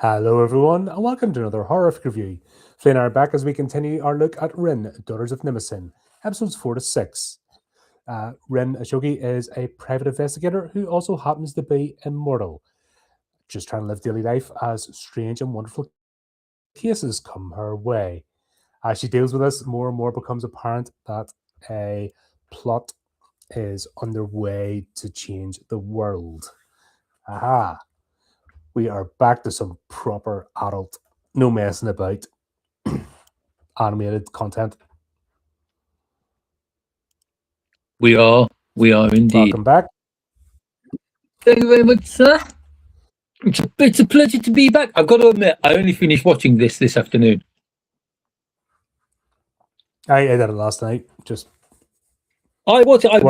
Hello, everyone, and welcome to another horrific review. Flynn and I are back as we continue our look at Rin, Daughters of Mnemosyne, episodes 4 to 6. Rin Ashoki is a private investigator who also happens to be immortal, just trying to live daily life as strange and wonderful cases come her way. As she deals with this, more and more becomes apparent that a plot is underway to change the world. Aha! We are back to some proper adult, no messing about, animated content. We are indeed. Welcome back. Thank you very much, sir. It's a pleasure to be back. I've got to admit, I only finished watching this afternoon. I did it last night. I watched it. I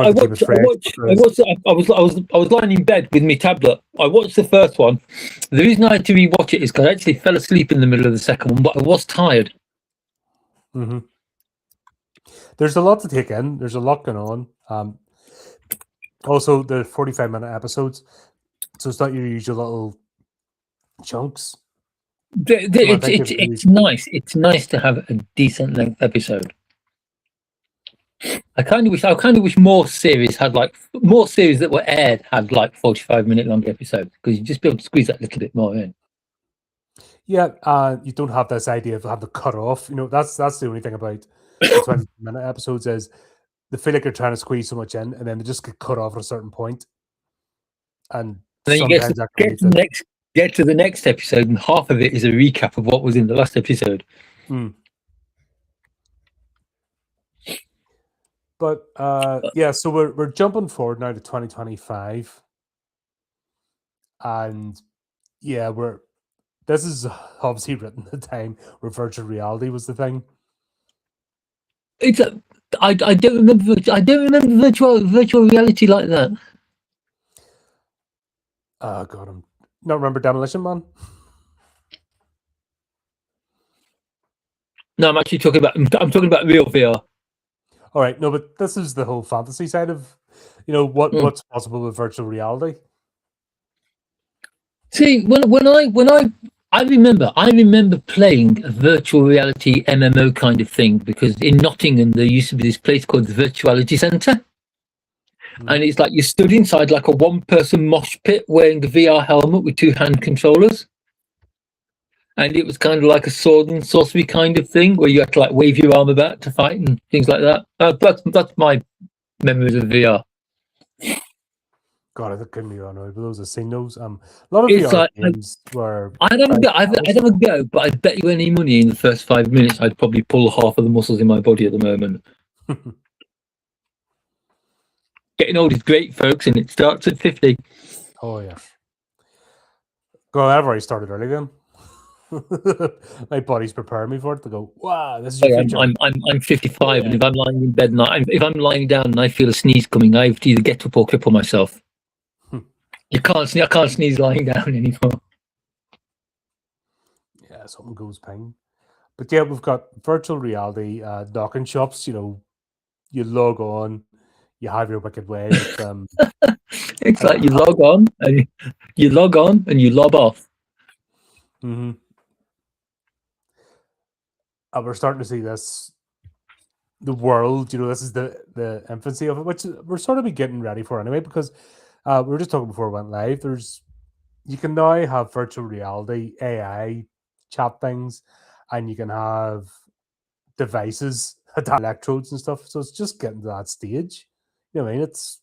was lying in bed with my tablet. I watched the first one. The reason I had to rewatch it is because I actually fell asleep in the middle of the second one, but I was tired. Mm-hmm. There's a lot to take in. There's a lot going on. Also, the 45-minute episodes, so it's not your usual little chunks. It's nice. It's nice to have a decent length episode. I kind of wish more series that were aired had 45-minute long episodes, because you just be able to squeeze that little bit more in. Yeah, you don't have this idea of having to cut off. That's the only thing about the 20-minute episodes is they feel like they're trying to squeeze so much in, and then they just get cut off at a certain point. And then you get to the next episode, and half of it is a recap of what was in the last episode. But yeah, so we're jumping forward now to 2025, and yeah, this is obviously written at the time where virtual reality was the thing. I don't remember virtual reality like that. Oh god, I'm not remember Demolition Man. No, I'm talking about real VR. All right, no, but this is the whole fantasy side of what's possible with virtual reality. See, when I remember playing a virtual reality MMO kind of thing, because in Nottingham there used to be this place called the Virtuality Centre, and it's like you stood inside like a one-person mosh pit wearing the VR helmet with two hand controllers, and it was kind of like a sword and sorcery kind of thing where you had to wave your arm about to fight and things like that. That's my memories of VR. God, I couldn't be on but those have seen those. A lot of VR games were. I'd have a go, but I bet you any money in the first 5 minutes I'd probably pull half of the muscles in my body at the moment. Getting old is great, folks, and it starts at 50. Oh yeah. God, I've already started early then. My body's preparing me for it to go. Wow, this is your future. I'm 55, and if I'm lying in bed and if I'm lying down and I feel a sneeze coming, I have to either get up or cripple myself. I can't sneeze lying down anymore. Yeah, something goes ping. But yeah, we've got virtual reality docking shops. You log on, you have your wicked way with them. It's like you log on and you lob off. Mm-hmm. And we're starting to see the world. This is the infancy of it, which we're sort of getting ready for anyway, because we were just talking before we went live. You can now have virtual reality AI chat things, and you can have devices, electrodes and stuff. So it's just getting to that stage. You know what I mean? It's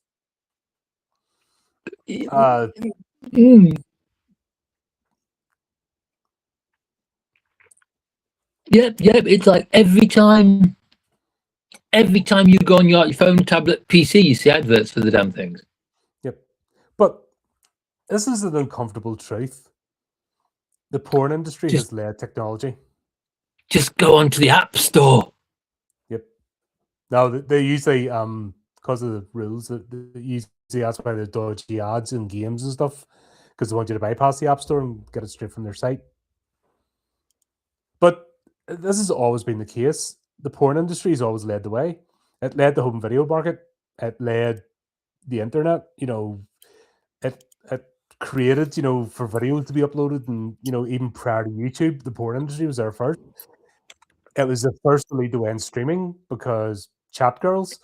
Yep. It's like every time you go on your phone, tablet, PC, you see adverts for the damn things. Yep. But this is an uncomfortable truth. The porn industry has led technology. Just go onto the App Store. Yep. Now they usually, because of the rules, usually that's why they dodgy ads in games and stuff, because they want you to bypass the App Store and get it straight from their site. But this has always been the case. The porn industry has always led the way. It led the home video market. It led the internet. It created, for videos to be uploaded, and even prior to YouTube, the porn industry was there first. It was the first to lead the way in streaming because chat girls.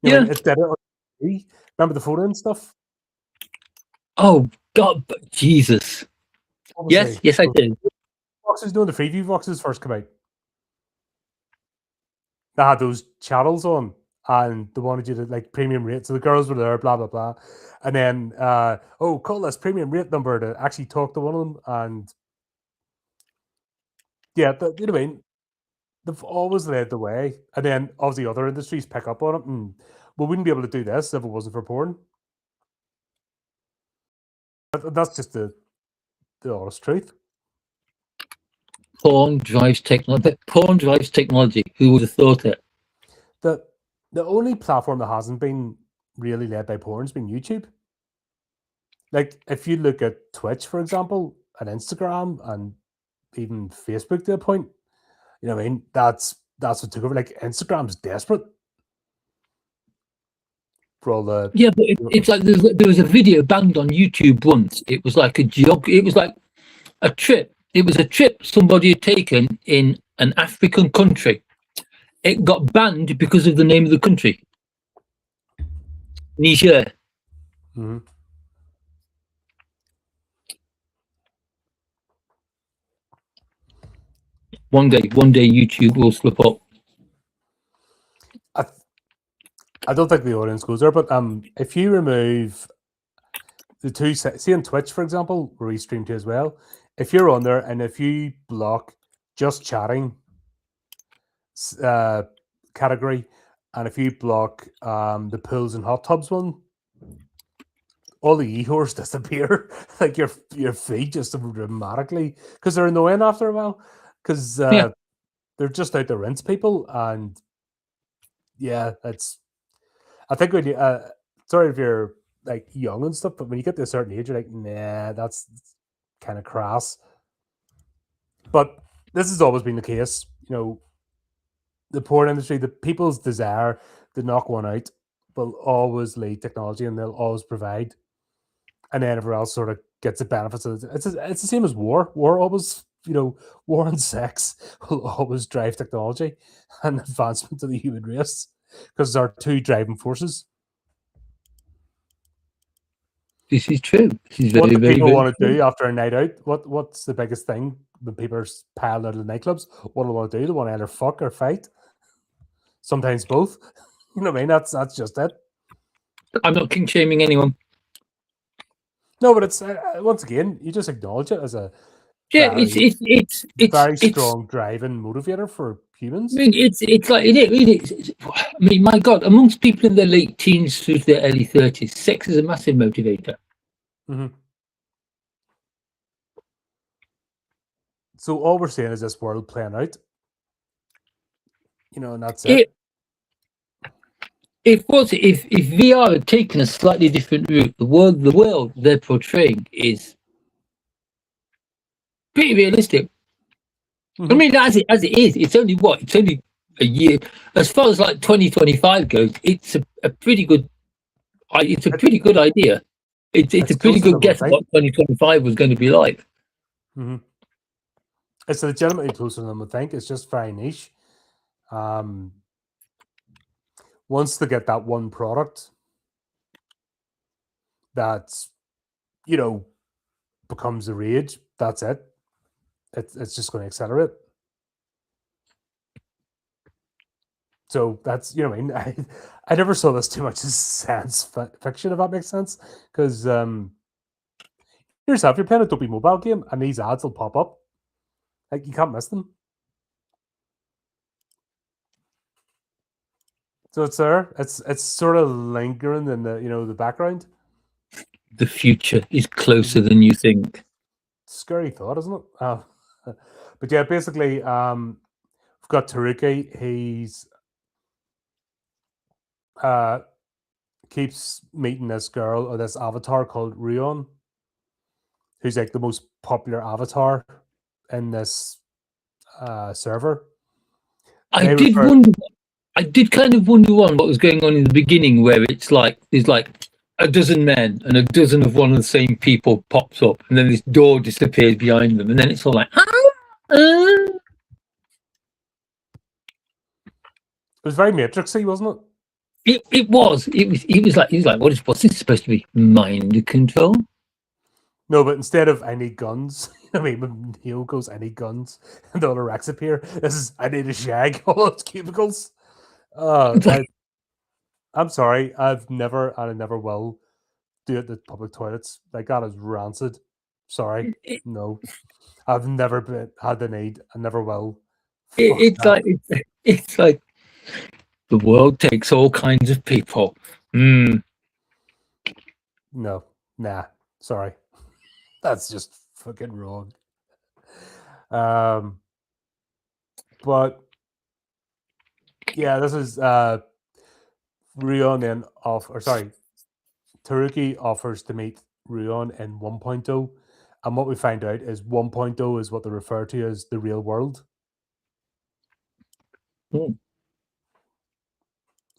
Yeah. It did it on TV. Remember the photo and stuff? Oh God, Jesus. Obviously. Yes, I do. Voxes, the Freeview Voxes first come out. They had those channels on, and they wanted you to like premium rate. So the girls were there, blah blah blah, and then call this premium rate number to actually talk to one of them, and yeah, you know what I mean. They've always led the way, and then obviously other industries pick up on it, and we wouldn't be able to do this if it wasn't for porn. That's just the honest truth. Porn drives technology. Porn drives technology. Who would have thought it? The only platform that hasn't been really led by porn has been YouTube. Like, if you look at Twitch, for example, and Instagram, and even Facebook to a point, you know what I mean? That's what took over. Like, Instagram's desperate for all the... Yeah, but it's like there was a video banned on YouTube once. It was like it was like a trip. It was a trip somebody had taken in an African country. It got banned because of the name of the country. Niger. Mm-hmm. One day YouTube will slip up. I don't think the audience goes there, but if you remove the two, see on Twitch, for example, where we stream to as well, if you're on there and if you block just chatting category, and if you block the pools and hot tubs one, all the e-horse disappear. Like your feed just dramatically, because they're annoying after a while, because they're just out to rinse people, and yeah, it's... I think when you sorry if you're like young and stuff, but when you get to a certain age, you're like, nah, that's kind of crass. But this has always been the case. The porn industry, the people's desire to knock one out will always lead technology, and they'll always provide. And then everyone else sort of gets the benefits of it. It's the same as war. War always, war and sex will always drive technology and advancement of the human race, because there are two driving forces. This is true. This is What very, do very, people very want to true. do after a night out? What's the biggest thing when people are piled out of the nightclubs? What do they want to do? They want to either fuck or fight. Sometimes both. You know what I mean? That's just it. I'm not king shaming anyone. No, but it's once again, you just acknowledge it as a it's very strong driving motivator for humans. I mean, it's like it is. I mean, my God, amongst people in their late teens through their early 30s, sex is a massive motivator. Mm-hmm. So all we're saying is this world playing out, and that's it. If VR had taken a slightly different route, the world they're portraying is pretty realistic. Mm-hmm. I mean, as it is, it's only a year. As far as like 2025 goes, it's a pretty good. It's a pretty good idea. It's a pretty good guess at what 2025 was going to be like. Mm-hmm. It's legitimately closer than we think. It's just very niche. Once they get that one product that's, becomes the rage, that's it. It's just going to accelerate. So that's, I mean, I never saw this too much as science fiction, if that makes sense. Because yourself, you're playing a dopey mobile game and these ads will pop up. Like, you can't miss them. So it's there. It's sort of lingering in the the background. The future is closer than you think. Scary thought, isn't it? But yeah, basically, we've got Taruki. He's keeps meeting this girl or this avatar called Ruon, who's like the most popular avatar in this server. I did kind of wonder on what was going on in the beginning, where it's like there's like a dozen men and a dozen of one of the same people pops up, and then this door disappears behind them, and then it's all like, It was very Matrixy, wasn't it? it was like what's this supposed to be, mind control? No, but instead of I need guns, I mean, when Neo goes, I need guns, and the other Rex appear, this is I need a shag, all those cubicles. It's like, I'm sorry, I've never, and I never will do it at the public toilets. Like, that is rancid. Sorry. it, No. I've never had the need, I never will. it, Fuck it's that. like it's like the world takes all kinds of people. No. Nah. Sorry. That's just fucking wrong. But yeah, this is Ruon then Taruki offers to meet Ruon in 1.0, and what we find out is 1.0 is what they refer to as the real world. Mm.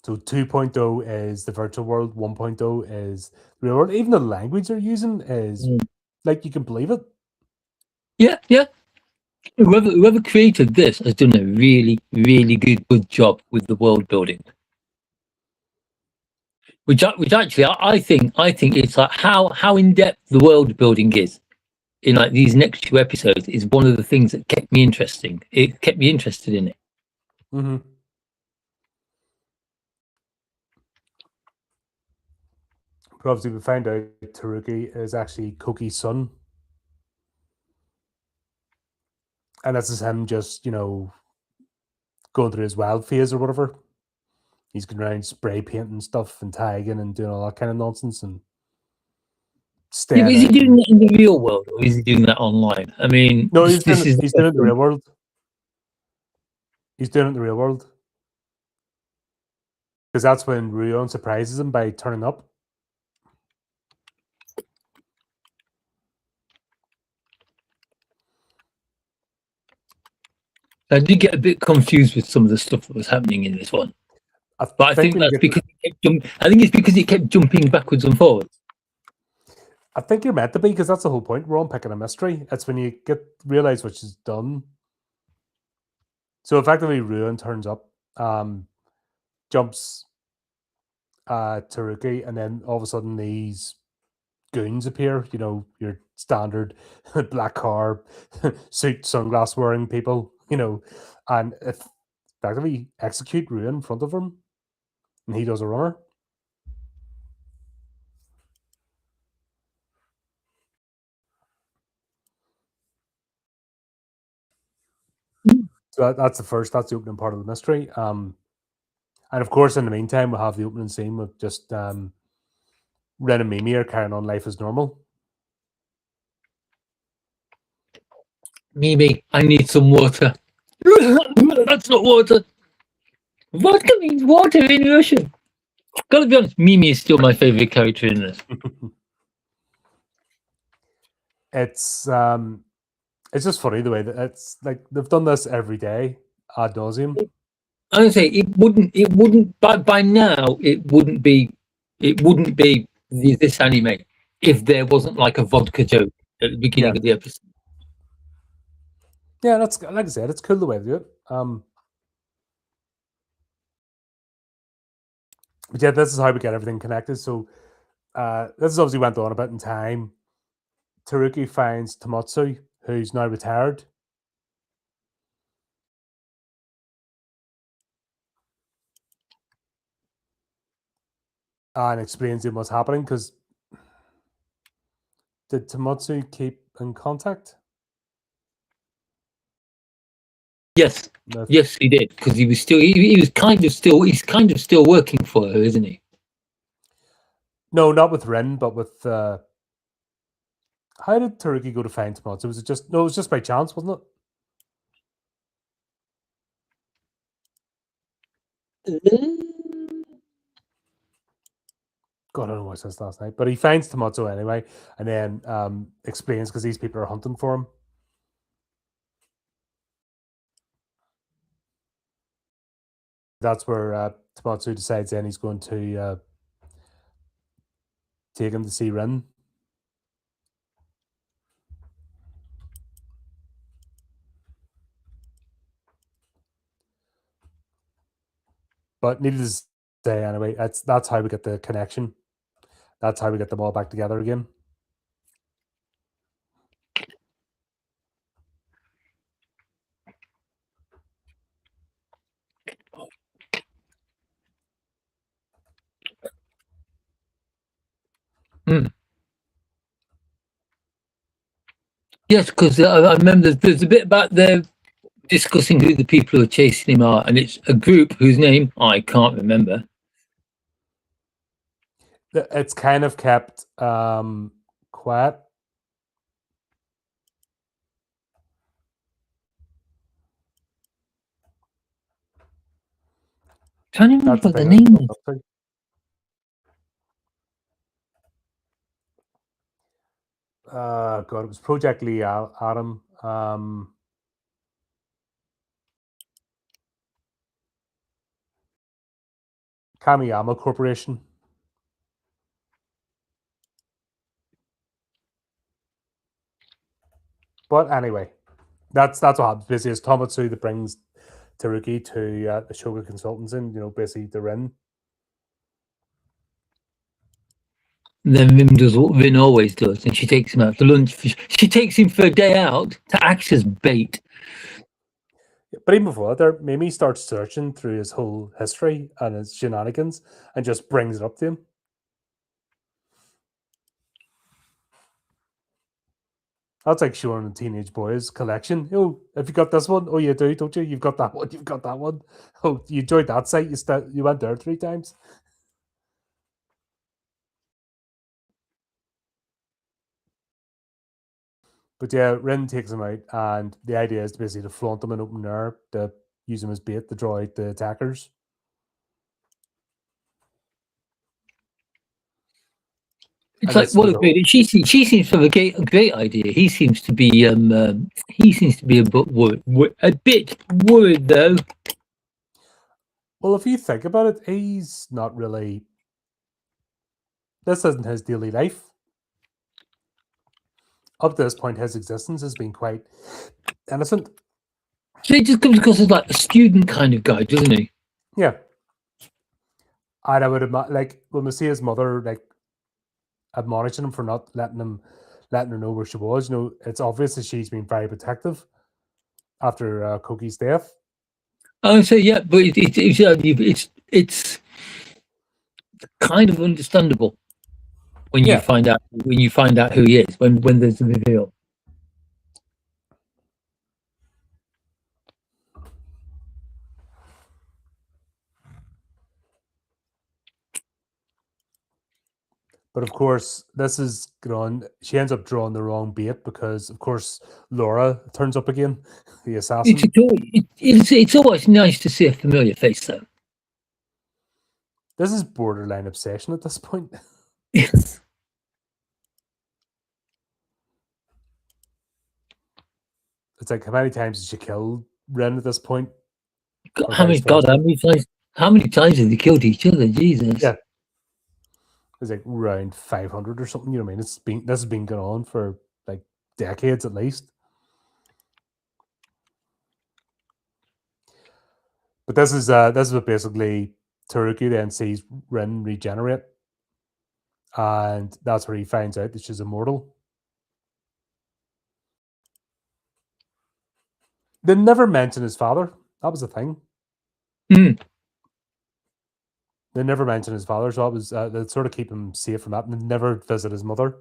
So 2.0 is the virtual world, 1.0 is the real world. Even the language they're using is like you can believe it. Yeah. Whoever created this has done a really, really good job with the world building. Which actually, I think it's like how in depth the world building is in like these next two episodes is one of the things that kept me interesting. It kept me interested in it. Mm-hmm. But obviously, we find out Taruki is actually Koki's son, and this is him just going through his wild phase or whatever. He's going around spray painting stuff and tagging and doing all that kind of nonsense and Yeah, but staying is he out. doing that in the real world or is he doing that online? I mean, No, this is the he's doing it first in the real world. He's doing it in the real world because that's when Ruon surprises him by turning up. I did get a bit confused with some of the stuff that was happening in this one, but I think when you that's get to, because I think it's because it kept jumping backwards and forwards. I think you're meant to be because that's the whole point. We're all picking a mystery. It's when you realize which is done. So effectively, Ruon turns up, jumps Taruki, and then all of a sudden these goons appear. Your standard black car, suit, sunglass wearing people. And if effectively execute Ruon in front of him, and he does a runner. So that's the opening part of the mystery. And of course, in the meantime, we'll have the opening scene with just Ren and Mimi are carrying on life as normal. Mimi, I need some water. That's not water. Vodka means water in Russian. Gotta be honest, Mimi is still my favorite character in this. It's just funny the way that it's like they've done this every day ad nauseum. I would say it wouldn't by now it wouldn't be this anime if there wasn't like a vodka joke at the beginning Yeah, of the episode. yeah. That's like I said, it's cool the way they do it. But yeah, this is how we get everything connected. So this is obviously went on a bit in time. Taruki finds Tomotsu, who's now retired, and explains to him what's happening. Because did Tomotsu keep in contact? Yes, With, yes, he did because he was still he was he's kind of still working for her, isn't he? no, not with Rin, but with. How did Taruki go to find Tomotsu? Was it just no? It was just by chance, wasn't it? God, I don't know what since last night, but he finds Tomotsu anyway, and then explains because these people are hunting for him. That's where Tomotsu decides then he's going to take him to see Rin. But needless to say, anyway, that's how we get the connection. That's how we get them all back together again. Yes, because I remember there's a bit about the discussing who the people who are chasing him are, and it's a group whose name I can't remember. It's kind of kept quiet. Trying to That's remember the the thing. name. God, it was Project Lee Adam. Kamiyama Corporation. But anyway, that's what happens. Basically, it's Tomatsu that brings Teruki to the Shoga Consultants in, basically the Rin. And then Rim does what Rin always does, and she takes him out to lunch. She takes him for a day out to act as bait. But even before that, Mimi starts searching through his whole history and his shenanigans and just brings it up to him. That's like showing a teenage boy's collection. Oh, have you got this one? Oh, you do, don't you? You've got that one. You've got that one. Oh, you enjoyed that site. You went there 3 times. But yeah, Rin takes him out, and the idea is basically to flaunt them in open air, to use him as bait to draw out the attackers. It's like what a great. She seems to have a great idea. He seems to be a bit worried though. Well, if you think about it, he's not really. This isn't his daily life. Up to this point, his existence has been quite innocent. So he just comes across as like a student kind of guy, doesn't he? Yeah. And I would imagine, like, when we see his mother, like, admonishing him for not letting her know where she was, it's obvious that she's been very protective after Koki's death. Oh, so yeah, but it's kind of understandable when you find out who he is when there's a reveal. But of course, she ends up drawing the wrong bait because, of course, Laura turns up again, the assassin. It's always nice to see a familiar face, though. This is borderline obsession at this point. Yes. It's like, how many times did she kill Ren at this point? How many times have they killed each other? Jesus. Yeah. It's like around 500 or something. You know what I mean? This has been going on for like decades at least. But this is what basically Teruki then sees Rin regenerate, and that's where he finds out that she's immortal. They never mention his father. That was the thing. Mm. They never mention his father, so that was they sort of keep him safe from that, and they never visit his mother.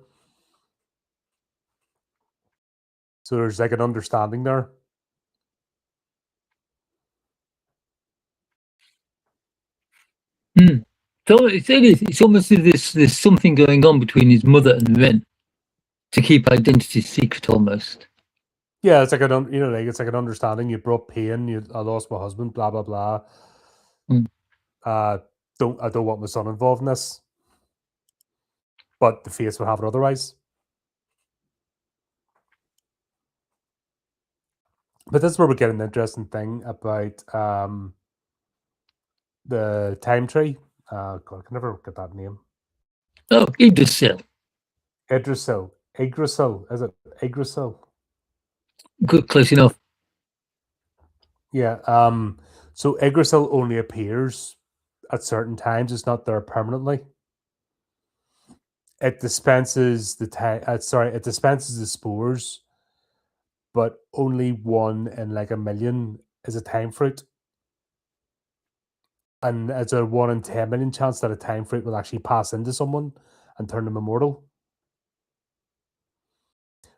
So there's like an understanding there. Mm. So it's almost as if there's something going on between his mother and Ren to keep identity secret almost. Yeah, it's like it's like an understanding. You brought pain. I lost my husband. Blah blah blah. Mm. I don't want my son involved in this, but the face would have it otherwise. But this is where we get an interesting thing about the time tree. God, I can never get that name. Oh, Idrisil. Yggdrasil. Is it Yggdrasil? Good, close enough. Yeah. So Yggdrasil only appears at certain times. It's not there permanently. It dispenses the it dispenses the spores, but only one in like a million is a time fruit, and it's a 1 in 10 million chance that a time fruit will actually pass into someone and turn them immortal.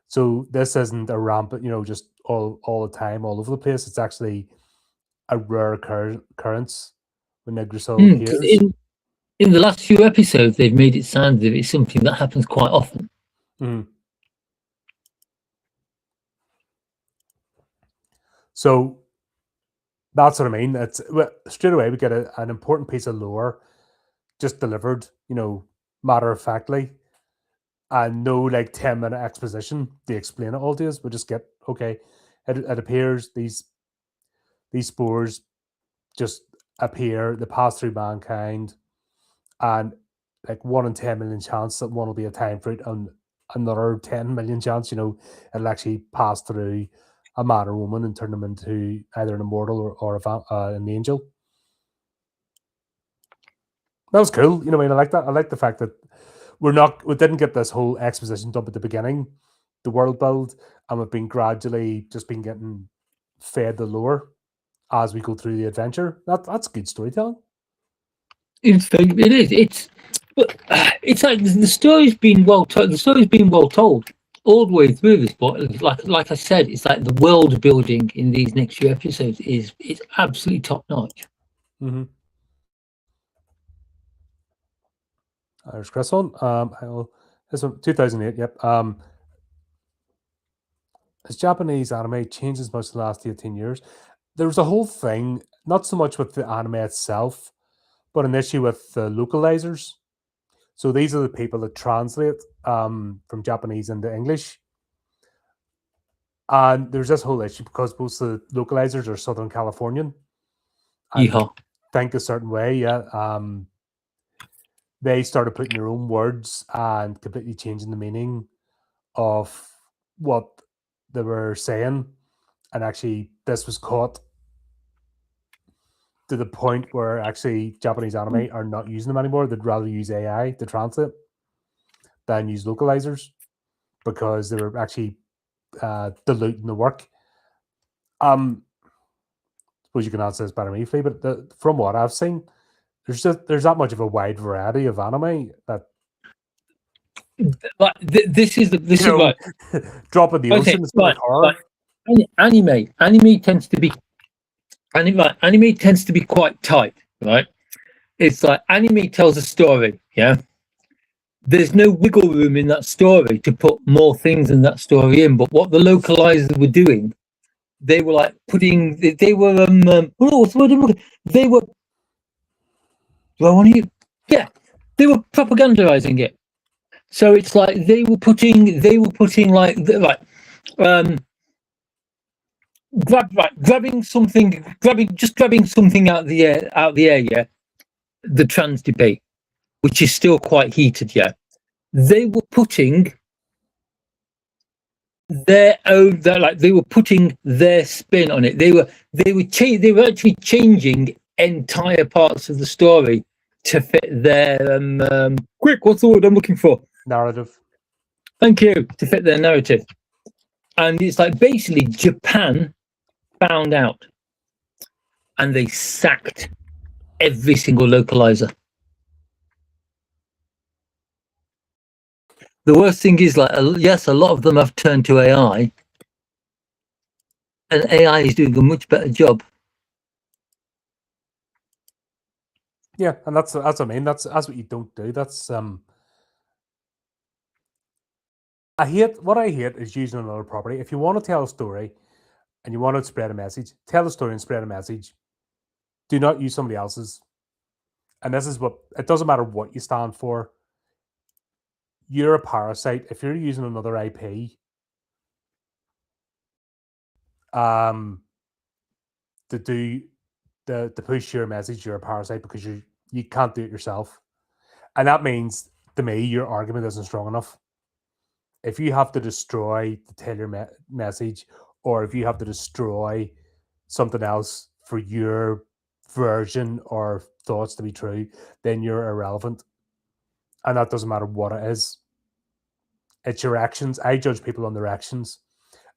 So this isn't a rampant, just all the time, all over the place. It's actually a rare occurrence when Yggdrasil Because appears. in the last few episodes, they've made it sound as if it's something that happens quite often. Mhm. So that's what I mean. It's straight away we get an important piece of lore just delivered, matter of factly, and no like 10-minute exposition to explain it all to us. We just get okay. It appears these spores just appear, they pass through mankind, and like 1 in 10 million chance that one will be a time fruit, and another 10 million chance, it'll actually pass through a man or woman and turn them into either an immortal or an angel. That was cool. I mean, I like that. I like the fact that we didn't get this whole exposition dump at the beginning, the world build, and we've been gradually just been getting fed the lore as we go through the adventure. That's good storytelling. It is. It's like the story's been well told. The story's been well told all the way through this. But like I said, it's like the world building in these next few episodes is absolutely top notch. Mm-hmm. There's Chris on. This one 2008. Yep. Has Japanese anime changed as much in the last 18 years? There was a whole thing, not so much with the anime itself, but an issue with the localizers. So these are the people that translate from Japanese into English. And there's this whole issue because most of the localizers are Southern Californian and Yeehaw. think a certain way. Yeah. They started putting their own words and completely changing the meaning of what they were saying. And actually, this was caught to the point where actually Japanese anime are not using them anymore. They'd rather use AI to translate than use localizers because they were actually diluting the work. Suppose you can answer this better than me, Flea, but from what I've seen, there's that much of a wide variety of anime that Like this is right. drop in the Okay, ocean. It's like right, right. horror. Anime tends to be anime tends to be quite tight, right? It's like anime tells a story, yeah. There's no wiggle room in that story to put more things in that story in. But what the localizers were doing, they were like putting, they were what's the word I'm looking? They were. Do I want to? Yeah, they were propagandizing it. So it's like they were putting like um grabbing something, grabbing something out the air, yeah. The trans debate, which is still quite heated, yeah. They were putting they were putting their spin on it. They were actually changing entire parts of the story to fit their quick, what's the word I'm looking for? Narrative. Thank you. To fit their narrative. And it's like basically Japan found out and they sacked every single localizer. The worst thing is, like, yes, a lot of them have turned to AI, and AI is doing a much better job. Yeah, and that's what I mean. That's what you don't do. That's I hate what I hate is using another property. If you want to tell a story and you want to spread a message, tell a story and spread a message. Do not use somebody else's. And this is what it doesn't matter what you stand for. You're a parasite. If you're using another IP, to do to push your message, you're a parasite because you can't do it yourself. And that means to me, your argument isn't strong enough. If you have to destroy to tell your message, or if you have to destroy something else for your version or thoughts to be true, then you're irrelevant. And that doesn't matter what it is. It's your actions. I judge people on their actions.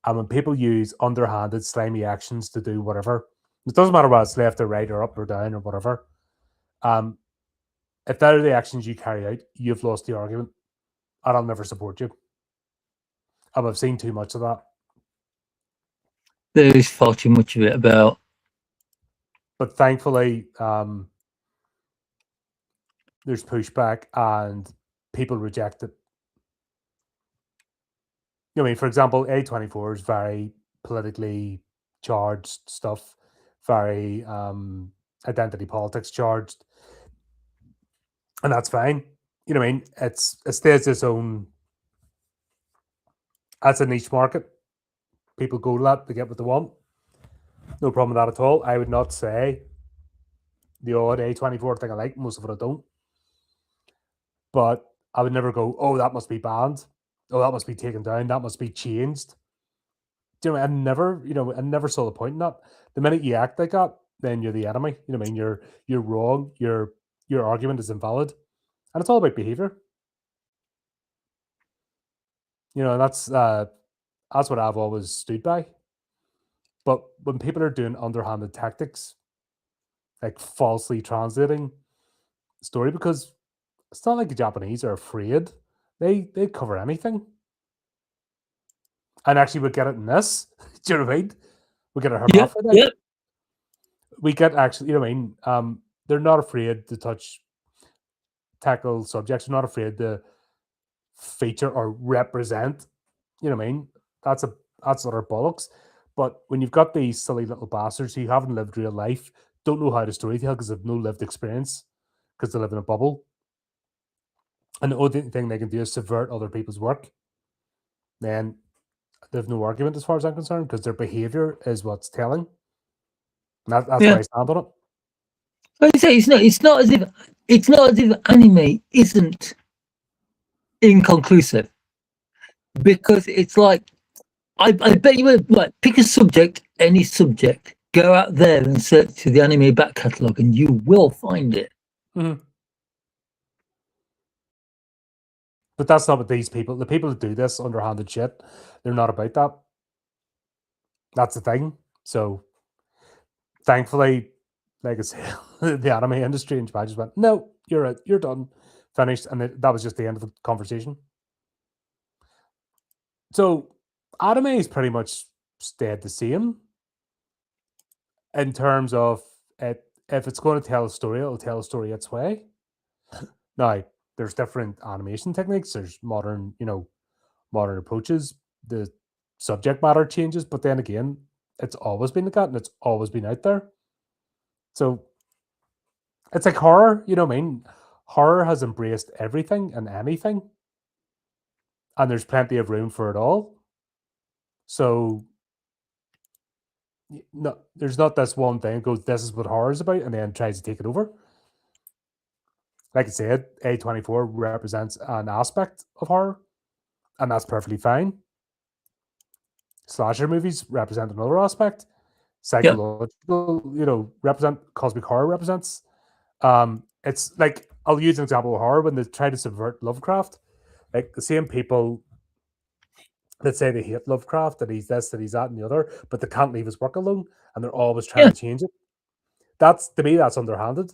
And when people use underhanded, slimy actions to do whatever, it doesn't matter whether it's left or right or up or down or whatever. If that are the actions you carry out, you've lost the argument. And I'll never support you. And I've seen too much of that. There is far too much of it about. But thankfully, there's pushback and people reject it. I mean, for example, A24 is very politically charged stuff, very identity politics charged. And that's fine. You know what I mean? It stays its own. That's a niche market. People go to that to get what they want. No problem with that at all. I would not say the odd A24 thing I like. Most of it I don't. But I would never go, oh, that must be banned. Oh, that must be taken down. That must be changed. Do you know, I never saw the point in that. The minute you act like that, then you're the enemy. You know what I mean? You're wrong. Your argument is invalid. And it's all about behavior. You know, and that's what I've always stood by. But when people are doing underhanded tactics, like falsely translating the story, because it's not like the Japanese are afraid. They cover anything. And actually, we get it in this. Do you know what I mean? We get a hermaphrodite. Yep. We get actually, you know what I mean? They're not afraid to tackle subjects. They're not afraid to feature or represent. You know what I mean? That's utter bollocks. But when you've got these silly little bastards who haven't lived real life, don't know how to storytell because they've no lived experience, because they live in a bubble, and the only thing they can do is subvert other people's work, then they have no argument as far as I'm concerned, because their behavior is what's telling. And that's why I stand on it. Like I say, it's not as if anime isn't inconclusive, because it's like I bet you would like pick a subject, any subject, go out there and search through the anime back catalogue, and you will find it. Mm-hmm. But that's not what the people who do this underhanded shit, they're not about that. That's the thing. So, thankfully, like I said, the anime industry in Japan just went, no, you're done, finished, and that was just the end of the conversation. So, anime is pretty much stayed the same in terms of it. If it's going to tell a story, it'll tell a story its way. Now, there's different animation techniques. There's modern approaches. The subject matter changes, but then again, it's always been like that, and it's always been out there. So it's like horror, you know what I mean? Horror has embraced everything and anything, and there's plenty of room for it all. So no, there's not this one thing that goes, this is what horror is about, and then tries to take it over. Like I said, A24 represents an aspect of horror, and that's perfectly fine. Slasher movies represent another aspect. Psychological, represent cosmic horror represents. It's like, I'll use an example of horror when they try to subvert Lovecraft. Like the same people that say they hate Lovecraft, that he's this, that he's that, and the other, but they can't leave his work alone, and they're always trying to change it. That's, to me, that's underhanded.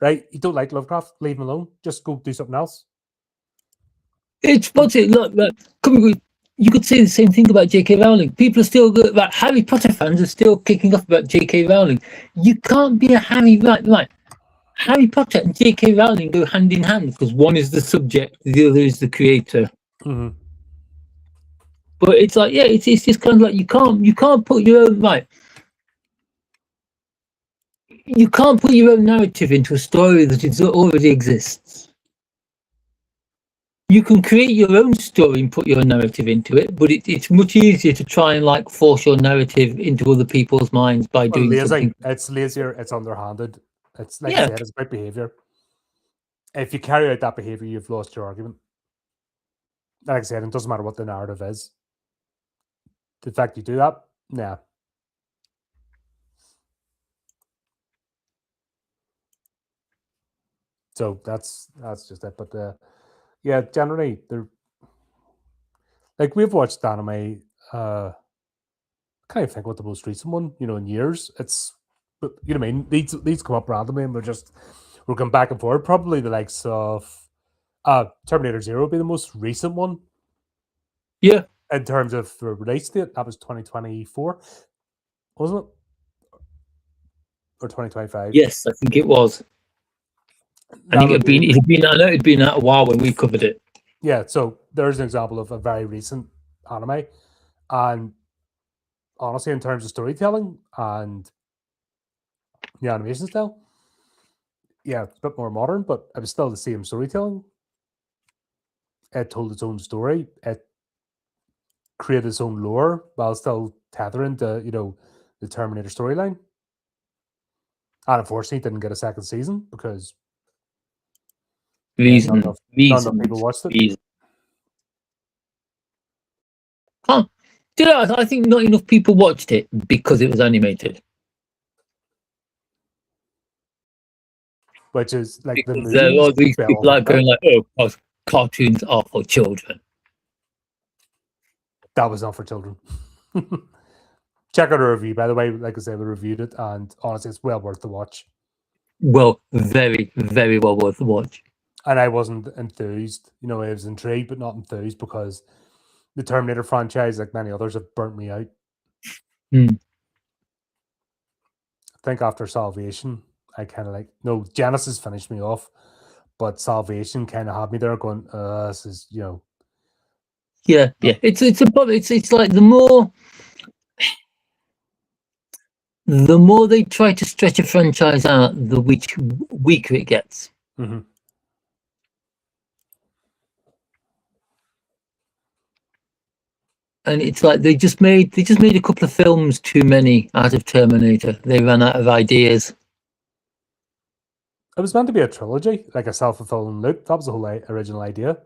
Right? You don't like Lovecraft, leave him alone. Just go do something else. It's what's it look like? You could say the same thing about J.K. Rowling. People are still good. Like Harry Potter fans are still kicking off about J.K. Rowling. You can't be a Harry Potter and J.K. Rowling go hand in hand, because one is the subject, the other is the creator. Mm-hmm. But it's like, it's just kind of like you can't put your own You can't put your own narrative into a story that already exists. You can create your own story and put your narrative into it, but it's much easier to try and force your narrative into other people's minds by doing something. It's lazier. It's underhanded. It's like I said, it's about behavior. if you carry out that behavior, you've lost your argument. Like I said, it doesn't matter what the narrative is. The fact you do that, nah. So that's just it. But yeah, generally they're like we've watched anime. Can't even think what the most recent one, in years. It's, but you know what I mean. These come up randomly, and we're going back and forth. Probably the likes of Terminator Zero would be the most recent one. Yeah. In terms of the release date, that was 2024, wasn't it? Or 2025? Yes, I think it was. I think it'd been. I know it'd been out a while when we covered it. Yeah, so there's an example of a very recent anime, and honestly, in terms of storytelling and the animation style, yeah, it's a bit more modern, but it was still the same storytelling. It told its own story. It created its own lore while still tethering to the Terminator storyline. And unfortunately, it didn't get a second season because not enough people watched it. I think not enough people watched it because it was animated. Which is like because the movies. All these people are going like, "Oh, cartoons are for children." That was not for children. Check out a review, by the way. Like I said, we reviewed it, and honestly, it's well worth the watch. Well, very, very well worth the watch. And I wasn't enthused. I was intrigued, but not enthused because the Terminator franchise, like many others, have burnt me out. I think after Salvation, I kind of Genesis finished me off, but Salvation kind of had me there going, this is, Yeah. It's like the more they try to stretch a franchise out, the weaker it gets. Mm-hmm. And it's like they just made a couple of films too many out of Terminator. They ran out of ideas. It was meant to be a trilogy, like a self-fulfilling loop. That was the whole original idea.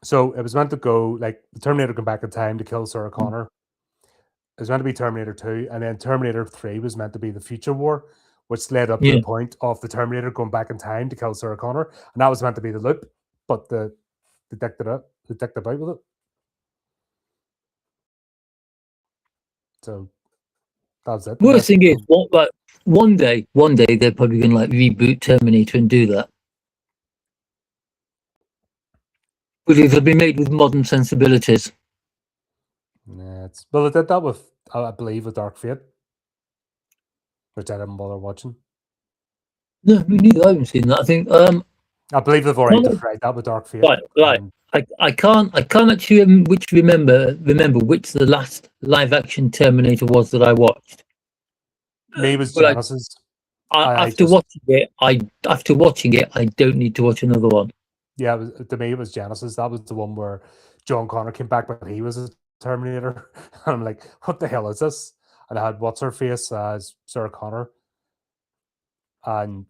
So it was meant to go like the Terminator come back in time to kill Sarah Connor. It was meant to be Terminator 2, and then Terminator 3 was meant to be the future war, which led up to the point of the Terminator going back in time to kill Sarah Connor, and that was meant to be the loop, but they dicked about with it. So that's it. Worst thing is, one day they're probably going to reboot Terminator and do that. But it'll be made with modern sensibilities. Yeah, it did that with, I believe, with Dark Fate, which I didn't bother watching. No, me neither. I haven't seen that. I think I believe they've already tried that with Dark Fate. Right. I can't actually remember which the last live action Terminator was that I watched. Me was Genesis. After watching it, I don't need to watch another one. Yeah, to me it was Genesis. That was the one where John Connor came back, but he was a Terminator. And I'm like, what the hell is this? And I had what's her face as Sarah Connor, and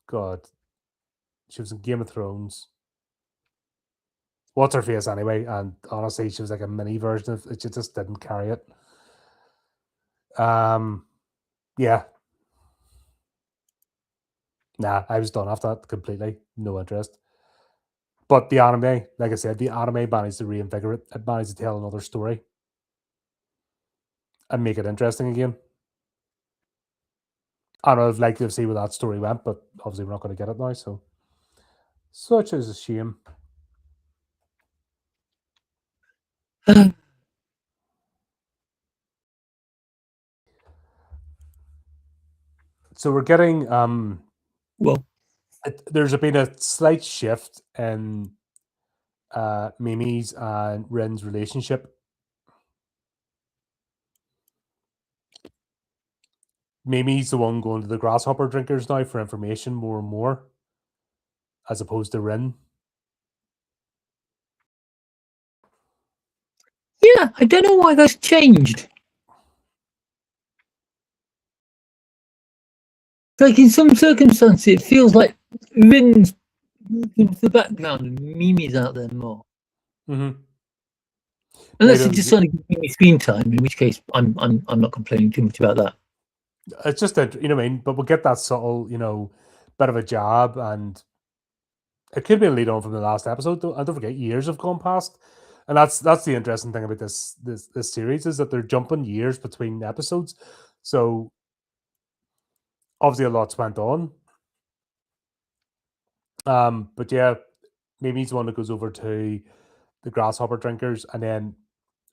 God, she was in Game of Thrones. What's her face anyway? And honestly, she was like a mini version of it. She just didn't carry it. Yeah. Nah, I was done after that completely. No interest. But the anime, like I said, the anime managed to reinvigorate it. It managed to tell another story and make it interesting again. I don't know, I'd like to see where that story went, but obviously we're not going to get it now. So, such is a shame. So we're getting there's been a slight shift in Mimi's and Rin's relationship. Mimi's the one going to the grasshopper drinkers now for information more and more, as opposed to Rin. Yeah, I don't know why that's changed. like in some circumstances, it feels like Rin's moved into the background and Mimi's out there more. Mm-hmm. Unless they're just trying to give Mimi screen time, in which case I'm not complaining too much about that. It's just that, you know what I mean? But we'll get that subtle, bit of a jab, and it could be a lead on from the last episode. And don't forget, years have gone past. And that's the interesting thing about this series, is that they're jumping years between episodes. So obviously a lot's went on. But yeah, Mimi's the one that goes over to the grasshopper drinkers, and then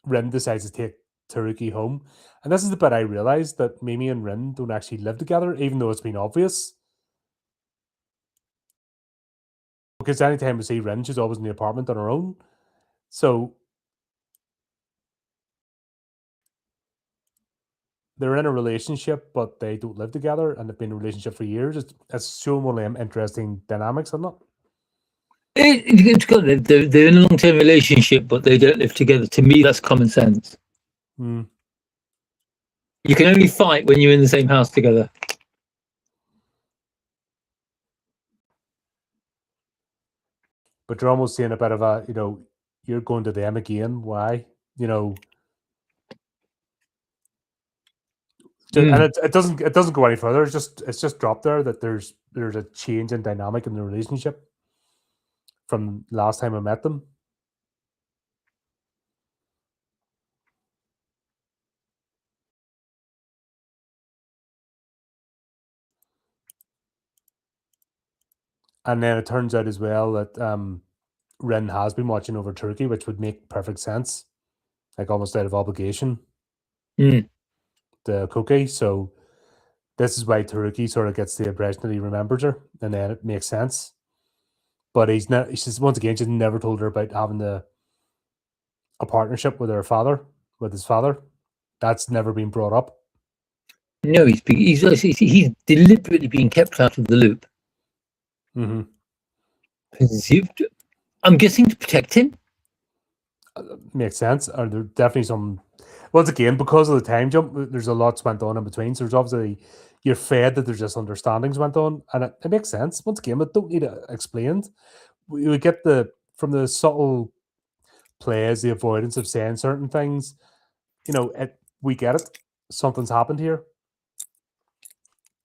Rin decides to take Taruki home. And this is the bit I realized, that Mimi and Rin don't actually live together, even though it's been obvious. Because anytime we see Rin, she's always in the apartment on her own. So they're in a relationship, but they don't live together, and they've been in a relationship for years. It's showing one of them interesting dynamics, isn't it? They're in a long-term relationship, but they don't live together. To me, that's common sense. Mm. You can only fight when you're in the same house together. But you're almost seeing a bit of a, you're going to them again. Why? And it doesn't go any further. It's just dropped there that there's a change in dynamic in the relationship from last time I met them. And then it turns out as well that Rin has been watching over Turkey, which would make perfect sense, like almost out of obligation. The cookie. So this is why Turkey sort of gets the impression that he remembers her, and then it makes sense. But he's once again, she's never told her about having a partnership with his father. That's never been brought up. No, he's deliberately being kept out of the loop. Mm-hmm. I'm guessing to protect him. Makes sense. Or there definitely some. Once again, because of the time jump, there's a lot went on in between. So there's obviously, you're fed that there's just understandings went on, and it makes sense. Once again, but don't need it explained. We get from the subtle plays, the avoidance of saying certain things. We get it. Something's happened here.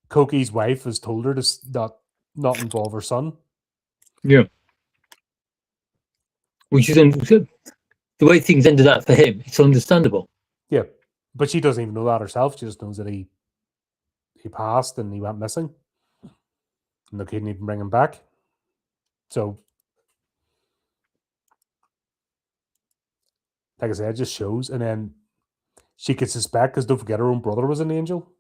Koki's wife has told her to not involve her son. Yeah. Which is the way things ended up for him. It's understandable. Yeah, but she doesn't even know that herself. She just knows that he passed and he went missing, and they couldn't even bring him back. So, like I said, it just shows. And then she could suspect, because don't forget, her own brother was an angel.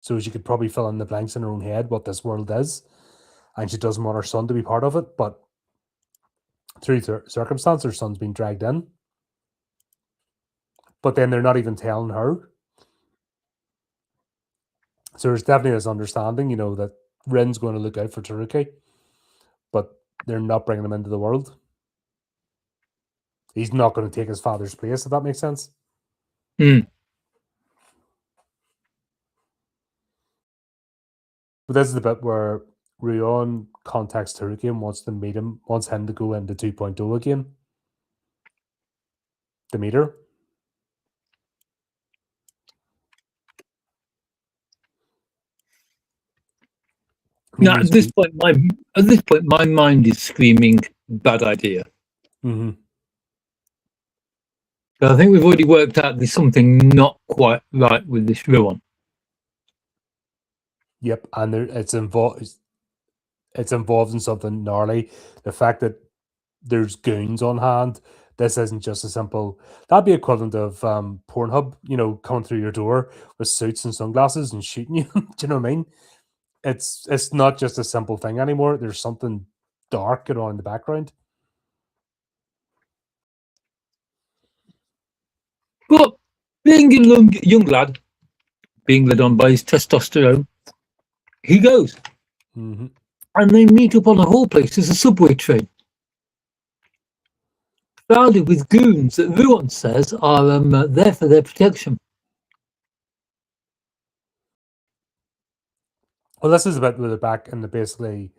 So she could probably fill in the blanks in her own head what this world is. And she doesn't want her son to be part of it. But through circumstance, her son's been dragged in. But then they're not even telling her. So there's definitely this understanding, that Rin's going to look out for Taruki. But they're not bringing him into the world. He's not going to take his father's place, if that makes sense. Mm. But this is the bit where Ruon contacts Taruki and wants to meet him, wants him to go into 2.0 again. To meet her. Now, at this point, my mind is screaming bad idea. Mm-hmm. But I think we've already worked out there's something not quite right with this Ruon. Yep, and it's involved in something gnarly. The fact that there's goons on hand. This isn't just a simple. That'd be equivalent of Pornhub, coming through your door with suits and sunglasses and shooting you. Do you know what I mean? It's not just a simple thing anymore. There's something dark going on in the background. But being a young lad, being led on by his testosterone, he goes. Mm-hmm. And they meet up on a whole place. There's a subway train. Crowded with goons that Ruon says are there for their protection. Well, this is a bit with the back, and basically,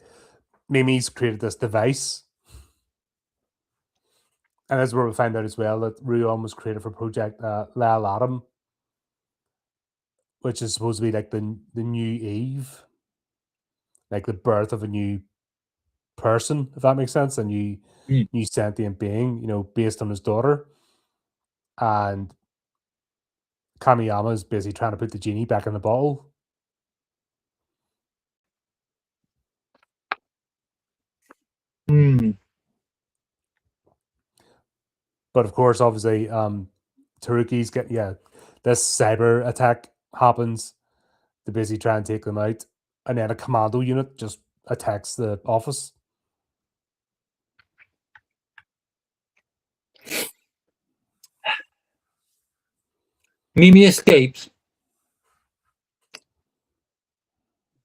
Mimi's created this device. And that's where we find out as well that Ruon was created for Project Lal Adam, which is supposed to be like the new Eve, like the birth of a new person, if that makes sense, a new sentient being, based on his daughter. And Kamiyama is busy trying to put the genie back in the bottle. But of course, obviously, Taruki's this cyber attack happens. They're busy trying to take them out, and then a commando unit just attacks the office. Mimi escapes,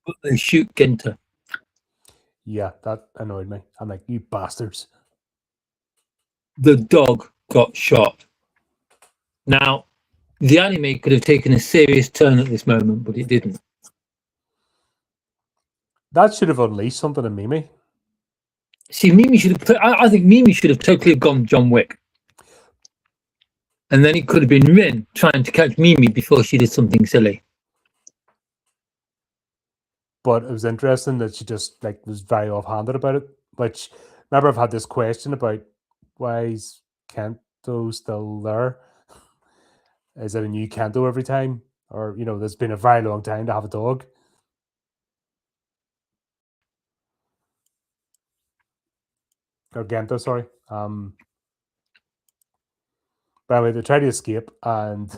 but they shoot Genta. Yeah, that annoyed me. I'm like, you bastards. The dog got shot. Now, the anime could have taken a serious turn at this moment, but it didn't. That should have unleashed something in Mimi. See, Mimi should have. I think Mimi should have totally gone John Wick, and then it could have been Rin trying to catch Mimi before she did something silly. But it was interesting that she just was very offhanded about it. Which, remember, I've had this question about why is Kento still there? Is it a new Kento every time? Or, there's been a very long time to have a dog. Or Gento, sorry. By the way, they try to escape, and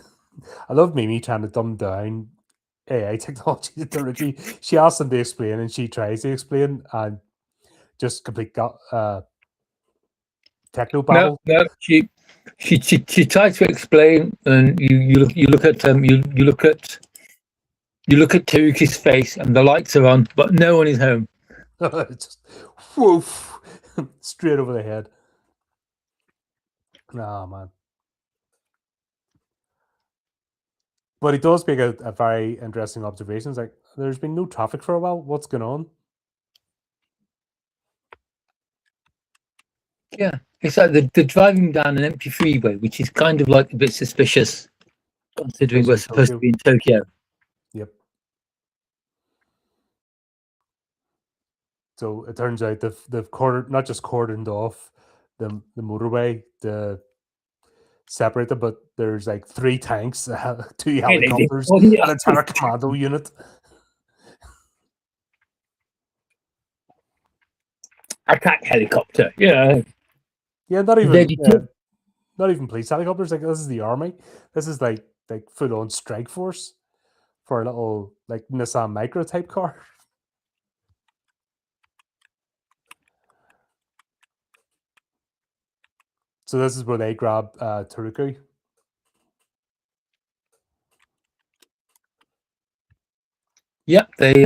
I love Mimi trying to dumb down AI technology to Taruki. She asks them to explain, and she tries to explain, and just complete techno babble. No, she tries to explain, and you look at Taruki's face, and the lights are on, but no one is home. Just woof, straight over the head. Oh man. But he does make a very interesting observation. It's like, there's been no traffic for a while. What's going on? Yeah, it's like they're driving down an empty freeway, which is kind of like a bit suspicious, considering we're supposed to be in Tokyo. Yep. So it turns out they've not just cordoned off the motorway to separate them, but there's 3 tanks, 2 helicopters, an entire commando unit. Attack helicopter, yeah. Yeah, not even police helicopters. This is the army. This is like full on strike force for a little Nissan Micra type car. So this is where they grab Taruki. Yep, they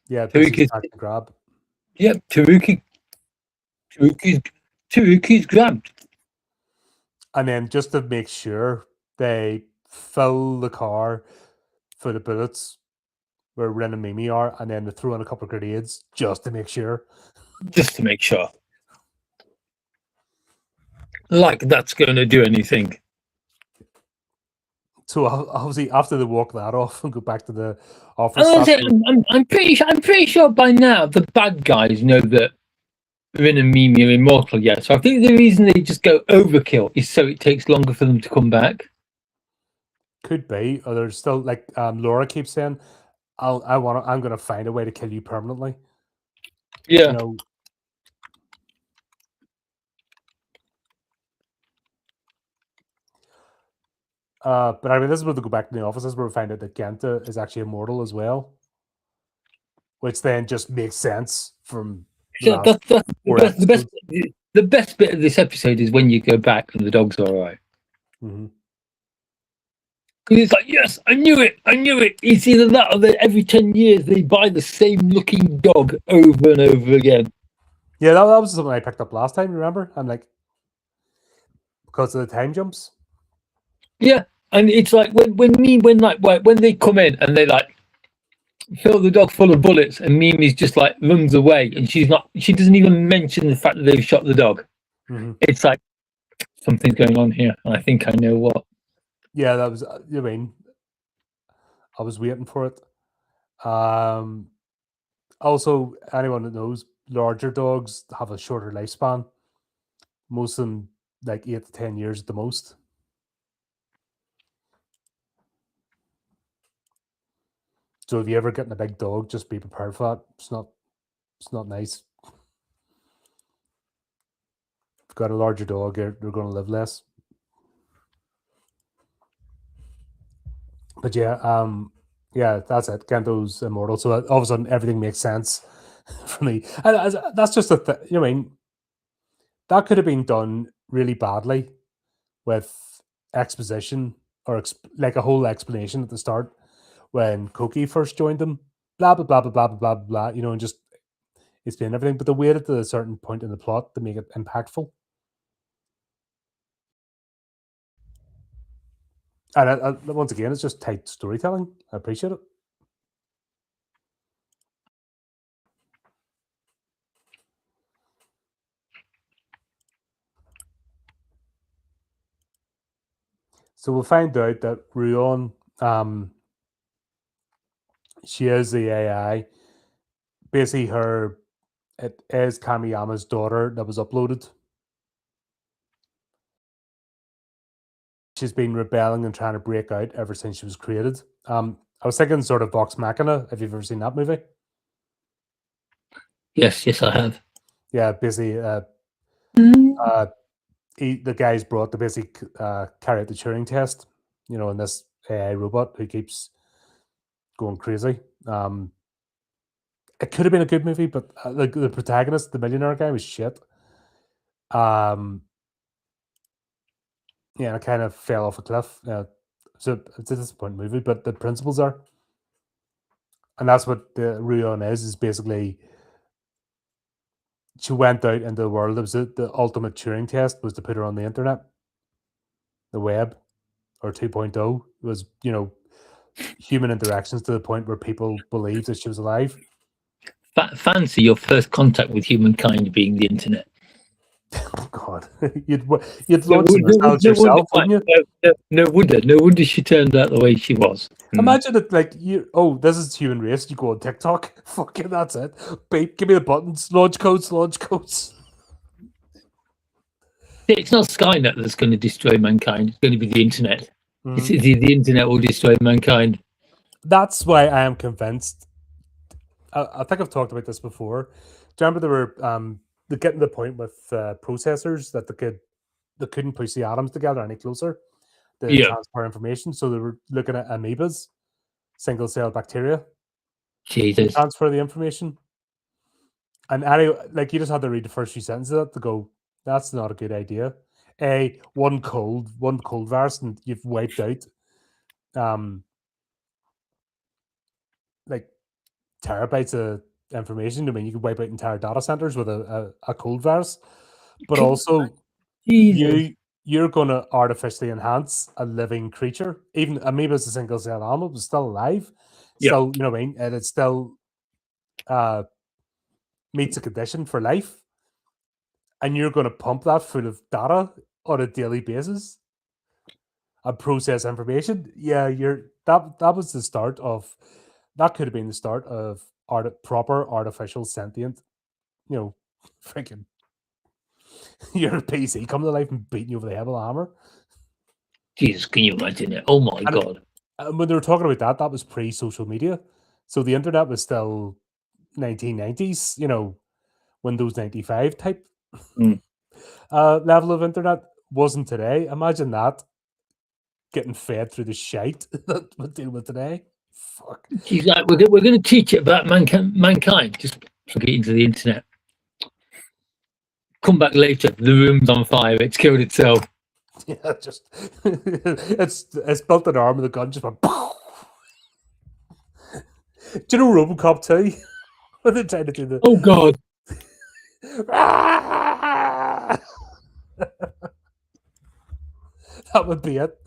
Yeah, Taruki's grab. Yep, Taruki's grabbed. And then just to make sure, they fill the car for the bullets where Ren and Mimi are, and then they throw in a couple of grenades just to make sure. Just to make sure. Like that's going to do anything. So obviously, after they walk that off and go back to the office, I'm pretty sure by now the bad guys know that Rin and Mimi are immortal. Yeah, so I think the reason they just go overkill is so it takes longer for them to come back. Could be, or there's still Laura keeps saying, I'm gonna find a way to kill you permanently. Yeah. But I mean, this is where they go back to the office. This is where we find out that Genta is actually immortal as well, which then just makes sense from the best bit of this episode is when you go back and the dog's all right. Mm-hmm. Because it's like, yes, I knew it. It's either that or that every 10 years they buy the same looking dog over and over again. Yeah, that was something I picked up last time, remember? I'm like, because of the time jumps. Yeah, and it's like when they come in and they like fill the dog full of bullets, and Mimi's just like runs away, and she doesn't even mention the fact that they've shot the dog. Mm-hmm. It's like something's going on here, and I think I know what. Yeah, that was. I mean, I was waiting for it. Also, anyone that knows, larger dogs have a shorter lifespan. Most of them, like 8 to 10 years at the most. So if you ever get a big dog, just be prepared for that. It's not nice. If you've got a larger dog, they're going to live less. But yeah, that's it. Gento's immortal. So all of a sudden, everything makes sense for me. And that's just I mean, that could have been done really badly with exposition or like a whole explanation at the start when Koki first joined them. Blah blah blah blah blah blah blah blah. And just explain everything. But they waited to a certain point in the plot to make it impactful. And once again, it's just tight storytelling. I appreciate it. So we'll find out that Ruon, she is the AI. Basically, it is Kamiyama's daughter that was uploaded. She's been rebelling and trying to break out ever since she was created. I was thinking sort of Vox Machina. Have you ever seen that movie? Yes, I have. Yeah, basically, the guy's brought to basically carry out the Turing test. In this AI robot who keeps going crazy. It could have been a good movie, but the protagonist, the millionaire guy, was shit. Yeah, and it kind of fell off a cliff. So it's a disappointing movie, but the principles are. And that's what the Ruon is basically she went out into the world. It was the ultimate Turing test was to put her on the internet, the web, or 2.0. It was, human interactions to the point where people believed that she was alive. Fancy your first contact with humankind being the internet. Oh God, you'd launch some missiles yourself, wouldn't you? No wonder she turned out the way she was. Imagine it like this is human race. You go on TikTok, fucking that's it. Babe, give me the buttons, launch codes. It's not Skynet that's going to destroy mankind. It's going to be the internet. The internet will destroy mankind. That's why I am convinced. I think I've talked about this before. Do you remember they're getting to the point with processors that they couldn't push the atoms together any closer to transfer information. So they were looking at amoebas, single cell bacteria. Jesus. Transfer the information. And anyway, like you just had to read the first few sentences of that to go, that's not a good idea. One cold virus and you've wiped out like terabytes of information. I mean, you could wipe out entire data centers with a cold virus, but also you're going to artificially enhance a living creature. Even amoeba is a single cell animal, but still alive. So you know what I mean, and it still meets a condition for life, and you're going to pump that full of data on a daily basis and process information. Yeah, that was the start of. That could have been the start of proper artificial sentient, freaking your PC coming to life and beating you over the head with a hammer. Jesus, can you imagine it? Oh my God. And when they were talking about that was pre-social media. So the internet was still 1990s, Windows 95 type level of internet. Wasn't today. Imagine that getting fed through the shite that we're dealing with today. Fuck. She's like, we're going to teach it about mankind. Just plug it into the internet. Come back later. The room's on fire. It's killed itself. Yeah, just it's built an arm and the gun just went. Do you know RoboCop 2? When they tried to do the Oh God. that would be it.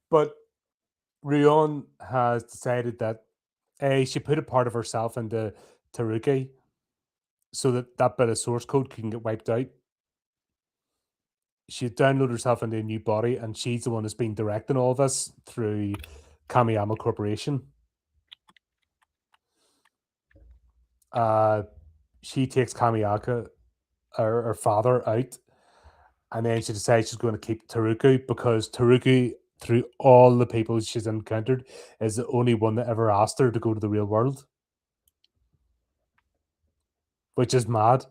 But Ruon has decided that she put a part of herself into Taruki so that that bit of source code can get wiped out. She downloaded herself into a new body, and she's the one that's been directing all of this through Kamiyama Corporation. She takes Kamiyaka, her father, out, and then she decides she's going to keep Taruku because Taruku, through all the people she's encountered, is the only one that ever asked her to go to the real world, which is mad.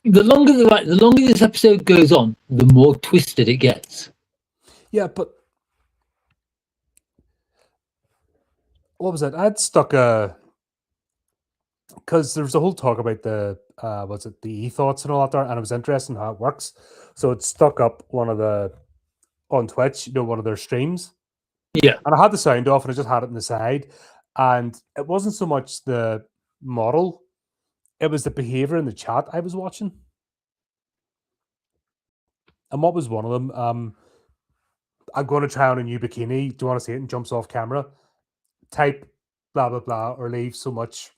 The longer the longer this episode goes on, the more twisted it gets. Yeah, but what was it? I'd stuck a because there was a whole talk about the was it the e-thoughts and all that there, and it was interesting how it works. So it stuck up one of the on Twitch, one of their streams, Yeah. and I had the sound off, and I just had it on the side, and it wasn't so much the model, it was the behavior in the chat I was watching. And what was one of them? I'm going to try on a new bikini. Do you want to see it? And jumps off camera. Type blah blah blah or leave so much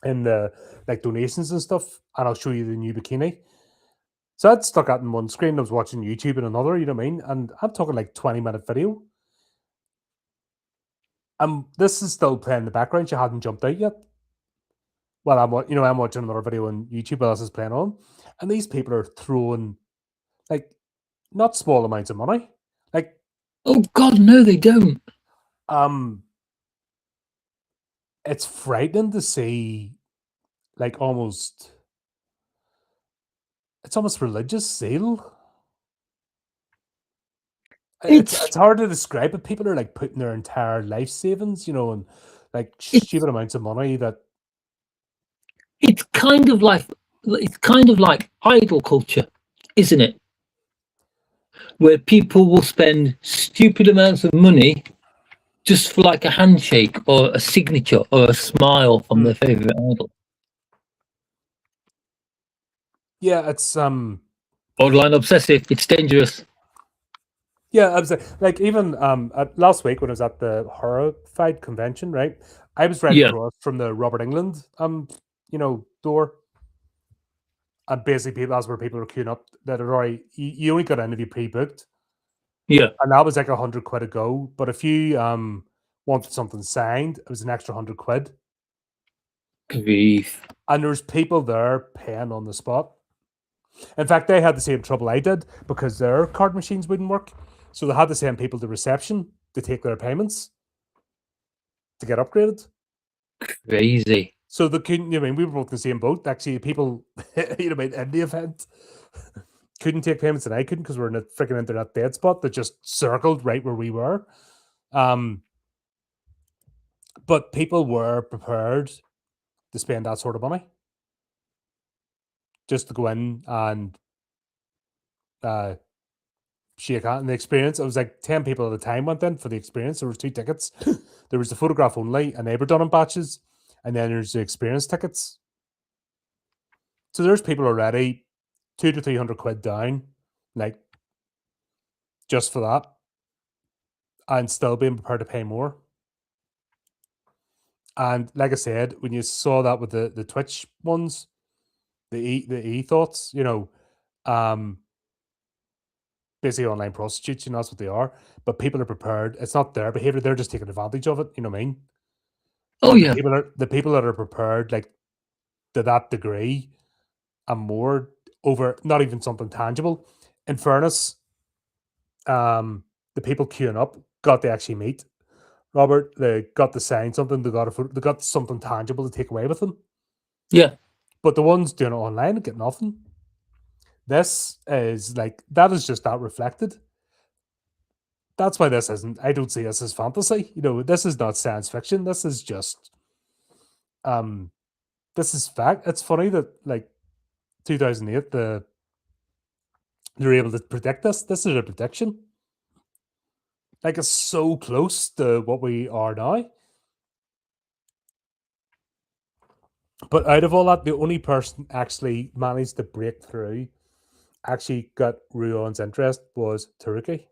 in the like donations and stuff, and I'll show you the new bikini. So I'd stuck out in one screen. I was watching YouTube in another. You know what I mean? And I'm talking like 20-minute video. This is still playing in the background. She hadn't jumped out yet. Well, I'm watching another video on YouTube while this is playing on, and these people are throwing like not small amounts of money. Like, oh God, no, they don't. It's frightening to see, like it's almost religious zeal. It's hard to describe, but people are like putting their entire life savings, and like stupid amounts of money that. It's kind of like idol culture, isn't it? Where people will spend stupid amounts of money just for like a handshake or a signature or a smile from their favorite idol. Yeah, it's borderline obsessive. It's dangerous. Yeah, I was like even last week when I was at the HORRORific convention, right? I was right across from the Robert England door. And basically that's where people were queuing up that are already you only got an interview pre-booked. Yeah. And that was like £100 a go. But if you wanted something signed, it was an extra £100. Grief. And there was people there paying on the spot. In fact, they had the same trouble I did because their card machines wouldn't work. So they had to send people to reception to take their payments to get upgraded. Crazy. So they couldn't, we were both in the same boat. Actually, people, in the event couldn't take payments and I couldn't because we're in a freaking internet dead spot that just circled right where we were. But people were prepared to spend that sort of money just to go in and shake out. And the experience, it was like 10 people at a time went in for the experience. There was 2 tickets. There was the photograph only, and they were done in batches. And then there's the experience tickets. So there's people already £200 to £300 down, like just for that, and still being prepared to pay more. And like I said, when you saw that with the Twitch ones, the e-thoughts, basically online prostitutes, that's what they are. But people are prepared. It's not their behavior; they're just taking advantage of it. You know what I mean? Oh yeah. The people that are prepared, like to that degree, and more over not even something tangible. In fairness, the people queuing up got to actually meet Robert. They got to sign something. They got something tangible to take away with them. Yeah. But the ones doing it online get nothing. This is like that is just that reflected. That's why this isn't. I don't see this as fantasy. This is not science fiction. This is just This is fact. It's funny that like 2008, they're able to predict this. This is a prediction. Like it's so close to what we are now. But out of all that, the only person actually managed to break through, actually got Ruon's interest, was Taruki.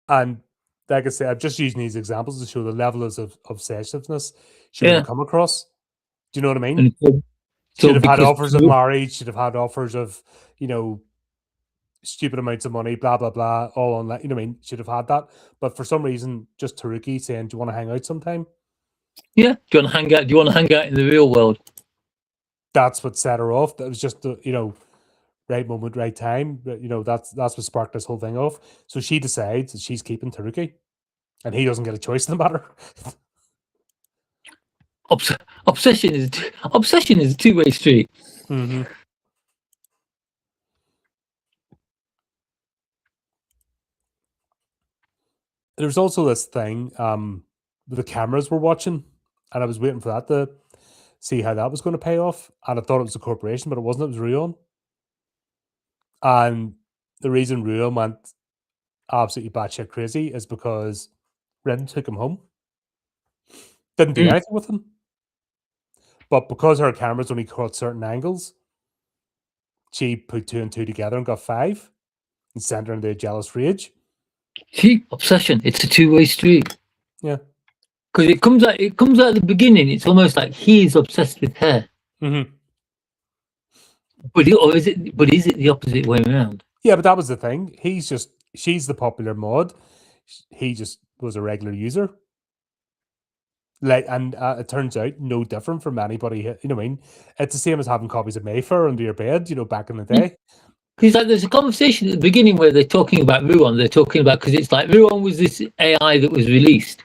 And like I say, I'm just using these examples to show the levels of obsessiveness she would have come across. Do you know what I mean? And She'd have had offers of marriage, she'd have had offers of, stupid amounts of money, blah, blah, blah, all on that. You know what I mean? She'd have had that. But for some reason, just Taruki saying, do you want to hang out sometime? Yeah. Do you want to hang out? Do you want to hang out in the real world? That's what set her off. That was just the, right moment, right time. But, that's what sparked this whole thing off. So she decides that she's keeping Taruki, and he doesn't get a choice in the matter. Obsession is a two-way street. Mm-hmm. There's also this thing, the cameras were watching, and I was waiting for that to see how that was going to pay off. And I thought it was a corporation, but it wasn't. It was Ruon. And the reason Ruon went absolutely batshit crazy is because Rin took him home. Didn't do anything with him. But because her cameras only caught certain angles, she put 2 and 2 together and got 5 and sent her into a jealous rage. See, obsession. It's a two-way street. Yeah. Because it comes out at the beginning. It's almost like he is obsessed with her. Mm-hmm. But is it the opposite way around? Yeah, but that was the thing. She's the popular mod. He just was a regular user. And it turns out no different from anybody. You know what I mean? It's the same as having copies of Mayfair under your bed, back in the day. Because there's a conversation at the beginning where they're talking about Ruon. They're talking about, because it's like Ruon was this AI that was released.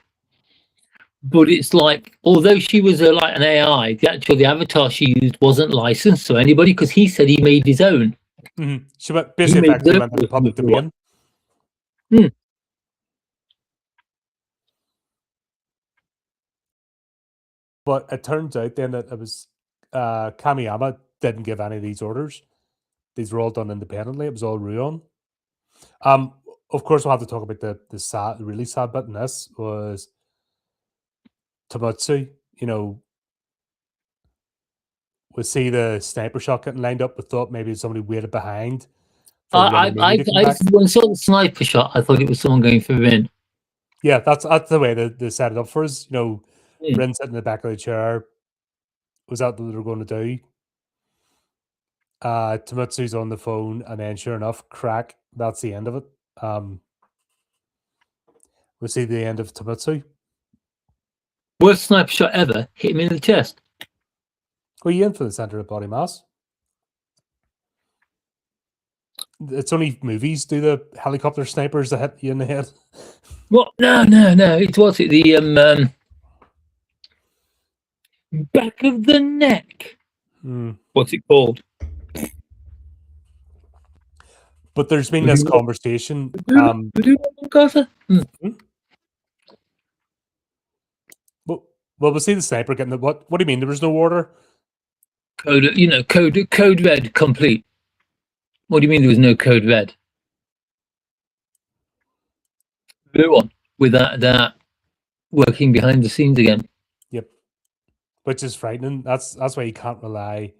But it's like, although she was like an AI, the avatar she used wasn't licensed to anybody, because he said he made his own. Mm-hmm. She basically went to the public domain. But it turns out then that it was Kamiyama didn't give any of these orders. These were all done independently. It was all Ruon. Of course, we'll have to talk about the really sad bit in this was Tamutsu. We see the sniper shot getting lined up. We thought maybe somebody waited behind. When I saw the sniper shot, I thought it was someone going for Rin. Yeah, that's the way they set it up for us. Rin sitting in the back of the chair. Was that what they were going to do? Tamutsu's on the phone, and then sure enough, crack. That's the end of it. We see the end of Tamutsu. Worst sniper shot ever. Hit him in the chest. Well, you in for the center of body mass. It's only movies do the helicopter snipers that hit you in the head. What? No. It was the back of the neck. What's it called? But there's been this conversation. Well, we'll see the sniper getting the what? What do you mean? There was no order. Code red complete. What do you mean there was no code red? Ruon with that working behind the scenes again. Yep, which is frightening. That's why you can't rely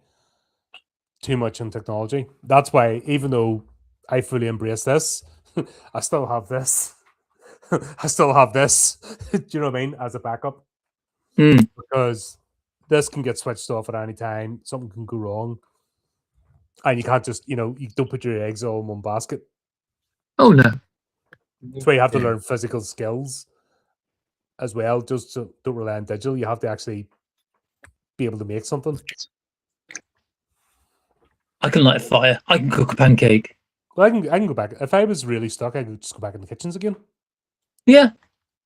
too much on technology. That's why, even though I fully embrace this, I still have this. I still have this. Do you know what I mean? As a backup, because this can get switched off at any time. Something can go wrong, and you can't just you don't put your eggs all in one basket. Oh no! That's why you have to learn physical skills as well. Just don't rely on digital. You have to actually be able to make something. I can light a fire. I can cook a pancake. Well, I can go back. If I was really stuck, I could just go back in the kitchens again. Yeah.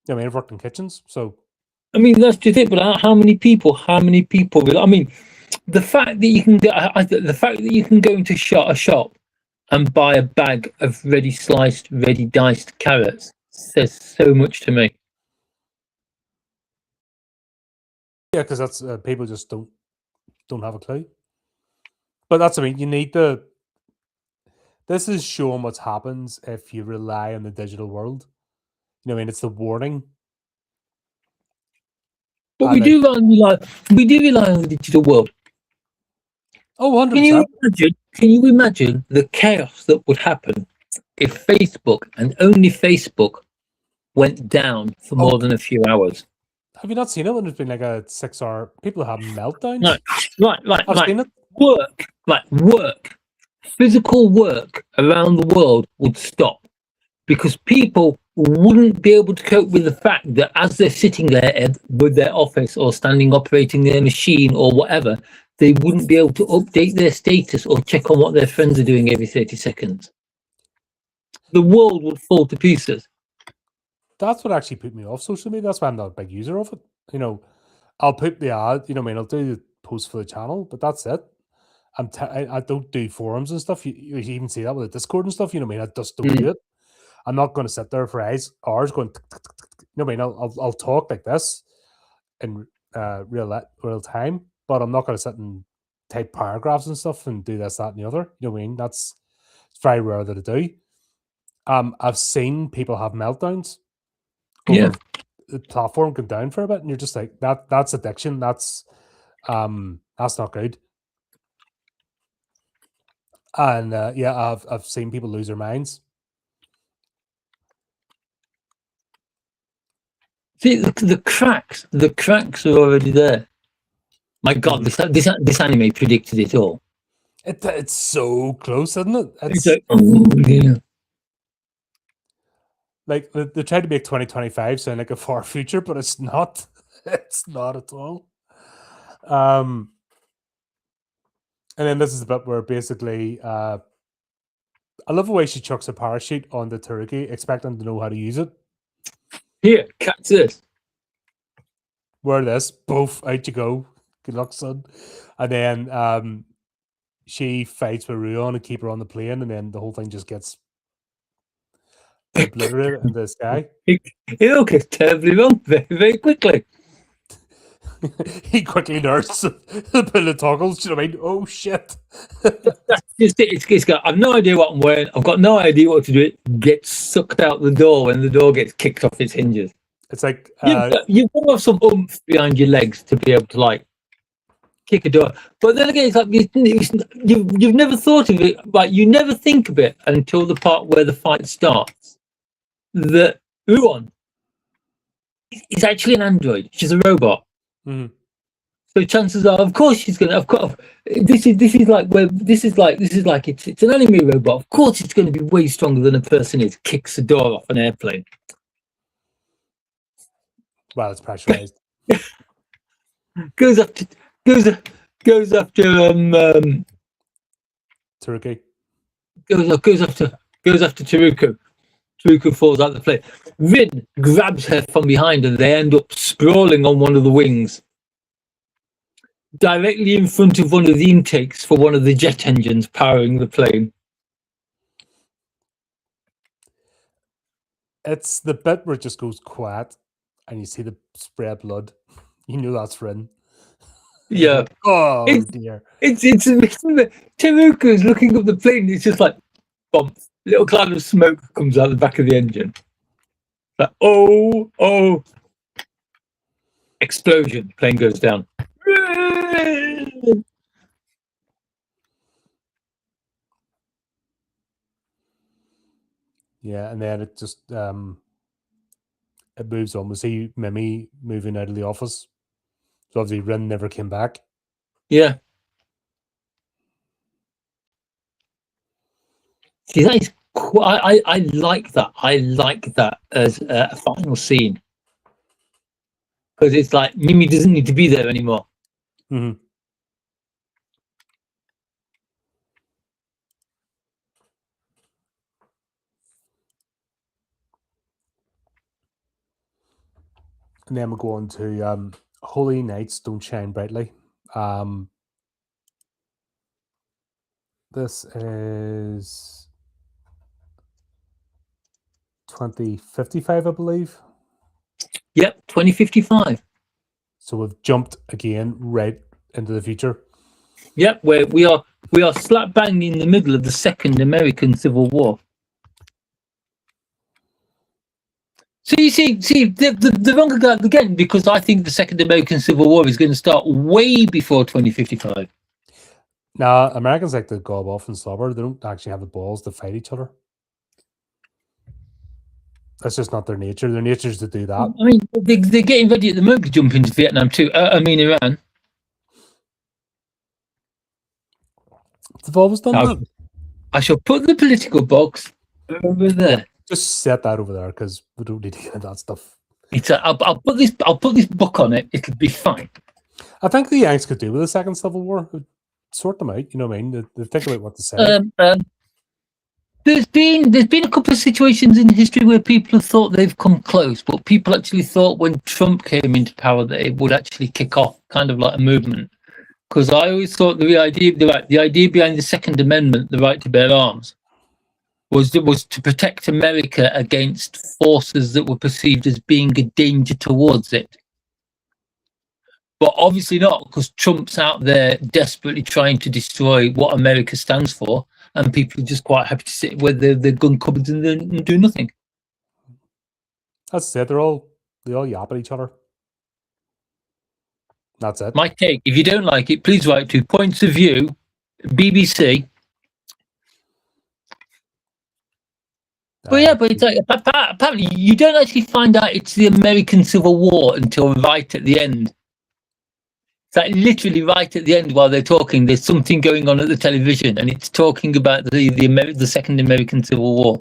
I mean, I've worked in kitchens, so. I mean, that's just it. But how many people? I mean, the fact that you can go into a shop and buy a bag of ready sliced, ready diced carrots says so much to me. Yeah, because that's people just don't have a clue. But that's, I mean, you need to. This is showing what happens if you rely on the digital world. You know, I mean, it's the warning. But And it, we do rely on the digital world. oh, 100%. Can you imagine the chaos that would happen if Facebook and only Facebook went down for Oh, more than a few hours? have you not seen it when it's been like a 6 hour? People have meltdowns. Right. I've seen it. Work, physical work around the world would stop because people wouldn't be able to cope with the fact that as they're sitting there with their office or standing operating their machine or whatever, they wouldn't be able to update their status or check on what their friends are doing every 30 seconds. The world would fall to pieces. That's what actually put me off social media. That's why I'm not a big user of it. You know, I'll put the ad, you know, I mean, I'll do the post for the channel, but that's it. I don't do forums and stuff. You even see that with the Discord and stuff. You know, what I mean, I just don't do it. I'm not going to sit there for hours going. You know, what I mean, I'll talk like this in real time, but I'm not going to sit and type paragraphs and stuff and do this, that, and the other. You know what I mean? It's very rare that I do. I've seen people have meltdowns over the platform go down for a bit, and you're just like, that's addiction. That's not good. And yeah, I've seen people lose their minds. See, the cracks are already there. My God, this anime predicted it all. It's so close, isn't it? It's like, oh, yeah. Like they tried to make 2025 sound like a far future, but it's not. It's not at all. And then this is the bit where basically, I love the way she chucks a parachute on the Taruki, expecting to know how to use it. Here, catch this. Wear this, both out you go. Good luck, son. And then she fights with Ruon and keep her on the plane, and then the whole thing just gets obliterated in the sky. It all gets terribly wrong very, very quickly. He quickly learns the pull of toggles. You know what I mean? Oh shit! That's just it. It's got, I've no idea what I'm wearing. I've got no idea what to do. It gets sucked out the door when the door gets kicked off its hinges. It's like you've got to have some oomph behind your legs to be able to like kick a door. But then again, it's like you've never thought of it. Like you never think of it until the part where the fight starts. That Ruon is actually an android. She's a robot. Mm-hmm. So chances are, of course, she's gonna. Of course, this is like it's an anime robot. Of course, it's going to be way stronger than a person is. Kicks the door off an airplane. Well, it's pressurized. goes after Taruki. Goes after Taruko. Taruko falls out of the plane. Rin grabs her from behind, and they end up sprawling on one of the wings, directly in front of one of the intakes for one of the jet engines powering the plane. It's the bit where it just goes quiet, and you see the spray of blood. You know that's Rin. Yeah. Oh dear. It's Taruko is looking up the plane. It's just like bump. Little cloud of smoke comes out the back of the engine. Like oh, explosion. Plane goes down. Yeah, and then it just it moves on. We see Mimi moving out of the office. So obviously Rin never came back. Yeah. See, that is I like that. I like that as a final scene. Because it's like Mimi doesn't need to be there anymore. Mm-hmm. And then we go on to Holy Nights Don't Shine Brightly. This is 2055, I believe. Yep, 2055. So we've jumped again right into the future. Yep, where we are slap bang in the middle of the Second American Civil War. So you see, the wrong again, because I think the Second American Civil War is going to start way before 2055. Now, Americans like to gob off and slobber. They don't actually have the balls to fight each other. That's just not their nature. Their nature is to do that. I mean, they're getting ready at the moment to jump into Vietnam too. Iran. They've always done that. I shall put the political box over there. Yeah, just set that over there because we don't need to get into that stuff. I'll put this book on it. It'll be fine. I think the Yanks could do with the Second Civil War. It would sort them out. You know what I mean? They think about what to say. There's been a couple of situations in history where people have thought they've come close, but people actually thought when Trump came into power that it would actually kick off kind of like a movement. Because I always thought the idea behind the Second Amendment, the right to bear arms, was to protect America against forces that were perceived as being a danger towards it. But obviously not, because Trump's out there desperately trying to destroy what America stands for, and people are just quite happy to sit with their gun cupboards and do nothing. That's it. They all yap at each other. That's it. My take. If you don't like it, please write to Points of View, BBC. But yeah, but it's like apparently you don't actually find out it's the American Civil War until right at the end. It's like literally right at the end while they're talking. There's something going on at the television, and it's talking about the Second American Civil War.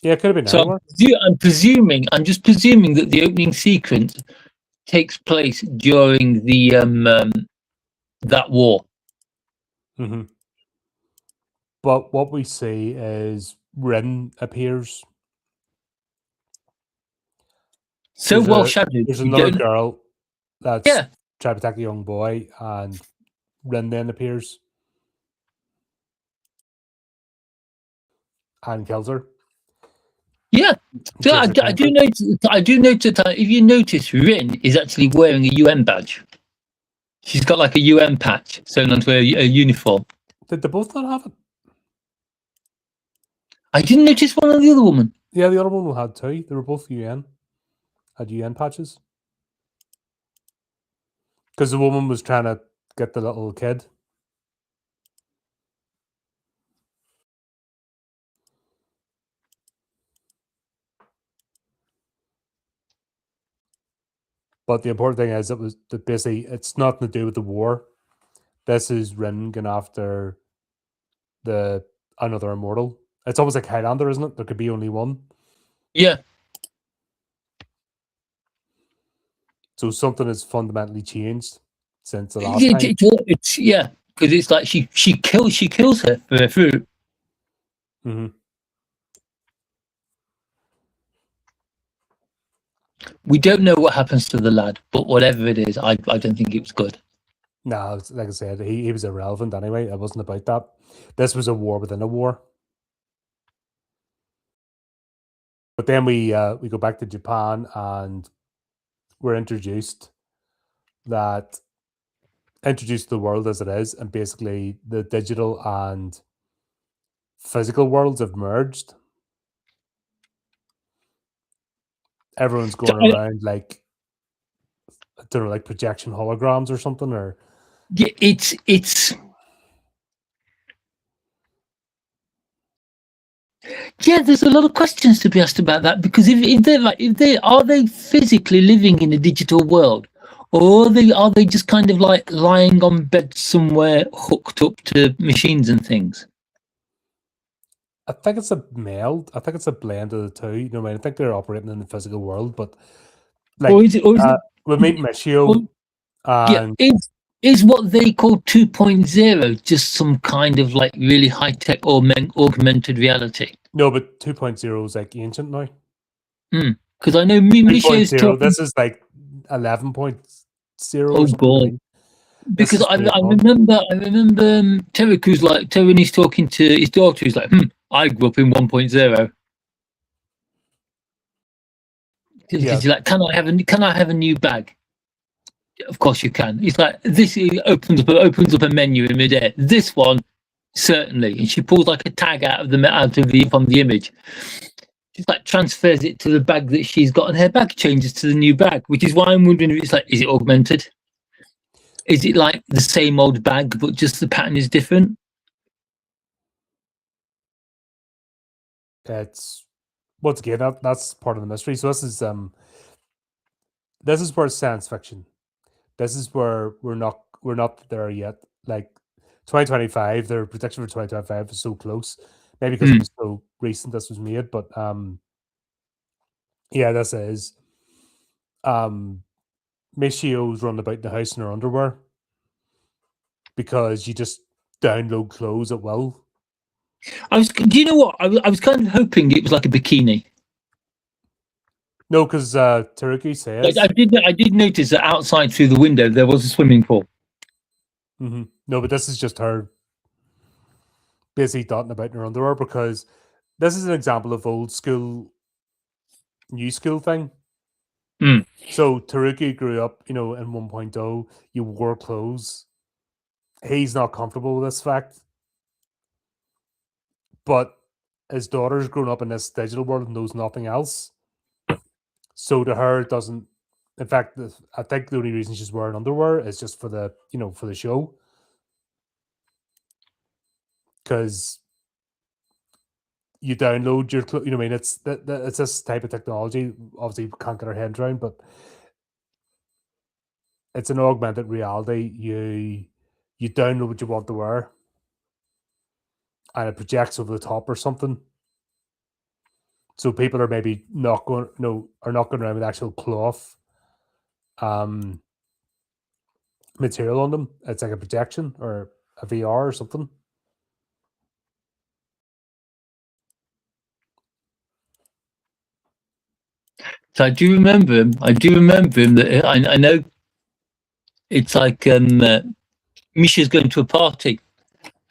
Yeah, it could have been. So I'm just presuming that the opening sequence takes place during the that war. Mm-hmm. But what we see is Rin appears. So well shadowed. There's another girl that's trying to protect a young boy, and Rin then appears and kills her. Yeah, so I do notice that if you notice, Rin is actually wearing a UN badge. She's got like a UN patch sewn onto a uniform. Did they both not have it? I didn't notice one on the other woman. Yeah, the other one had two. They were both UN. Had UN patches. Because the woman was trying to get the little kid. But the important thing is, it was that basically it's nothing to do with the war. This is Rin going after another immortal. It's almost like Highlander, isn't it? There could be only one. Yeah. So something has fundamentally changed since the last time. Because it's like she kills her for her fruit. Mm-hmm. We don't know what happens to the lad, but whatever it is, I don't think it was good. No, like I said, he was irrelevant anyway. It wasn't about that. This was a war within a war. But then we go back to Japan, and we're introduced to the world as it is, and basically the digital and physical worlds have merged. Everyone's going around like, I don't know, like projection holograms or something, or yeah, it's yeah. There's a lot of questions to be asked about that, because if are they physically living in a digital world, or are they just kind of like lying on bed somewhere hooked up to machines and things? I think it's a meld. I think it's a blend of the two. You know what I mean? I think they're operating in the physical world, but like we meet Michio. Is what they call 2.0 just some kind of like really high tech or augmented reality? No, but 2.0 is like ancient now. Because I know Michio's talking. This is like 11.0. Oh god! Because I remember Tereku's like when he's talking to his daughter, he's like, I grew up in 1.0. He's like, can I have a new bag? Of course you can. It's like this opens up a menu in midair. This one certainly, and she pulls like a tag from the image. She's like transfers it to the bag that she's got, and her bag changes to the new bag, which is why I'm wondering if it's like, is it augmented? Is it like the same old bag, but just the pattern is different? It's once again that's part of the mystery. So this is where science fiction. This is where we're not there yet. Like 2025, their prediction for 2025 is so close. Maybe because it was so recent this was made, but yeah, this is Michio's running about the house in her underwear because you just download clothes at will. Do you know what? I was kind of hoping it was like a bikini. No, because Taruki says I did notice that outside through the window there was a swimming pool. No, but this is just her basically dotting about in her underwear because this is an example of old school, new school thing. So Taruki grew up, in 1.0, you wore clothes. He's not comfortable with this fact. But his daughter's grown up in this digital world and knows nothing else. So to her, it doesn't. In fact, I think the only reason she's wearing underwear is just for the, for the show. Because you download your, it's it's this type of technology. Obviously, we can't get our heads around, but it's an augmented reality. You download what you want to wear, and it projects over the top or something. So people are maybe not going, are not going around with actual cloth material on them. It's like a projection or a VR or something. So I do remember him that I know it's like Misha's going to a party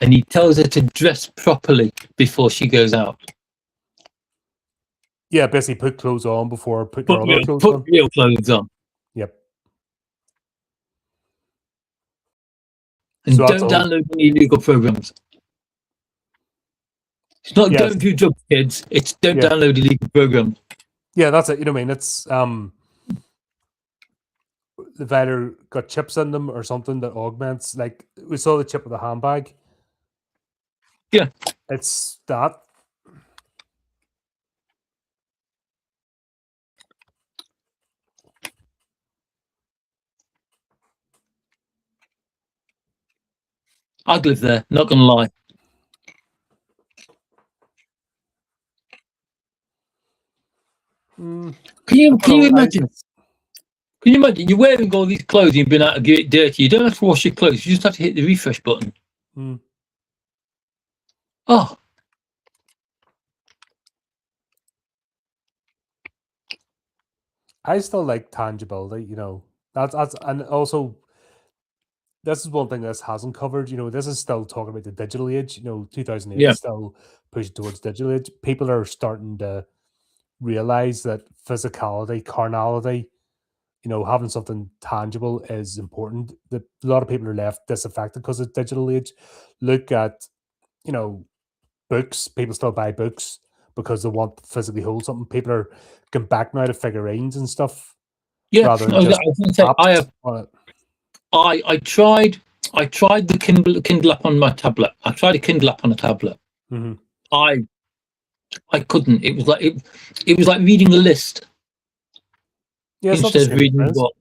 and he tells her to dress properly before she goes out. Yeah, basically put clothes on before putting your other clothes on. Put real clothes on. Yep. And so don't download any illegal programs. It's not don't do drugs, kids. It's don't download illegal programs. Yeah, that's it. It's they've either got chips in them or something that augments. Like we saw the chip with the handbag. Yeah. It's that. I'd live there, not gonna lie. Can you imagine? Can you imagine? You're wearing all these clothes and you've been out to get it dirty. You don't have to wash your clothes. You just have to hit the refresh button. Oh. I still like tangibility, That's and also this is one thing this hasn't covered. This is still talking about the digital age. 2008 is still pushing towards digital age. People are starting to realize that physicality, carnality, having something tangible is important. That a lot of people are left disaffected because of digital age. Look at, books. People still buy books because they want to physically hold something. People are going back now to figurines and stuff. Yeah, rather than just I tried the Kindle app on my tablet. I tried a Kindle app on a tablet. I couldn't. It was like reading a list. Yeah, instead of reading what.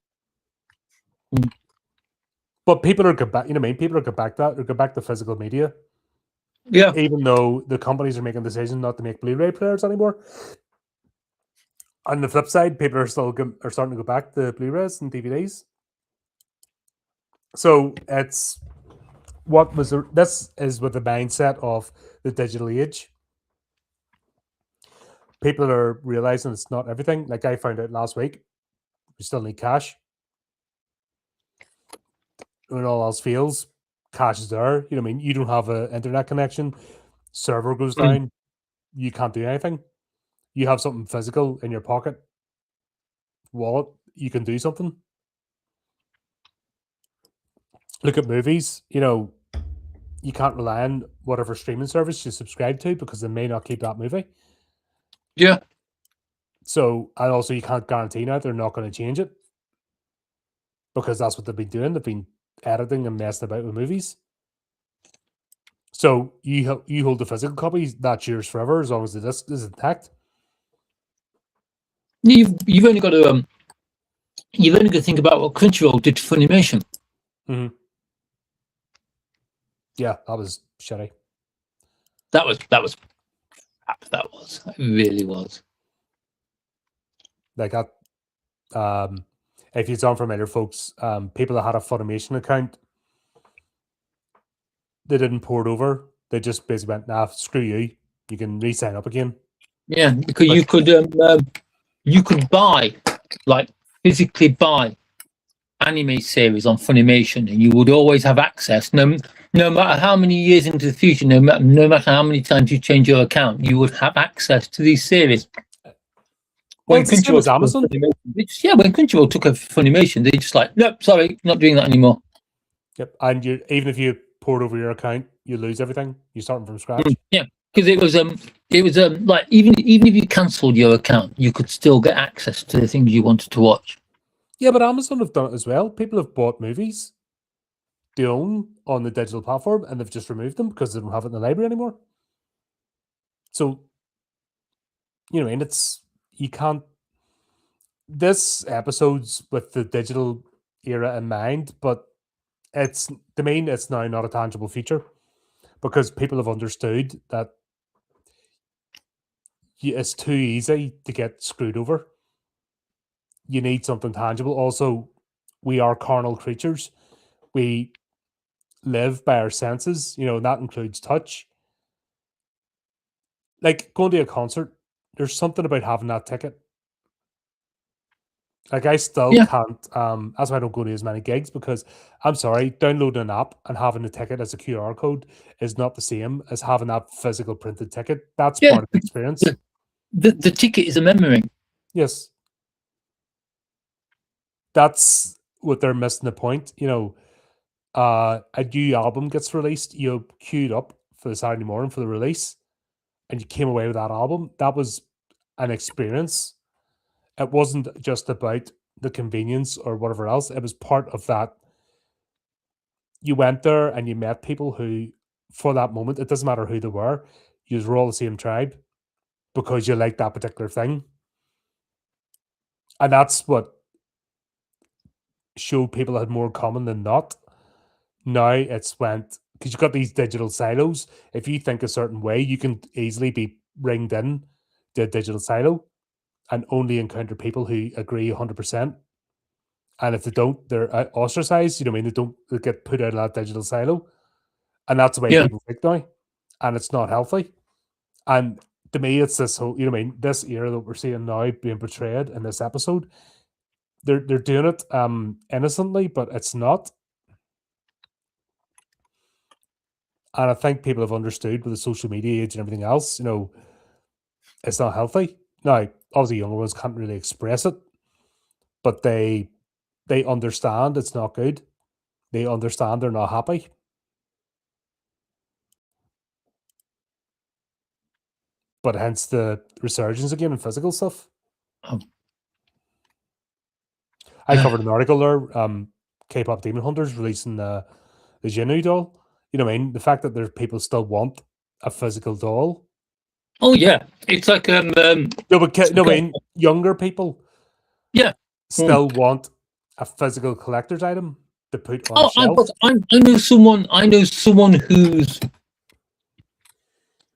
But people are going back. People are going back to that. They're going back to physical media. Yeah. Even though the companies are making decisions not to make Blu-ray players anymore. On the flip side, people are starting to go back to Blu-rays and DVDs. So this is with the mindset of the digital age. People are realizing it's not everything. Like I found out last week, we still need cash. When all else fails, cash is there. You don't have an internet connection, server goes down, you can't do anything. You have something physical in your pocket, wallet, you can do something. look at movies, you can't rely on whatever streaming service you subscribe to because they may not keep that movie. Yeah. So, and also you can't guarantee now they're not going to change it because that's what they've been doing. They've been editing and messing about with movies. So you hold the physical copy, that's yours forever as long as the disc is intact. You've only got to think about what Crunchyroll did to Funimation. Mm-hmm. Yeah, that was shitty. That was it really was. Like that. If you're unfamiliar, folks, people that had a Funimation account, they didn't port over. They just basically went, "Nah, screw you. You can re-sign up again." Yeah, because you could buy, like physically buy, anime series on Funimation, and you would always have access. No matter how many years into the future, no matter how many times you change your account, you would have access to these series. Well, it's the same as Amazon. When Crunchyroll took over Funimation, they just like, nope, sorry, not doing that anymore. Yep, and even if you port over your account, you lose everything. You're starting from scratch. Yeah, because it was like even if you cancelled your account, you could still get access to the things you wanted to watch. Yeah, but Amazon have done it as well. People have bought movies they own on the digital platform, and they've just removed them because they don't have it in the library anymore. So, it's you can't. This episode's with the digital era in mind, but it's now not a tangible feature because people have understood that it's too easy to get screwed over. You need something tangible. Also, we are carnal creatures. We live by our senses, and that includes touch. Like going to a concert, there's something about having that ticket. Like I still can't. That's why I don't go to as many gigs because I'm sorry, downloading an app and having a ticket as a QR code is not the same as having that physical printed ticket. That's part of the experience. The ticket is a memory. Yes, that's what they're missing the point. A new album gets released, you queued up for the Saturday morning for the release, and you came away with that album. That was an experience. It wasn't just about the convenience or whatever else. It was part of that. You went there and you met people who, for that moment, it doesn't matter who they were, you were all the same tribe because you liked that particular thing. And that's what showed people had more common than not. Now it's went, because you've got these digital silos. If you think a certain way, you can easily be ringed in to a digital silo and only encounter people who agree 100%. And if they don't, they're ostracized. They get put out of that digital silo. And that's the way people think now. And it's not healthy. And to me, it's this whole, this era that we're seeing now being portrayed in this episode. They're doing it innocently, but it's not. And I think people have understood with the social media age and everything else, it's not healthy. Now, obviously, younger ones can't really express it, but they understand it's not good. They understand they're not happy. But hence the resurgence again in physical stuff. I covered an article there, K-pop Demon Hunters releasing the Jinnu doll. The fact that there's people still want a physical doll. Oh yeah, it's like younger people. Yeah, still want a physical collector's item to put on a shelf. I know someone whose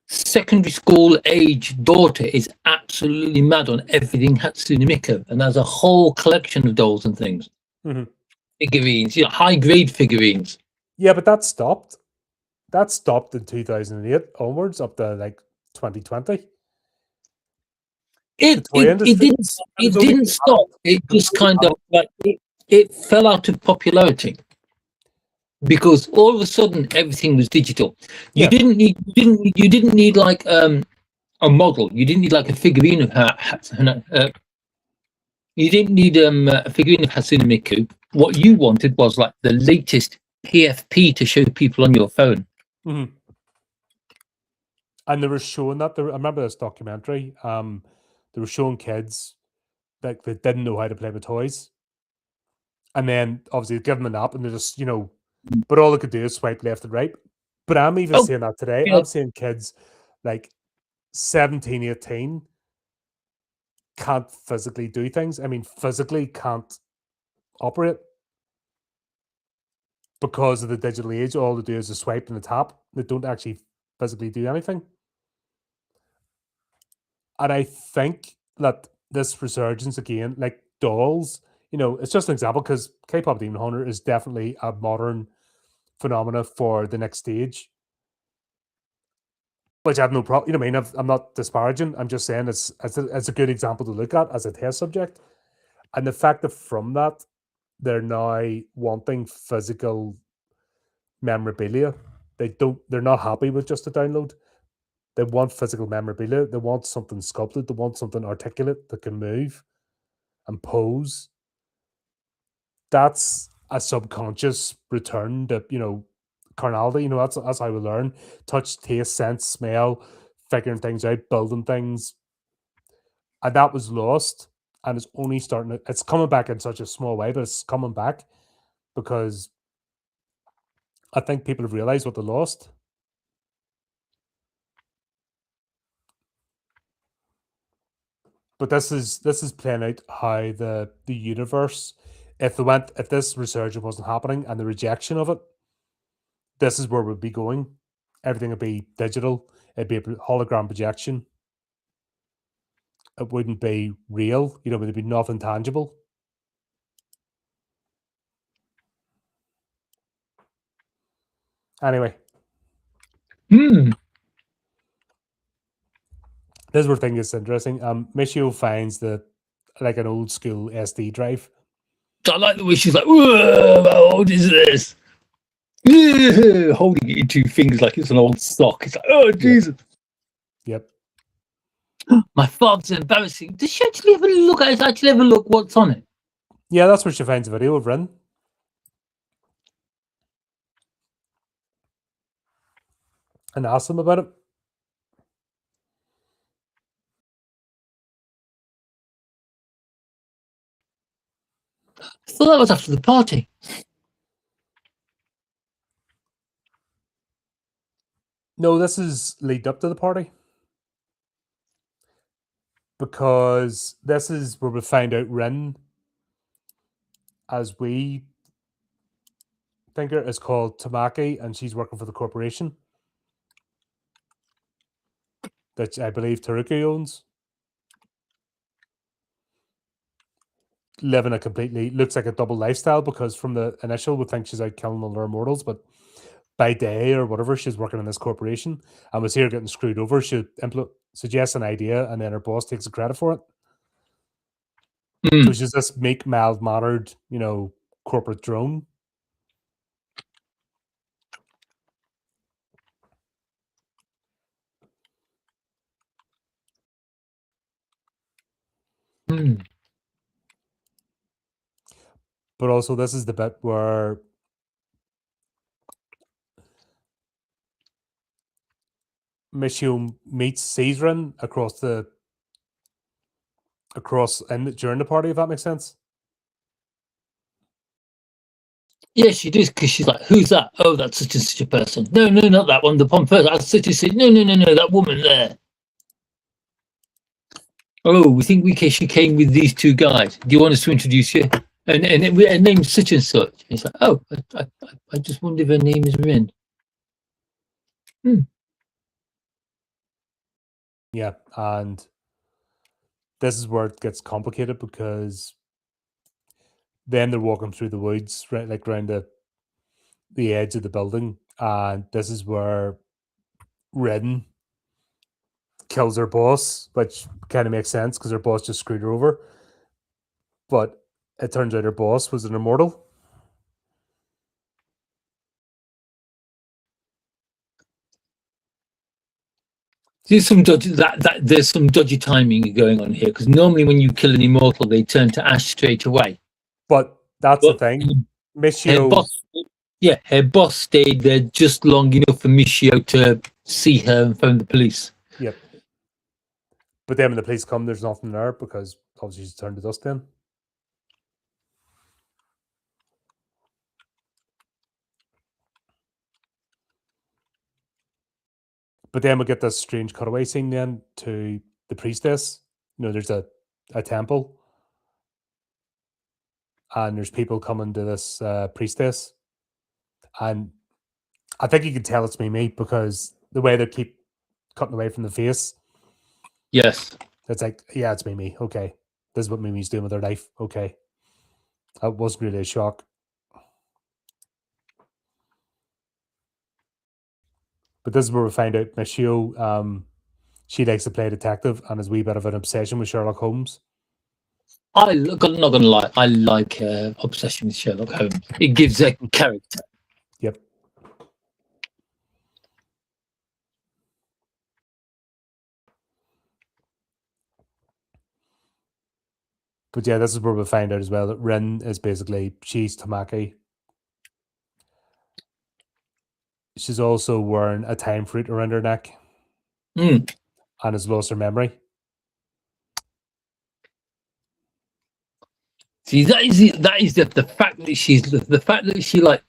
secondary school age daughter is absolutely mad on everything Hatsune Miku, and there's a whole collection of dolls and things, figurines, high grade figurines. Yeah, but that stopped. That stopped in 2008 onwards, up to like 2020. It didn't stop. It just kind of like it fell out of popularity because all of a sudden everything was digital. You didn't need like a model. You didn't need like a figurine of her. You didn't need a figurine of Hatsune Miku. What you wanted was like the latest PFP to show people on your phone. Mm-hmm. And they were showing that. I remember this documentary. They were showing kids that they didn't know how to play with toys. And then obviously give them an app and they're just, but all they could do is swipe left and right. But I'm even Oh, seeing that today. yeah. I'm seeing kids like 17, 18 can't physically do things. I mean, physically can't operate because of the digital age. All they do is a swipe and a tap. They don't actually physically do anything. And I think that this resurgence again, like dolls, it's just an example because K-pop Demon Hunter is definitely a modern phenomena for the next stage. Which I have no problem. I mean, I'm not disparaging. I'm just saying it's a good example to look at as a test subject. And the fact that from that, they're now wanting physical memorabilia. They're not happy with just a download. They want physical memorabilia. They want something sculpted. They want something articulate that can move and pose. That's a subconscious return to, carnality. That's how we learn. Touch, taste, sense, smell, figuring things out, building things. And that was lost. And it's only it's coming back in such a small way, but it's coming back because I think people have realized what they lost. But this is playing out how the universe, if this resurgence wasn't happening and the rejection of it, this is where we'd be going. Everything would be digital. It'd be a hologram projection. It wouldn't be real. It'd be nothing tangible. Anyway. This is where thing is interesting. Michio finds like an old school SD drive. I like the way she's like, "Whoa, how old is this?" Holding it in two fingers like it's an old sock. It's like, oh Jesus. Yep. My father's embarrassing. Does she actually ever look at it? Actually ever look what's on it? Yeah, that's where she finds a video of Rin. And asks him about it. I thought that was after the party. No, this is lead up to the party. Because this is where we find out Rin, as we think her, is called Tamaki, and she's working for the corporation that I believe Taruki owns. Living a completely, looks like a double lifestyle, because from the initial we think she's out killing all her immortals, but by day or whatever, she's working in this corporation and was here getting screwed over. She suggests an idea and then her boss takes the credit for it. So she's this meek, mild-mannered, corporate drone. But also, this is the bit where Michio meets Caesar during the party, if that makes sense. Yeah, she does, because she's like, "Who's that? Oh, that's such and such a person. No, not that one. The pompous. That's such and such. No, that woman there. Oh, we think she came with these two guys. Do you want us to introduce you? And her name's such and such." And it's like, "Oh, I just wonder if her name is Rin." Yeah, and this is where it gets complicated, because then they're walking through the woods, right, like around the edge of the building, and this is where Rin kills her boss, which kind of makes sense because her boss just screwed her over. But it turns out her boss was an immortal. There's some dodgy timing going on here, because normally when you kill an immortal, they turn to ash straight away. But that's the thing. Michio Yeah, her boss stayed there just long enough for Michio to see her and phone the police. Yep. But then when the police come, there's nothing there because obviously she's turned to dust then. But then we get this strange cutaway scene then to the priestess. You know, there's a temple. And there's people coming to this priestess. And I think you can tell it's Mimi because the way they keep cutting away from the face. Yes. It's like, yeah, it's Mimi. Okay. This is what Mimi's doing with her life. Okay. That wasn't really a shock. But this is where we find out Michio, she likes to play detective and has a wee bit of an obsession with Sherlock Holmes. I'm not gonna lie, I like obsession with Sherlock Holmes. It gives a character. Yep. But yeah, this is where we find out as well that Rin is basically, she's Tamaki. She's also wearing a time fruit around her neck and has lost her memory. See, that is the fact that the fact that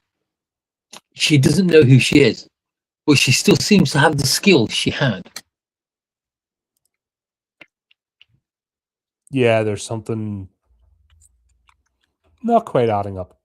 she doesn't know who she is, but she still seems to have the skills she had. Yeah, there's something not quite adding up.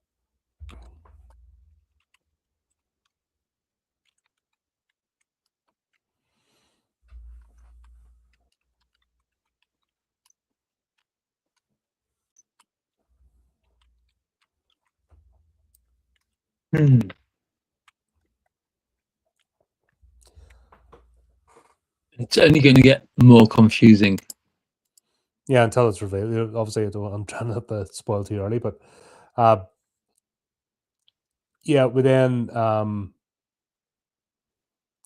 It's only going to get more confusing. Yeah, until it's revealed. Obviously, I'm trying not to spoil too early, but yeah, we then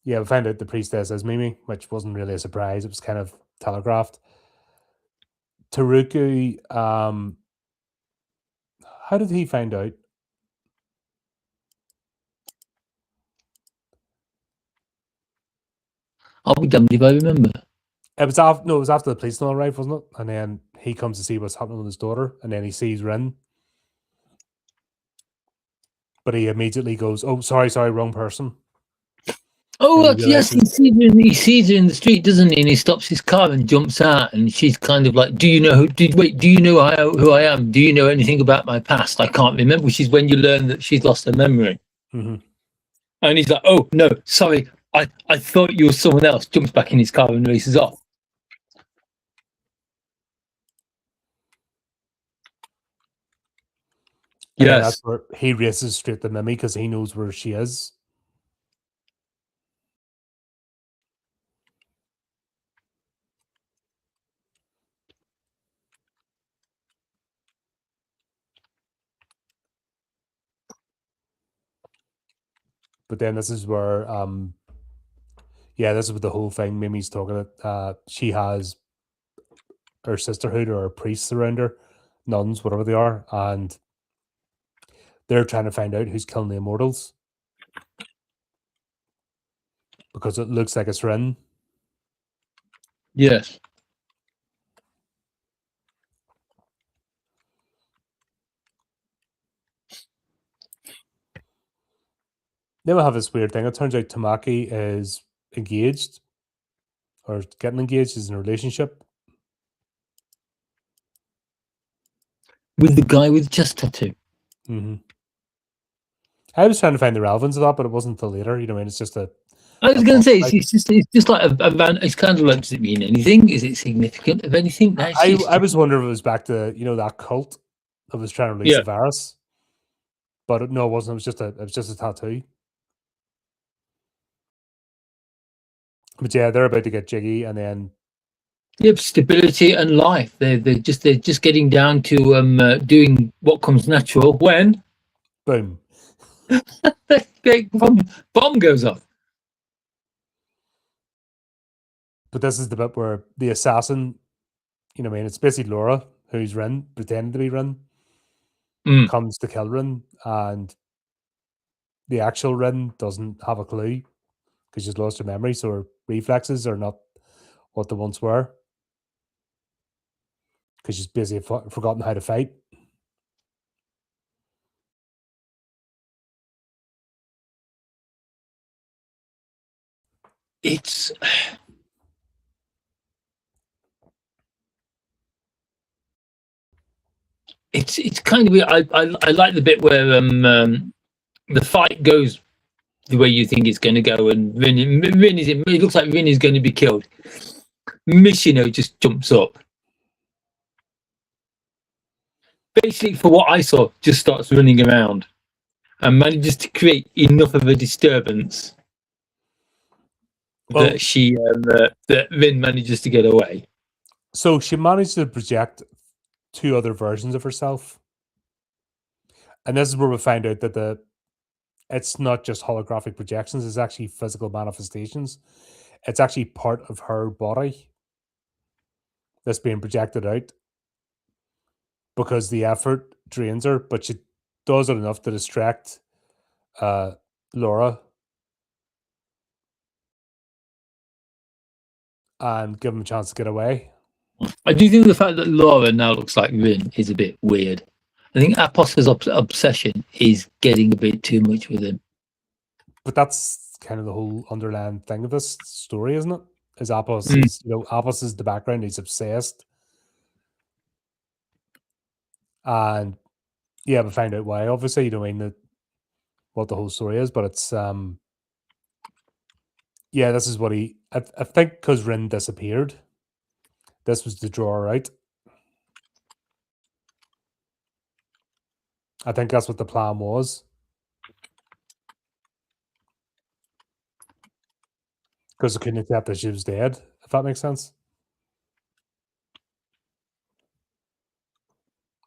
we find out the priestess is Mimi, which wasn't really a surprise. It was kind of telegraphed. Taruku, how did he find out? I'll be damned if I remember. It was after it was after the police all arrived, wasn't it? And then he comes to see what's happening with his daughter, and then he sees Rin. But he immediately goes, "Oh, sorry, wrong person." Oh, yes, he sees her in the street, doesn't he? And he stops his car and jumps out, and she's kind of like, "Do you know who I am? Do you know anything about my past? I can't remember." Which is when you learn that she's lost her memory. Mm-hmm. And he's like, "Oh no, sorry, I thought you were someone else." Jumps back in his car and races off. And then that's where he races straight to Mimi because he knows where she is. But then this is where, this is what the whole thing Mimi's talking about. She has her sisterhood or her priests around her, nuns, whatever they are, and they're trying to find out who's killing the immortals because it looks like it's Rin. Yes. Then we have this weird thing. It turns out Tamaki is engaged or getting engaged, is in a relationship. With the guy with the chest tattoo. Mm-hmm. I was trying to find the relevance of that, but it wasn't until later. You know, it's just a. I was going to say it's just like it's kind of like, does it mean anything? Is it significant of anything? I was wondering if it was back to that cult that was trying to release the virus, but no, it wasn't. It was just a tattoo. But yeah, they're about to get jiggy, and then stability and life. They're just getting down to doing what comes natural when boom, big bomb goes off. But this is the bit where the assassin, it's basically Laura, who's Rin, pretending to be Rin, comes to kill Rin, and the actual Rin doesn't have a clue because she's lost her memory, so her reflexes are not what they once were. Because she's busy forgotten how to fight. It's kind of weird. I like the bit where the fight goes the way you think it's going to go, and it looks like Rin is going to be killed. Mishino just jumps up. Basically, for what I saw, just starts running around and manages to create enough of a disturbance Well, that Rin manages to get away. So she managed to project 2 other versions of herself. And this is where we find out that it's not just holographic projections, it's actually physical manifestations. It's actually part of her body that's being projected out because the effort drains her, but she does it enough to distract Laura and give him a chance to get away. I do think the fact that Laura now looks like Rin is a bit weird. I think Apos's obsession is getting a bit too much with him. But that's kind of the whole underlying thing of this story, isn't it? Is Apos is, Apos is the background, he's obsessed. And yeah, we find out why. Obviously, you don't mean what the whole story is, but it's yeah, this is what I think because Rin disappeared, this was to draw her out. I think that's what the plan was. Because they couldn't accept that she was dead, if that makes sense.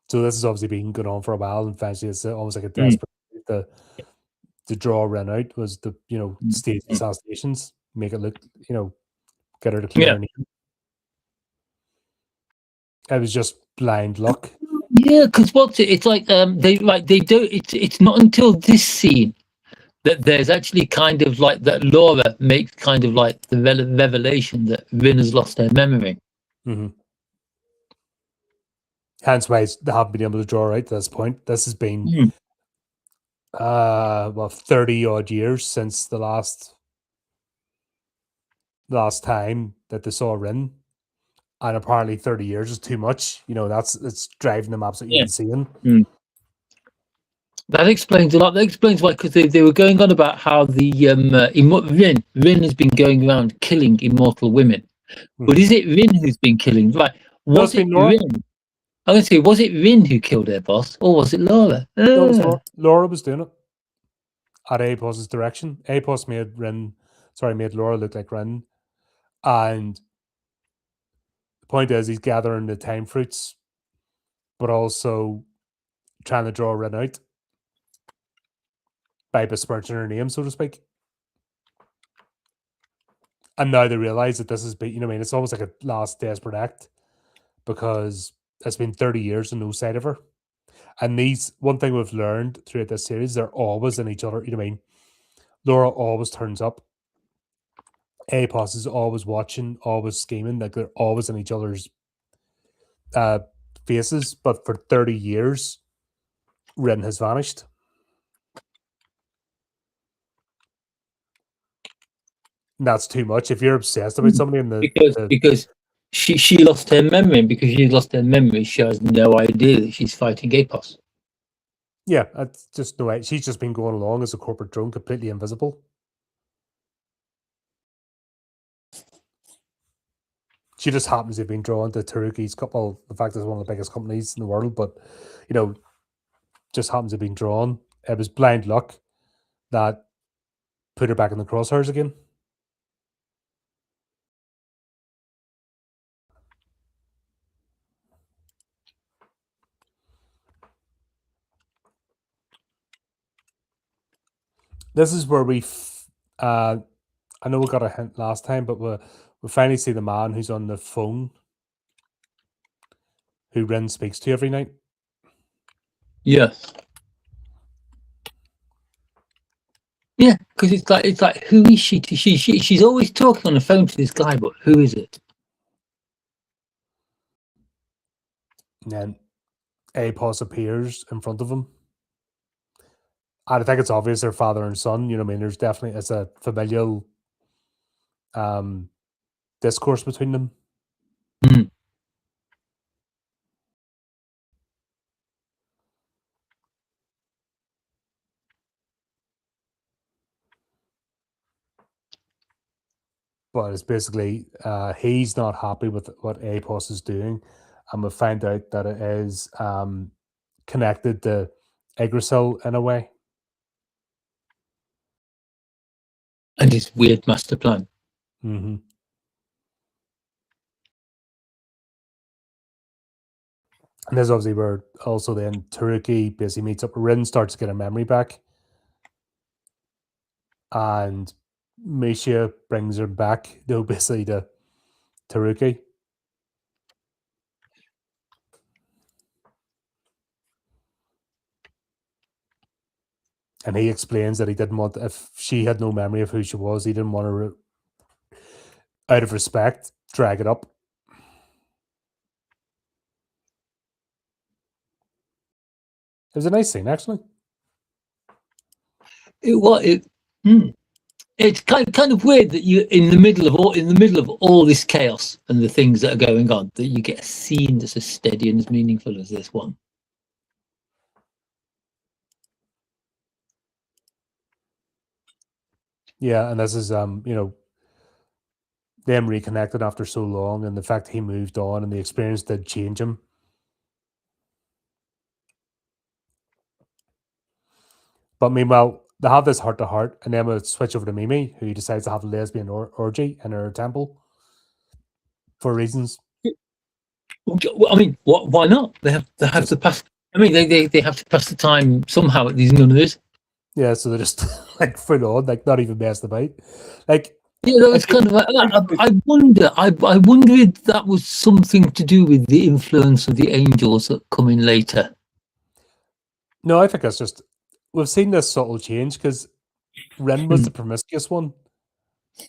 So this has obviously been going on for a while, and eventually it's almost like a desperate to draw Ren out was the stage assassinations, make it look get her to clear her name. It was just blind luck. Yeah, because it's like they do it's not until this scene that there's actually kind of like that Laura makes kind of like the revelation that Rin has lost her memory. Mm-hmm. Hence why they haven't been able to draw her out to this point. This has been 30 odd years since the last time that they saw Rin. And apparently 30 years is too much. It's driving them absolutely insane. That explains a lot. That explains why, because they were going on about how the Rin has been going around killing immortal women. But is it Rin who's been killing? Right? Was it Rin? I'm going to say, was it Rin who killed their boss, or was it Laura? No, it was Laura. Laura was doing it at Apos's direction. Apos made Laura look like Rin. And the point is, he's gathering the time fruits, but also trying to draw Rin out by besmirching her name, so to speak. And now they realize that this is, it's almost like a last desperate act because it's been 30 years and no sight of her. And one thing we've learned throughout this series, they're always in each other. Laura always turns up. Apos is always watching, always scheming. Like they're always in each other's faces. But for 30 years, Rin has vanished. And that's too much. If you're obsessed about somebody because she lost her memory, and because she lost her memory, she has no idea that she's fighting Apos. Yeah, that's just no way. She's just been going along as a corporate drone, completely invisible. She just happens to have been drawn to Taruki's couple. The fact it's one of the biggest companies in the world, but just happens to have been drawn. It was blind luck that put her back in the crosshairs again. This is where I know we got a hint last time, but we finally see the man who's on the phone, who Rin speaks to every night. Yes. because it's like who is she? She's always talking on the phone to this guy, but who is it? And then Apos appears in front of him. And I think it's obvious they're father and son. You know what I mean? There's definitely it's a familial discourse between them. Mm. But it's basically he's not happy with what Apos is doing, and we find out that it is connected to Yggdrasil in a way. And his weird master plan. Mm-hmm. And there's obviously where also then Taruki basically meets up. Rin starts to get her memory back, and Misha brings her back, though, basically to Taruki. And he explains that he didn't want, if she had no memory of who she was, he didn't want her, out of respect, drag it up. It was a nice scene, actually. It's kind of weird that you're in the middle of all this chaos and the things that are going on, that you get a scene that's as steady and as meaningful as this one. Yeah, and this is them reconnected after so long, and the fact he moved on and the experience did change him. But meanwhile, they have this heart to heart, and then we switch over to Mimi, who decides to have a lesbian orgy in her temple for reasons. I mean, why not? They have to pass. I mean, they have to pass the time somehow at these nunneries. Yeah, so they're just like full on, like not even messed about. Like, yeah, it's kind of like I wonder if that was something to do with the influence of the angels that come in later. No, I think that's just we've seen this subtle change because Rin was the promiscuous one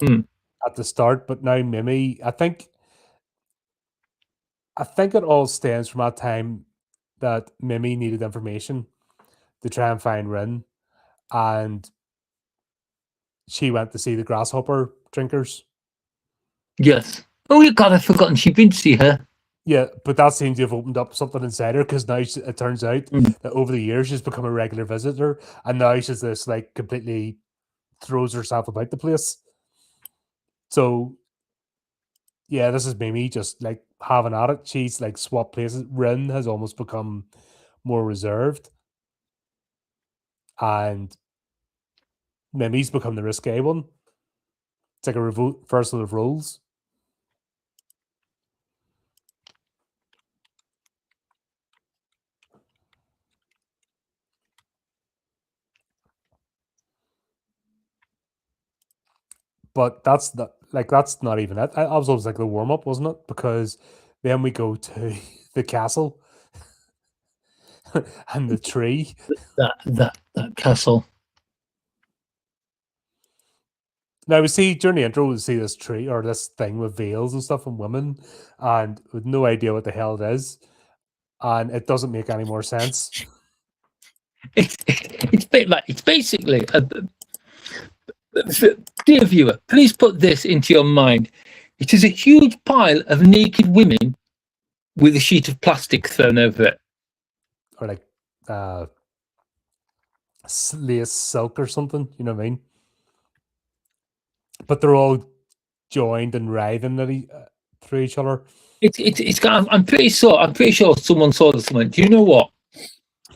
at the start, but now Mimi, I think it all stems from that time that Mimi needed information to try and find Rin, and she went to see the grasshopper drinkers. Yes. Oh, you God, I've forgotten. She'd been to see her. Yeah, but that seems to have opened up something inside her because now it turns out that over the years she's become a regular visitor, and now she's this like completely throws herself about the place. So, yeah, this is Mimi just like having at it. She's like swapped places. Rin has almost become more reserved, and Mimi's become the risque one. It's like a reversal of roles. But that's not even it. I was always like the warm up, wasn't it? Because then we go to the castle and the tree. That castle. Now we see during the intro, we see this tree or this thing with veils and stuff and women, and with no idea what the hell it is, and it doesn't make any more sense. It's basically dear viewer, please put this into your mind. It is a huge pile of naked women with a sheet of plastic thrown over it, Or like lace silk or something, you know what I mean? But they're all joined and writhing through each other. I'm pretty sure someone saw this and went, do you know what?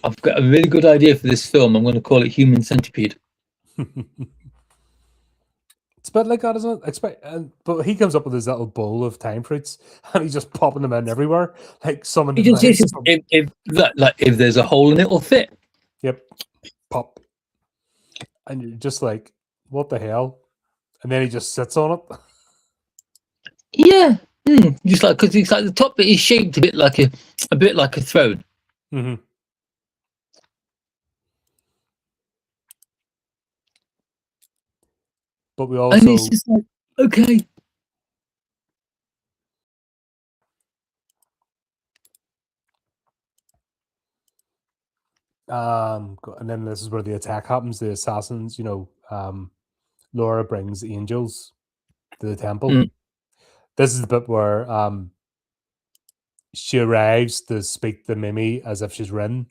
I've got a really good idea for this film. I'm going to call it Human Centipede. It's a bit like that, isn't it? But he comes up with his little bowl of time fruits, and he's just popping them in everywhere, like someone. If there's a hole in it, it'll fit. Yep, pop, and you're just like, what the hell? And then he just sits on it. Yeah, just like because it's like the top bit is shaped a bit like a throne. Mm-hmm. But we And also it's just like, okay. and then this is where the attack happens. The assassins, Laura brings angels to the temple. Mm. This is the bit where she arrives to speak to Mimi as if she's Rin,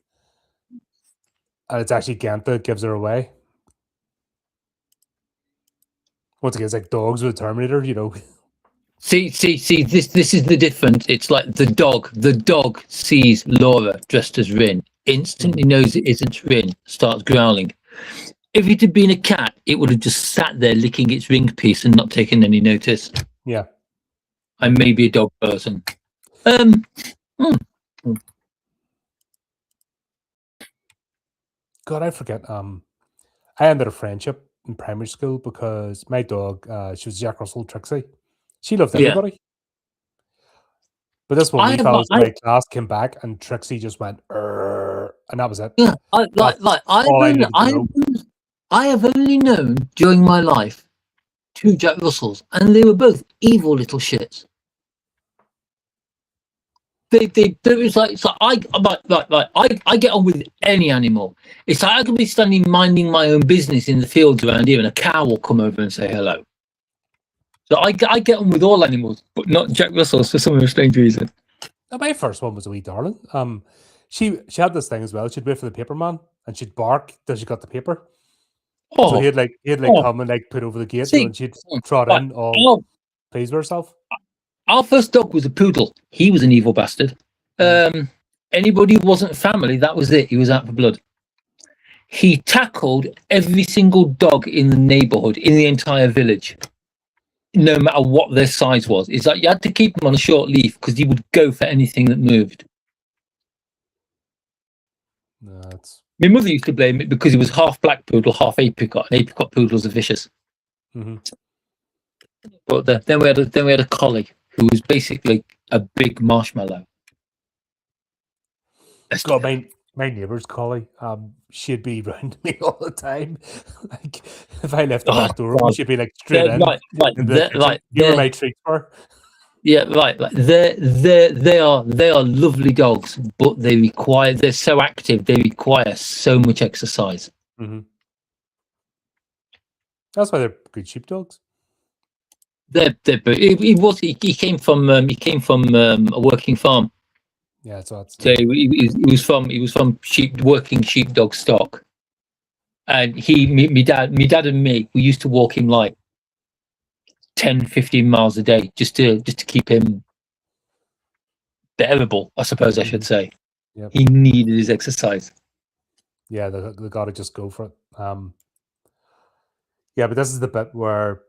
and it's actually Genta that gives her away. Once again, it's like dogs with a Terminator, See, this is the difference. It's like the dog sees Laura dressed as Rin, instantly knows it isn't Rin, starts growling. If it had been a cat, it would have just sat there licking its ring piece and not taken any notice. Yeah. I may be a dog person. Mm. God, I forget. I ended a friendship in primary school because my dog, she was Jack Russell Trixie. She loved Yeah. everybody. But this one, I we have, fellas in I, my class came back and Trixie just went, and that was it. yeah, That's all I needed to know. I have only known during my life 2 Jack Russells, and they were both evil little shits. It was like, it's like I get on with any animal. It's like I could be standing minding my own business in the fields around here, and a cow will come over and say hello. So I get on with all animals, but not Jack Russells for some strange reason. My first one was a wee darling. She had this thing as well. She'd wait for the paper man and she'd bark till she got the paper. So he'd come and put over the gate, and she'd trot in all pleased with herself. Our first dog was a poodle. He was an evil bastard. Anybody who wasn't family, that was it. He was out for blood. He tackled every single dog in the neighborhood, in the entire village, no matter what their size was. It's like you had to keep him on a short leash because he would go for anything that moved. My mother used to blame it because he was half black poodle, half apricot, and apricot poodles are vicious. But then we had a collie who was basically a big marshmallow. God, my neighbour's collie, she'd be round me all the time. Like if I left the back door open, she'd be like straight in. You were my treat for her. Yeah, right. Like they are lovely dogs, but they're so active. They require so much exercise. That's why they're good sheepdogs. He came from a working farm. Yeah, so he was from working sheepdog stock, and my dad and me, we used to walk him like 10, 15 miles a day just to keep him bearable, I suppose I should say. Yep. He needed his exercise. Yeah, they got to just go for it. Yeah, but this is the bit where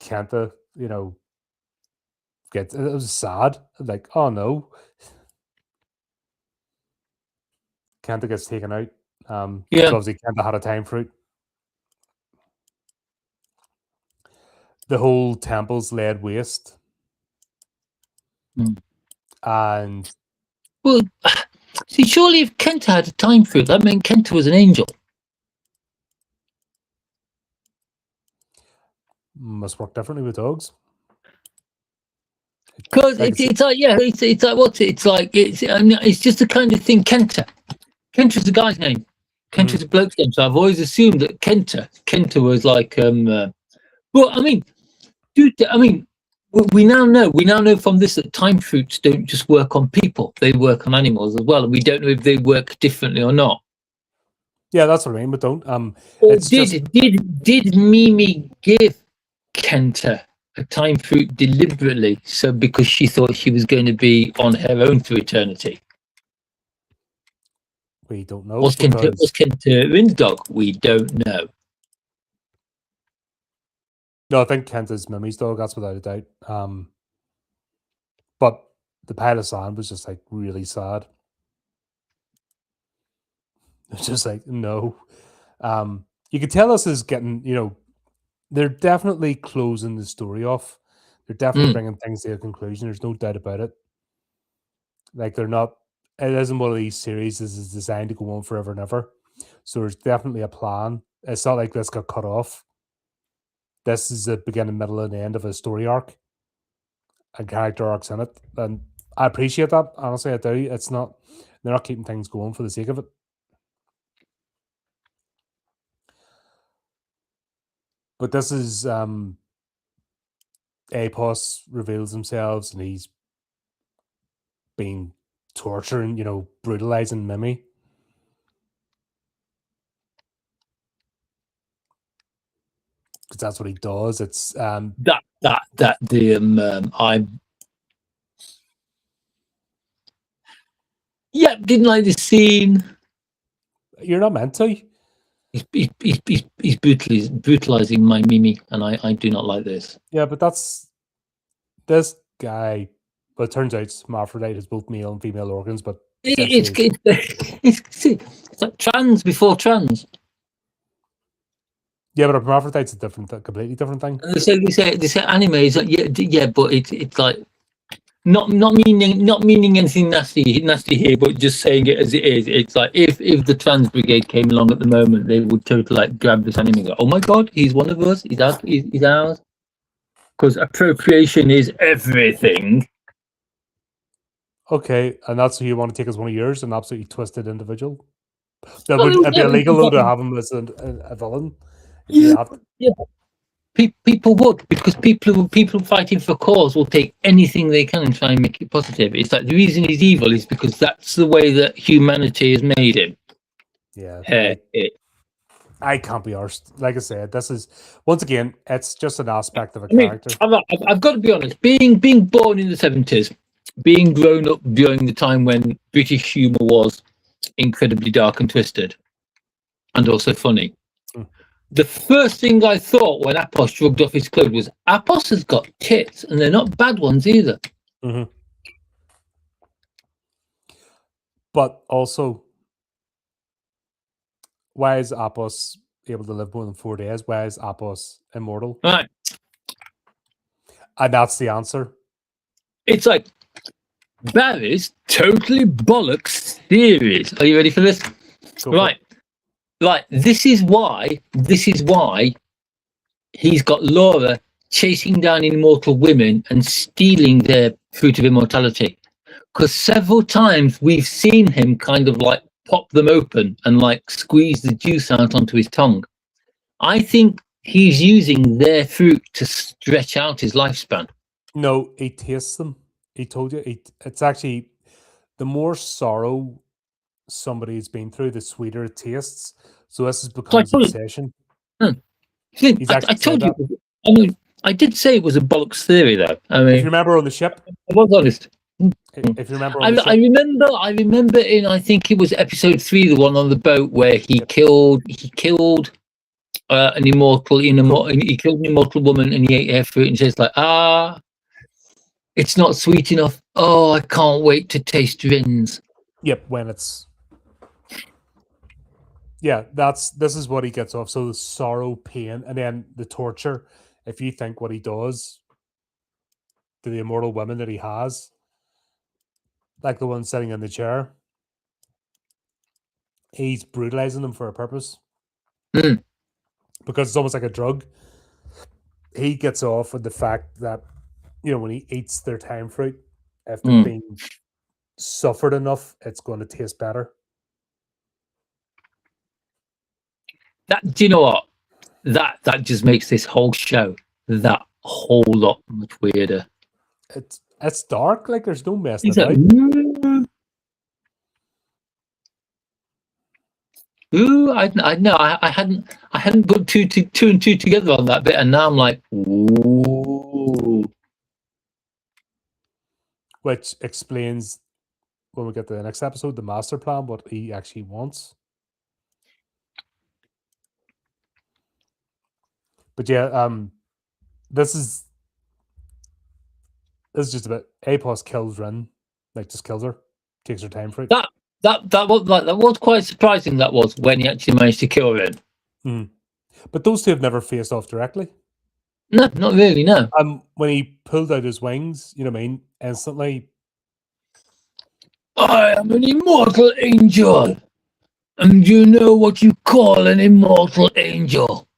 Kenta, it was sad. Like, oh no, Kenta gets taken out. Yeah, obviously Kenta had a time for it. The whole temple's laid waste, and well, see, surely if Kenta had a time for it, that meant Kenta was an angel. Must work differently with dogs. Because it's like, yeah, it's like what it's like. It's just the kind of thing. Kenta's the guy's name. Kenta's a bloke's name. So I've always assumed that Kenta was like. Well, I mean, dude. I mean, we now know from this that time fruits don't just work on people; they work on animals as well, and we don't know if they work differently or not. Yeah, that's what I mean. But don't. Did Mimi give Kenta a time fruit deliberately, so because she thought she was going to be on her own for eternity? We don't know. Was Kenta Rin's dog? We don't know. No, I think Kenta's Mimi's dog. That's without a doubt. But the pile of sand was just like really sad. It's just like no. You could tell this is getting. They're definitely closing the story off. They're definitely bringing things to a conclusion. There's no doubt about it. Like they're not. It isn't one of these series. This is designed to go on forever and ever. So there's definitely a plan. It's not like this got cut off. this is the beginning, middle, and end of a story arc and character arcs in it. And I appreciate that. Honestly, I do. It's not, they're not keeping things going for the sake of it. But this is Apos reveals himself, and he's been torturing, brutalizing Mimi. Because that's what he does. It's I didn't like this scene. You're not meant to. He's brutalizing my Mimi, and I do not like this. Yeah, but that's this guy. Well, it turns out hermaphrodite has both male and female organs, but it's like trans before trans. Yeah, but a hermaphrodite's a completely different thing. And they say anime is like yeah, but it's like not meaning anything nasty here, but just saying it as it is. It's like if the trans brigade came along at the moment, they would totally like grab this anime and go, oh my god, he's one of us, he's ours. Because appropriation is everything. Okay, and that's who you want to take as one of yours, an absolutely twisted individual. That would be illegal to have him as a villain. Yeah. People would, because people fighting for cause will take anything they can and try and make it positive. It's like the reason he's evil is because that's the way that humanity has made him. Yeah, I can't be arsed. Like I said, this is once again, it's just an aspect of a character. I've got to be honest. Being born in the 70s, being grown up during the time when British humour was incredibly dark and twisted, and also funny. The first thing I thought when Apos shrugged off his clothes was, Apos has got tits, and they're not bad ones either. Mm-hmm. But also, why is Apos able to live more than 4 days? Why is Apos immortal? Right. And that's the answer. It's like, that is totally bollocks theories. Are you ready for this? Right. Like, this is why he's got Laura chasing down immortal women and stealing their fruit of immortality. Because several times we've seen him kind of like pop them open and like squeeze the juice out onto his tongue. I think he's using their fruit to stretch out his lifespan. No, he tastes them. He told you. It's actually, the more sorrow somebody's been through, the sweeter it tastes. So this has become his obsession. He's I told you. I mean, I did say it was a bollocks theory, though. I mean, if you remember on the ship, I was honest. If you remember, I remember in, I think it was episode 3, the one on the boat where he killed an immortal. He killed an immortal woman and he ate her fruit, and says like, it's not sweet enough. Oh, I can't wait to taste Rin's. Yep, when it's this is what he gets off. So the sorrow, pain, and then the torture. If you think what he does to the immortal women that he has, like the one sitting in the chair, he's brutalizing them for a purpose. Because it's almost like a drug. He gets off with the fact that, when he eats their time fruit, if they've been suffered enough, it's going to taste better. Do you know what? That just makes this whole show that whole lot much weirder. It's dark, like there's no messing about. Ooh, I know. I hadn't put two and two together on that bit, and now I'm like, ooh. Which explains, when we get to the next episode, the master plan, what he actually wants. But yeah, this is just a bit. Apos kills Rin, like just kills her, takes her time for it. That was quite surprising. That was when he actually managed to kill Rin. But those two have never faced off directly. No, not really. No. When he pulled out his wings, instantly. I am an immortal angel, and you know what you call an immortal angel?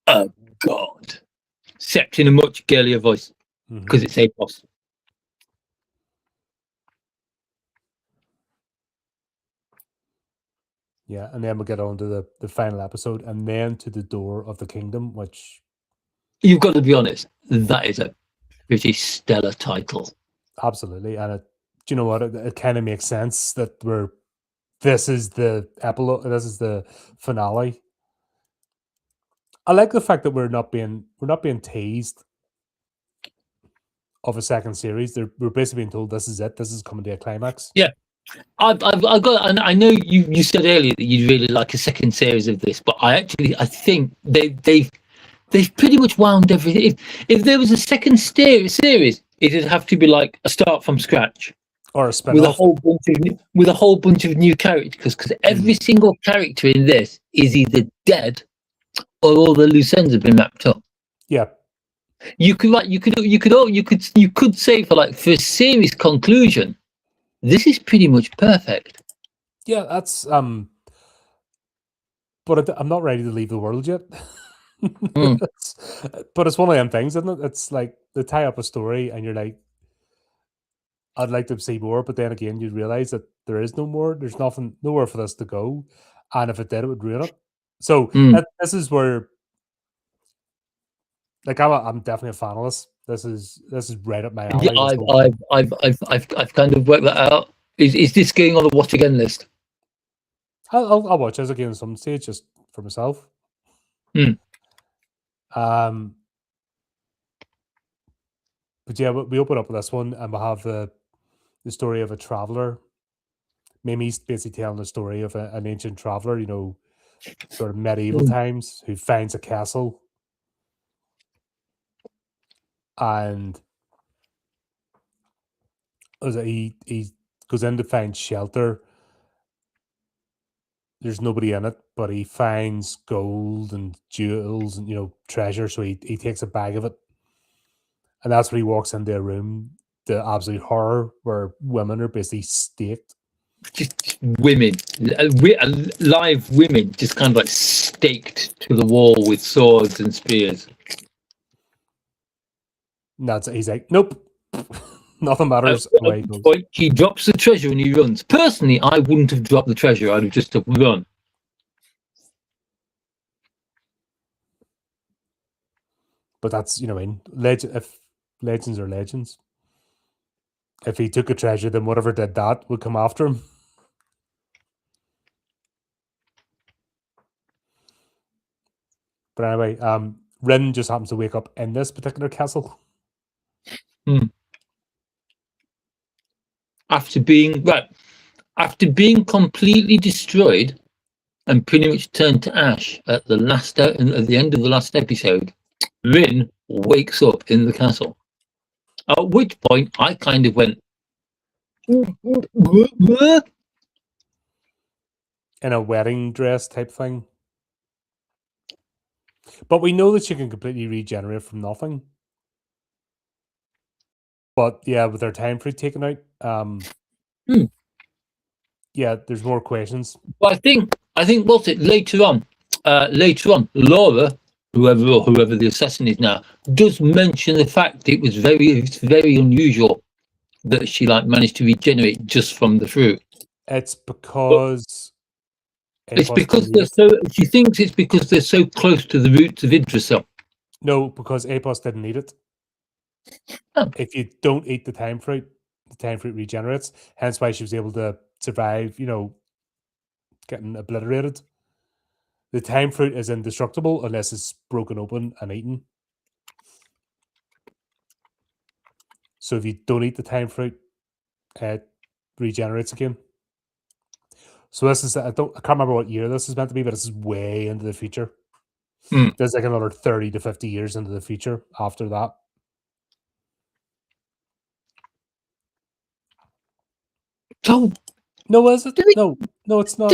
A God, except in a much girlier voice because it's Apos. Yeah, and then we'll get on to the final episode, and then to the Door of the Kingdom, which You've got to be honest, that is a pretty stellar title. absolutely, and do you know what? It kind of makes sense that this is the epilogue, this is the finale. I like the fact that we're not being teased of a second series. We're basically being told this is it. This is coming to a climax. Yeah. I've got, and I know you said earlier that you'd really like a second series of this, but I think they've pretty much wound everything. If there was a second series, it'd have to be like a start from scratch, or a spin-off with a whole bunch of new characters, because every single character in this is either dead or all the loose ends have been wrapped up. Yeah. You could say for a series conclusion, this is pretty much perfect. Yeah, that's but I'm not ready to leave the world yet. But it's one of them things, isn't it? It's like they tie up a story and you're like, I'd like to see more, but then again you realize that there is no more. There's nowhere for this to go. And if it did, it would ruin it. So this is where, like, I'm definitely a fan of this. This is right up my alley. I've kind of worked that out. Is this going on the watch again list? I'll watch this again at some stage just for myself. But yeah, we open up with this one, and we have the story of a traveler. Mimi's basically telling the story of an ancient traveler, sort of medieval times, who finds a castle, and he goes in to find shelter. There's nobody in it, but he finds gold and jewels and treasure. So he takes a bag of it, and that's when he walks into a room, the absolute horror, where women are basically staked. Just women, live women, just kind of staked to the wall with swords and spears. He's like, nope, nothing matters. He drops the treasure and he runs. Personally, I wouldn't have dropped the treasure. I'd have just run. But that's, if legends are legends. If he took a treasure, then whatever did that would come after him. But anyway, Rin just happens to wake up in this particular castle. After being completely destroyed and pretty much turned to ash at the end of the last episode, Rin wakes up in the castle. At which point I kind of went in a wedding dress type thing. But we know that she can completely regenerate from nothing. But yeah, with her time fruit taken out, yeah, there's more questions. Well, I think what's it later on, Laura, whoever the assassin is now, does mention the fact that it's very unusual that she managed to regenerate just from the fruit. It's because she thinks it's because they're so close to the roots of Idrisil. No, because Apos didn't eat it. Oh. If you don't eat the time fruit regenerates. Hence why she was able to survive, getting obliterated. The time fruit is indestructible unless it's broken open and eaten. So if you don't eat the time fruit, it regenerates again. So this is, I can't remember what year this is meant to be, but this is way into the future. There's another 30 to 50 years into the future after that. Oh, no, is it? No, it's not.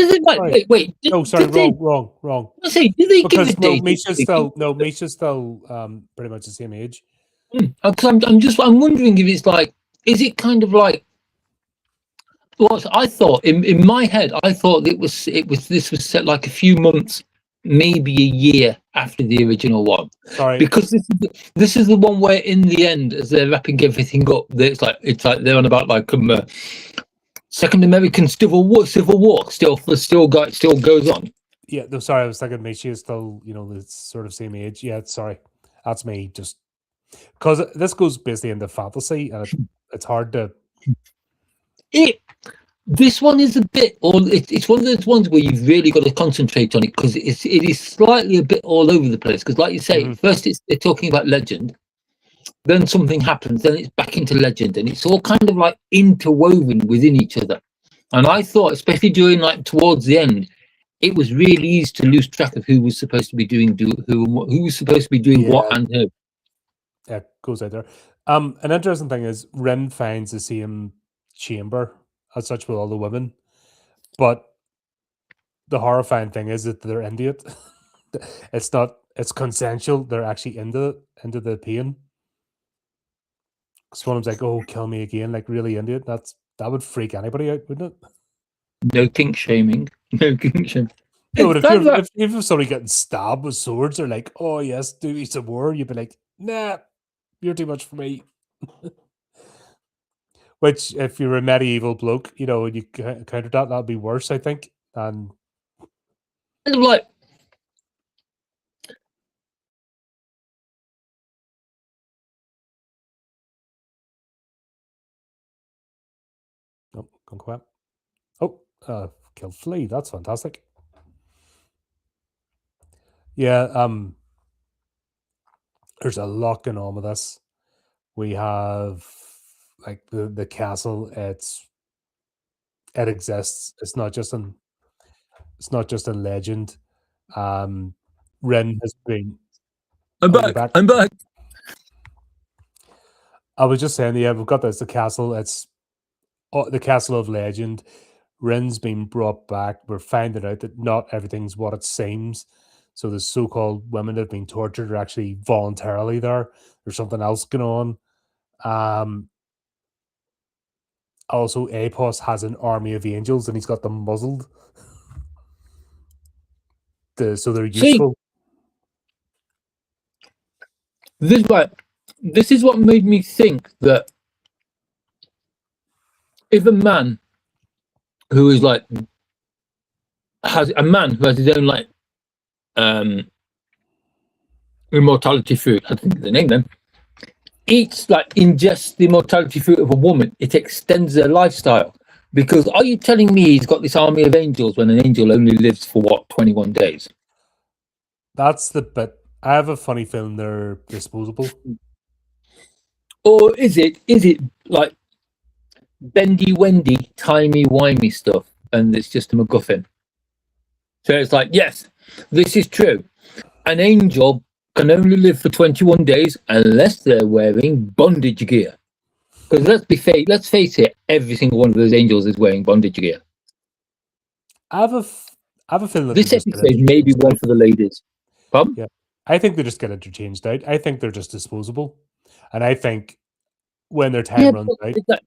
Wait. No, sorry, wrong. I say, did they give a date? Misha's still pretty much the same age. I'm wondering if it's is it kind of like what I thought in my head? I thought this was set a few months, maybe a year after the original one, Sorry. because this is the one where in the end, as they're wrapping everything up, it's like they're on about like Second American Civil War still goes on. Yeah, no, sorry, I was thinking maybe she is still, the sort of same age. Yeah, sorry. That's me, just because this goes basically into fantasy, and it's hard to. This one is a bit, it's one of those ones where you've really got to concentrate on it, because it is slightly a bit all over the place. Because, like you say, first they're talking about legend, then something happens, then it's back into legend, and it's all kind of like interwoven within each other. And I thought, especially during like towards the end, it was really easy to lose track of who was supposed to be doing who was supposed to be doing what and who. Yeah, goes out there. An interesting thing is Rin finds the same chamber as such with all the women, but the horrifying thing is that they're into it. It's not. It's consensual. They're actually into the pain. So one of them's like, "Oh, kill me again!" Like really into it. That would freak anybody out, wouldn't it? No kink shaming. No kink shaming. No, but if somebody getting stabbed with swords, they're like, "Oh yes, do me some more," you'd be like, "Nah, you're too much for me." Which, if you're a medieval bloke, and you counter that'd be worse, I think. And kind of like, oh, gone quiet. Oh, killed flea. That's fantastic. Yeah, there's a lot going on with this. We have like the castle. It exists. It's not just in legend. Ren has been. I'm Oh, you're back. back. I'm back. I was just saying, yeah, we've got this. The castle. It's the castle of legend. Ren's been brought back. We're finding out that not everything's what it seems. So the so-called women that have been tortured are actually voluntarily there. There's something else going on. Also, Apos has an army of angels, and he's got them muzzled. So they're useful. This is what made me think that if a man who is like has his own like immortality fruit, I think the name then, ingests the immortality fruit of a woman, it extends their lifestyle. Because are you telling me he's got this army of angels when an angel only lives for what, 21 days? That's the bit. I have a funny feeling they're disposable. Or is it like bendy wendy, timey-wimey stuff, and it's just a MacGuffin? So it's like, yes, this is true. An angel can only live for 21 days unless they're wearing bondage gear. Because let's face it, every single one of those angels is wearing bondage gear. I have a feeling that this episode may be one for the ladies. Pardon? Yeah, I think they just get interchanged out. I think they're just disposable, and I think when their time runs out.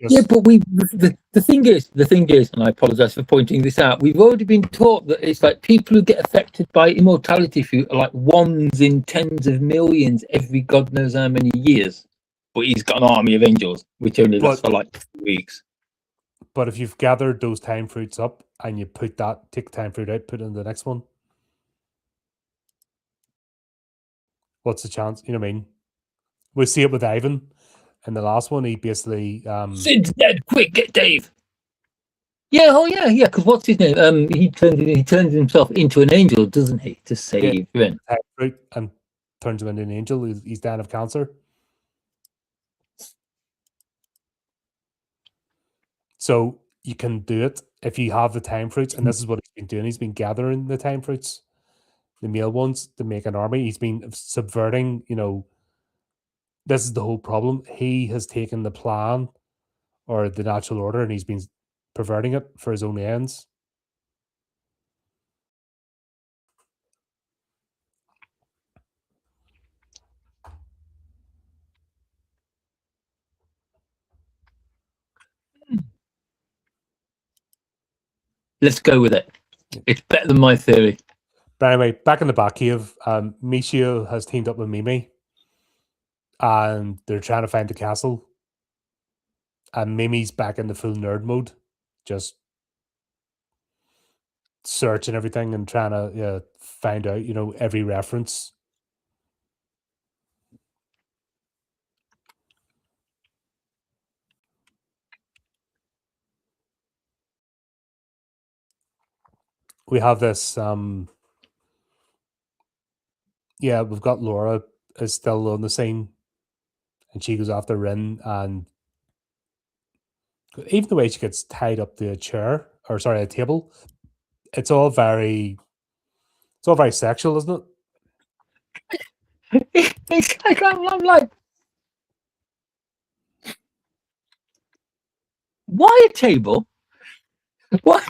Yeah, but the thing is, and I apologize for pointing this out, we've already been taught that it's like people who get affected by immortality fruit are like ones in tens of millions every God knows how many years. But he's got an army of angels, which only lasts for like 2 weeks. But if you've gathered those time fruits up and you take time fruit out, put it in the next one, what's the chance? You know what I mean? We see it with Ivan in the last one. He basically Sid's dead. Quick, get Dave. Yeah, yeah. Because what's his name? He turns himself into an angel, doesn't he, to save Ren? And turns him into an angel. He's dying of cancer. So you can do it if you have the time fruits, and this is what he's been doing. He's been gathering the time fruits, the male ones, to make an army. He's been subverting. This is the whole problem. He has taken the plan or the natural order, and he's been perverting it for his own ends. Let's go with it. It's better than my theory. But anyway, back in the Batcave, Michio has teamed up with Mimi, and they're trying to find the castle. And Mimi's back in the full nerd mode, just searching everything and trying to find out, every reference. We have this, we've got Laura is still on the scene, and she goes after Rin, and even the way she gets tied up to a chair, or sorry, a table, it's all very sexual, isn't it? It's like I'm like, why a table? What?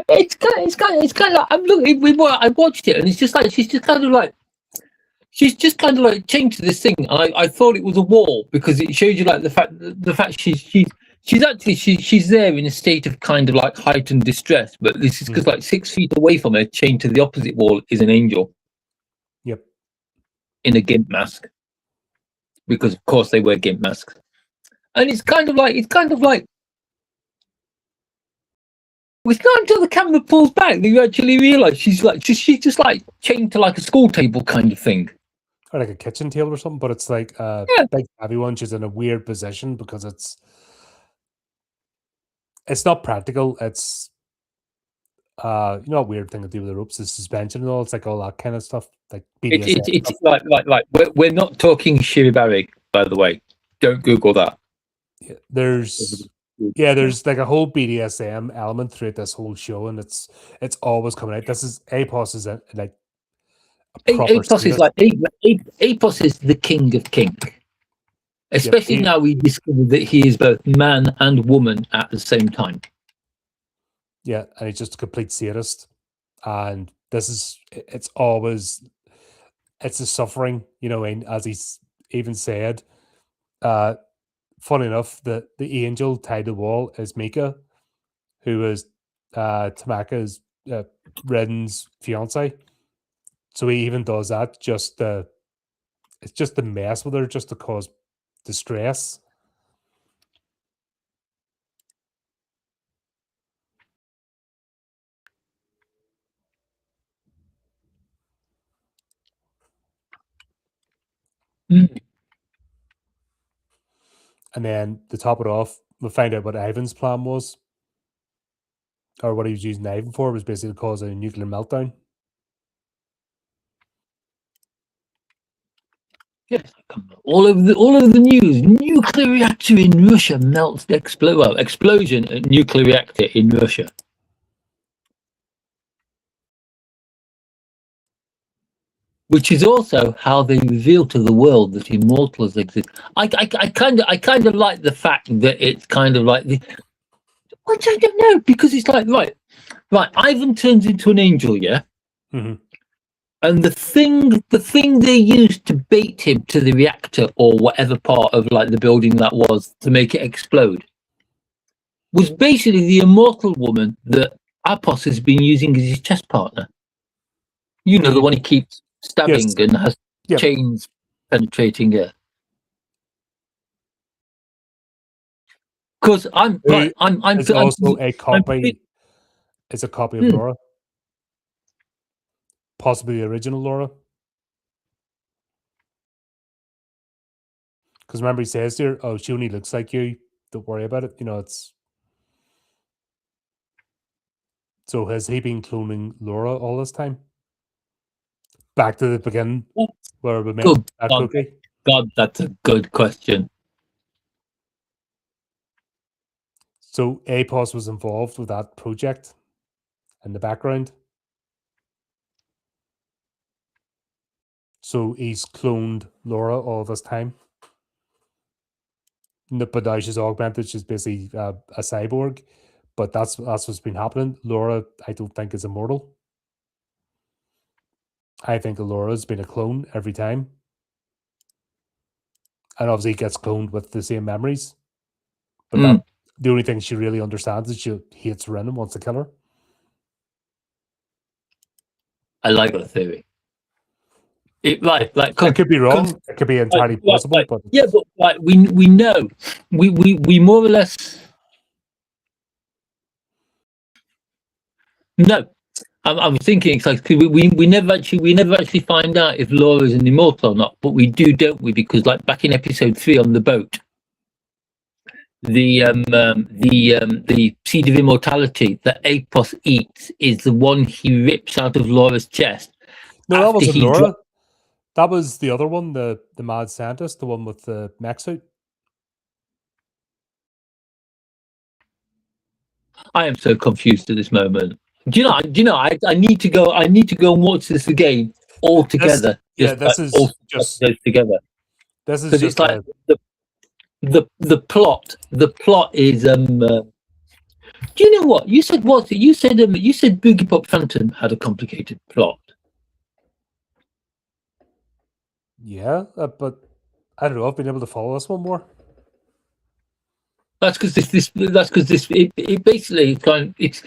It's kind of like I'm looking. I watched it, and it's just like she's just kind of like chained to this thing. I thought it was a wall because it showed you like the fact she's there in a state of kind of like heightened distress. But this is because like 6 feet away from her, chained to the opposite wall, is an angel. Yep. In a gimp mask, because of course they wear gimp masks, and it's kind of like it's not until the camera pulls back that you actually realise she's just like chained to like a school table kind of thing. Or like a kitchen table or something, but it's like big heavy one. She's in a weird position because it's not practical. It's a weird thing to do with the ropes, the suspension and all. It's like all that kind of stuff, like BDSM. It's like we're not talking shiribari, by the way. Don't Google that. Yeah, there's like a whole BDSM element throughout this whole show, and it's always coming out. This is Apos is like Apos is like Apos is the king of kink. Especially now we discover that he is both man and woman at the same time. Yeah, and he's just a complete sadist. And it's a suffering, and as he's even said, funny enough, the angel tied to the wall is Mika, who is Tamaka's Redden's fiance. So he even does that it's just to mess with her, just to cause distress. Mm. And then to top it off, we find out what Ivan's plan was, or what he was using Ivan for, was basically to cause a nuclear meltdown. Yes, all over the news. Nuclear reactor in Russia melts. Explosion at nuclear reactor in Russia. Which is also how they reveal to the world that immortals exist. I kind of like the fact that it's kind of like which I don't know, because it's like right. Ivan turns into an angel, yeah. Mm-hmm. And the thing they used to bait him to the reactor or whatever part of like the building that was to make it explode was basically the immortal woman that Apos has been using as his chess partner. You know, the one he keeps stabbing and has chains penetrating her. Because it's also a copy. It's a copy of Laura, possibly the original Laura. Because remember, he says to her, "Oh, she only looks like you. Don't worry about it." It's. So has he been cloning Laura all this time? Back to the beginning, where we met that cookie. God, that's a good question. So Apos was involved with that project in the background. So he's cloned Laura all this time. But now she's augmented. She's basically a cyborg. But that's what's been happening. Laura, I don't think, is immortal. I think Laura's been a clone every time. And obviously gets cloned with the same memories. But the only thing she really understands is she hates Ruon and wants to kill her. I like that theory. It like I could be wrong. It could be entirely possible, but yeah, but like we know we more or less no. I'm thinking it's like we never actually find out if Laura is an immortal or not, but we do, don't we? Because like back in episode 3 on the boat, the seed of immortality that Apos eats is the one he rips out of Laura's chest. no, that wasn't Laura. That was the other one, the mad scientist, the one with the mech suit. I am so confused at this moment. Do you know? I need to go. I need to go and watch this again all together. This is just together. This is just it's like the plot. The plot is do you know what you said? What you said? You said Boogie Pop Phantom had a complicated plot. Yeah, but I don't know. I've been able to follow this one more. That's because it basically kind of, it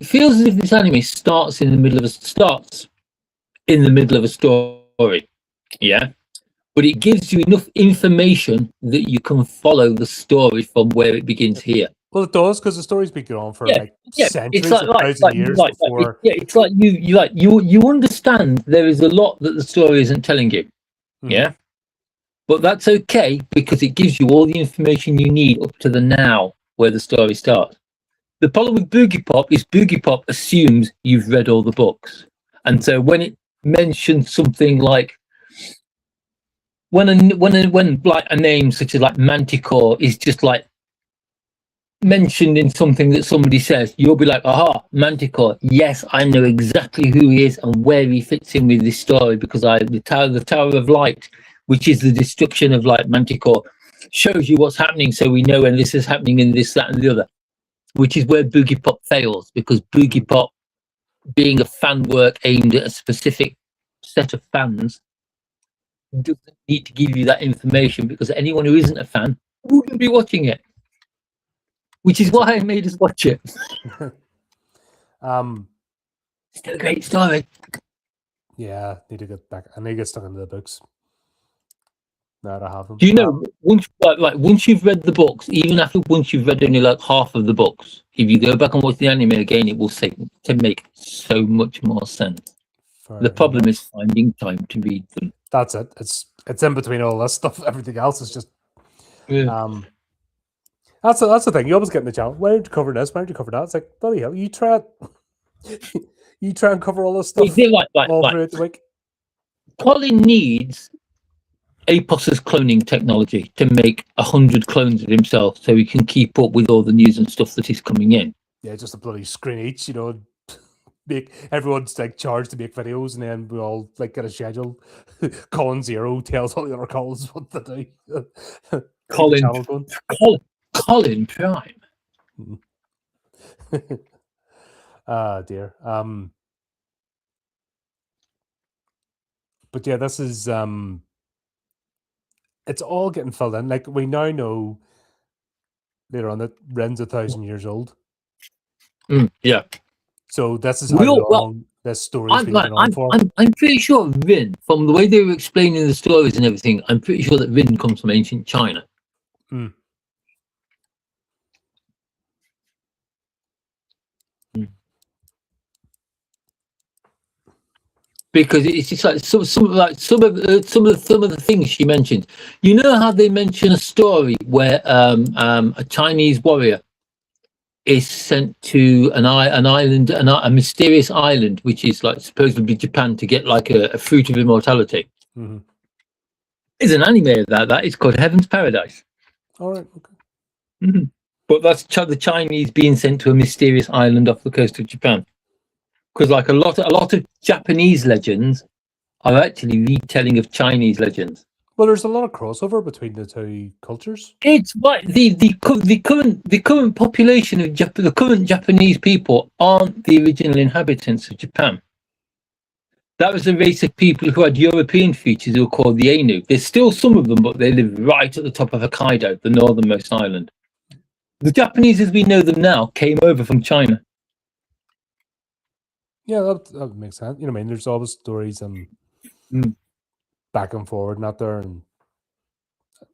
feels as if this anime starts in the middle of a story, yeah, but it gives you enough information that you can follow the story from where it begins here. Well, it does, because the story's been going on for centuries, it's like, or 1,000 years before. It's like you understand there is a lot that the story isn't telling you, yeah. But that's okay, because it gives you all the information you need up to the now where the story starts. The problem with Boogie Pop is Boogie Pop assumes you've read all the books. And so when it mentions something like when like a name such as like Manticore is just like mentioned in something that somebody says, you'll be like, aha, Manticore, yes, I know exactly who he is and where he fits in with this story, because the Tower of Light, which is the destruction of like Manticore, shows you what's happening, so we know when this is happening and this, that, and the other. Which is where Boogie Pop fails, because Boogie Pop, being a fan work aimed at a specific set of fans, doesn't need to give you that information, because anyone who isn't a fan wouldn't be watching it. Which is why I made us watch it. It's still a great story. Yeah, need to get back. I need to get stuck into the books. No, I don't have them. Do you know, once you've read the books, even once you've read only like half of the books, if you go back and watch the anime again, it will to make so much more sense. The problem is finding time to read them. That's it. It's in between all this stuff. Everything else is just that's the thing. You always get in the channel. Why don't you cover this? Why don't you cover that? It's like, bloody hell, you try and cover all this stuff all throughout the week. Colin needs Apos's cloning technology to make 100 clones of himself, so he can keep up with all the news and stuff that is coming in. Yeah, just a bloody screen each, you know. Make everyone's like charged to make videos, and then we all like get a schedule. Colin Zero tells all the other Collins what to do. Colin Prime. Dear. But yeah, this is it's all getting filled in. Like, we now know later on that Ren's 1,000 years old. Yeah. So this is how long this story's been going on for. I'm pretty sure Rin, from the way they were explaining the stories and everything, I'm pretty sure that Rin comes from ancient China. Because it's just like some of the things she mentioned. You know how they mention a story where a Chinese warrior is sent to an island, a mysterious island, which is like supposedly Japan, to get like a fruit of immortality. There's an anime of that. It's called Heaven's Paradise. All right. Okay. But that's the Chinese being sent to a mysterious island off the coast of Japan. Because like a lot of Japanese legends are actually retelling of Chinese legends. Well, there's a lot of crossover between the two cultures. It's right. The current population of the current Japanese people aren't the original inhabitants of Japan. That was a race of people who had European features who were called the Ainu. There's still some of them, but they live right at the top of Hokkaido, the northernmost island. The Japanese, as we know them now, came over from China. Yeah, that makes sense. You know, what I mean, there's always stories back and forward, not there, and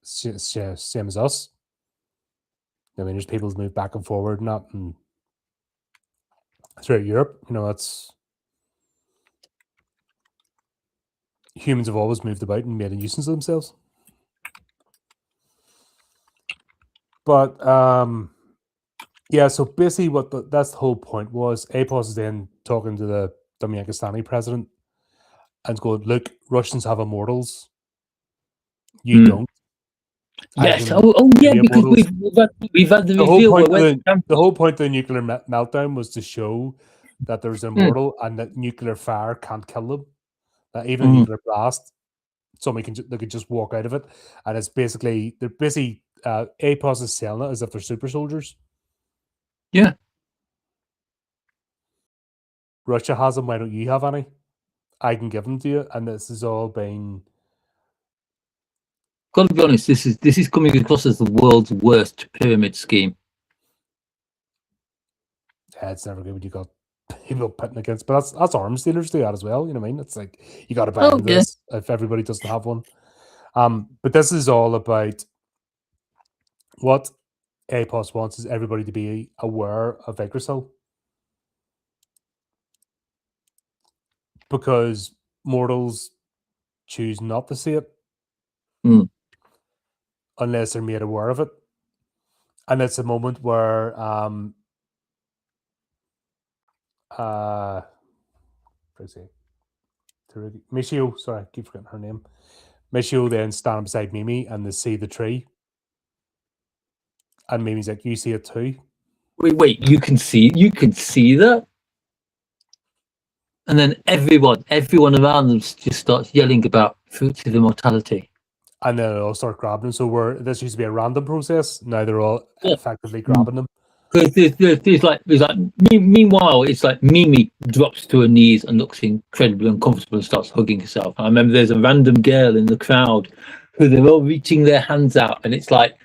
same as us. I mean, there's people who move back and forward, not and throughout Europe. You know, that's humans have always moved about and made a nuisance of themselves. But yeah, so basically, that's the whole point was. Apos is then talking to the Damiakistani president and going, "Look, Russians have immortals. You don't." Yes. Oh, yeah, because we've had the reveal the whole point of the nuclear meltdown was to show that there's an immortal and that nuclear fire can't kill them. That even a nuclear blast, somebody they could just walk out of it, and it's basically they're busy. Apos is selling it as if they're super soldiers. Yeah. Russia has them. Why don't you have any? I can give them to you, and this is all being. Got to be honest, this is coming across as the world's worst pyramid scheme. Yeah, it's never good when you got people pitting against, but that's arms dealers do that as well. You know what I mean? It's like you got to buy into this if everybody doesn't have one. But this is all about what Apos wants is everybody to be aware of Yggdrasil, because mortals choose not to see it unless they're made aware of it. And it's a moment where Michio, sorry, I keep forgetting her name. Michio then stand beside Mimi and they see the tree. And Mimi's like, you see it too? Wait, you can see that? And then everyone around them just starts yelling about fruits of immortality. And then they'll start grabbing them. So this used to be a random process. Now they're all effectively grabbing them. There's like meanwhile, it's like Mimi drops to her knees and looks incredibly uncomfortable and starts hugging herself. I remember there's a random girl in the crowd who they're all reaching their hands out, and it's like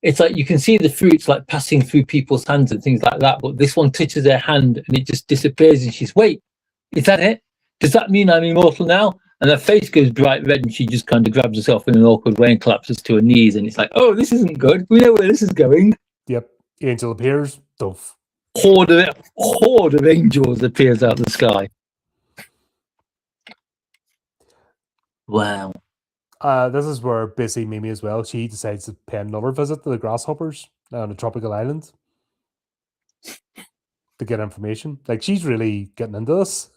you can see the fruits like passing through people's hands and things like that, but this one touches her hand and it just disappears, and she's, wait, is that it? Does that mean I'm immortal now? And her face goes bright red, and she just kind of grabs herself in an awkward way and collapses to her knees, and it's like, oh, this isn't good. We know where this is going. Yep. Angel appears. Doof. Horde of angels appears out of the sky. Wow. This is where busy Mimi as well. She decides to pay another visit to the grasshoppers on a tropical island to get information. Like, she's really getting into this.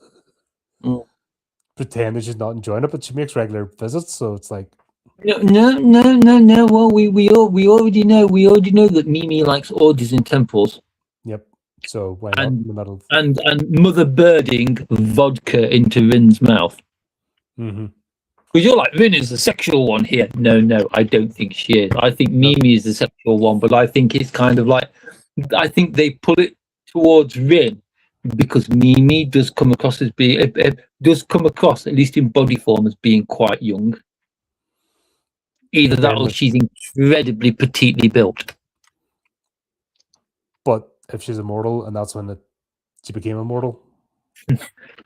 Pretend that she's not enjoying it, but she makes regular visits, so it's like, no. Well, we already know that Mimi likes orgies in temples. Yep. So why not in the middle? And mother birding vodka into Rin's mouth. Mm-hmm. Because you're like, Rin is the sexual one here. No, I don't think she is. I think Mimi is the sexual one, but I think it's kind of like, I think they pull it towards Rin because Mimi does come across as being, at least in body form, as being quite young. Either that or she's incredibly petitely built. But if she's immortal, and that's when she became immortal.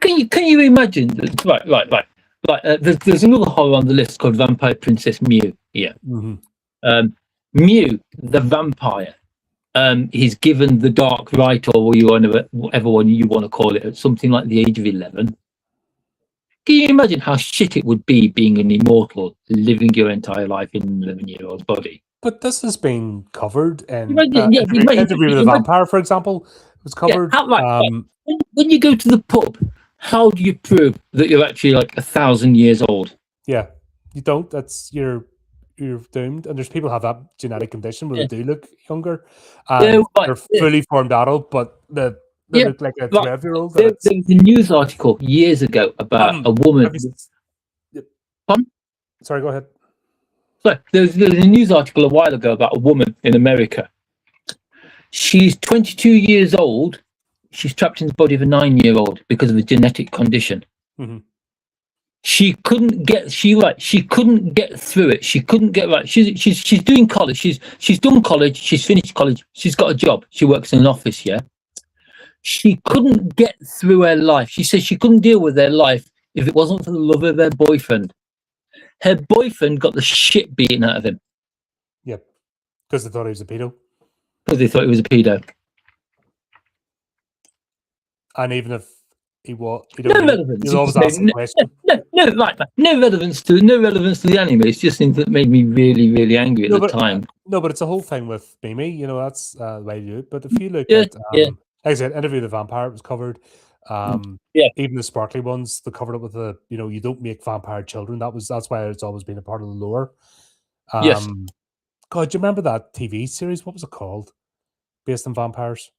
Can you imagine? Right. There's another horror on the list called Vampire Princess Mew. Yeah. Mm-hmm. Mew, the vampire, he's given the dark rite, or whatever one you want to call it, at something like the age of 11. Can you imagine how shit it would be being an immortal, living your entire life in an 11-year-old's body? But this has been covered in Interview with a Vampire, for example. It was covered. When you go to the pub, how do you prove that you're actually like 1,000 years old? Yeah, you don't. That's you're doomed. And there's people who have that genetic condition where they do look younger. They're fully formed adult, but they look like a 12-year-old. There was a news article years ago about a woman. Sorry, go ahead. So there's a news article a while ago about a woman in America. She's 22 years old. She's trapped in the body of a 9-year-old because of a genetic condition. Mm-hmm. She couldn't get through it. She couldn't get right. She's doing college. She's done college. She's finished college. She's got a job. She works in an office. Yeah. she couldn't get through her life. She said she couldn't deal with her life if it wasn't for the love of her boyfriend. Her boyfriend got the shit beaten out of him Yep. Because they thought he was a pedo. because they thought he was a pedo. And even if he was, No relevance. you always ask the question. No relevance to the anime. It's just things that made me really, really angry at the time. No, but it's a whole thing with Mimi. You know, that's the way to do it. But if you look at, like I said, Interview with the Vampire was covered. Even the sparkly ones, they covered it with the, you know, you don't make vampire children. That's why it's always been a part of the lore. Yes. God, do you remember that TV series? What was it called? Based on vampires.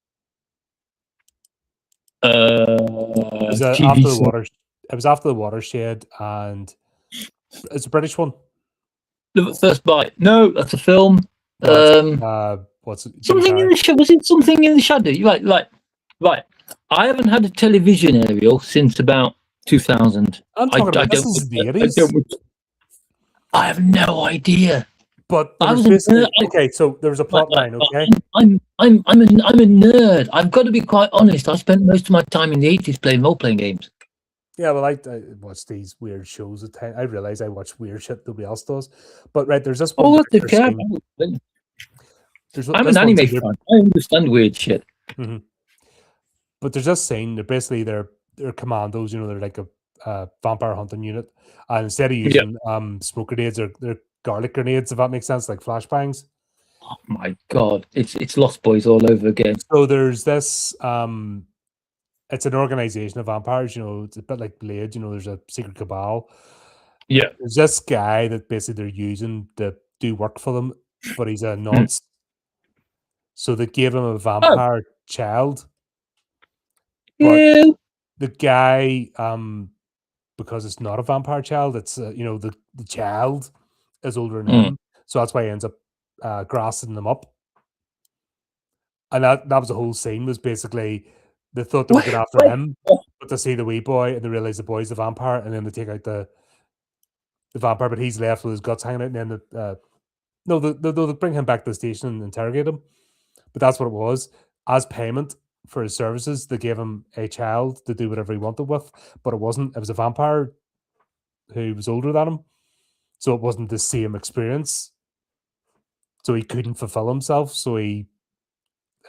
It was after the water. It was after the Watershed, and it's a British one. First Bite. No, that's a film. What's it? Something in the shadow. Was it Something in the Shadow? Right. I haven't had a television aerial since about 2000. I'm talking about this is the 80s. I have no idea. But okay, so there was a plot line. Okay, I'm a nerd. I've got to be quite honest. I spent most of my time in the 80s playing role-playing games. Yeah, well, I watch these weird shows at times. I realize I watch weird shit nobody else does. But right, there's this one. Oh, that's okay. I'm an anime fan. I understand weird shit. Mm-hmm. But there's this scene. They're commandos. You know, they're like a vampire hunting unit, and instead of using smoke grenades, they're garlic grenades. If that makes sense, like flashbangs. Oh my god, it's Lost Boys all over again. So there's this. It's an organization of vampires. You know, it's a bit like Blade. You know, there's a secret cabal. Yeah, there's this guy that basically they're using to do work for them, but he's a nonce. So they gave him a vampire child. But the guy, because it's not a vampire child, it's you know, the child is older than him, so that's why he ends up grassing them up. And that was the whole scene. Was basically they thought they were going after him, but they see the wee boy and they realize the boy's the vampire, and then they take out the vampire, but he's left with his guts hanging out. And then they'll bring him back to the station and interrogate him. But that's what it was. As payment for his services, they gave him a child to do whatever he wanted with, but it wasn't. It was a vampire who was older than him, so it wasn't the same experience. So he couldn't fulfill himself. So he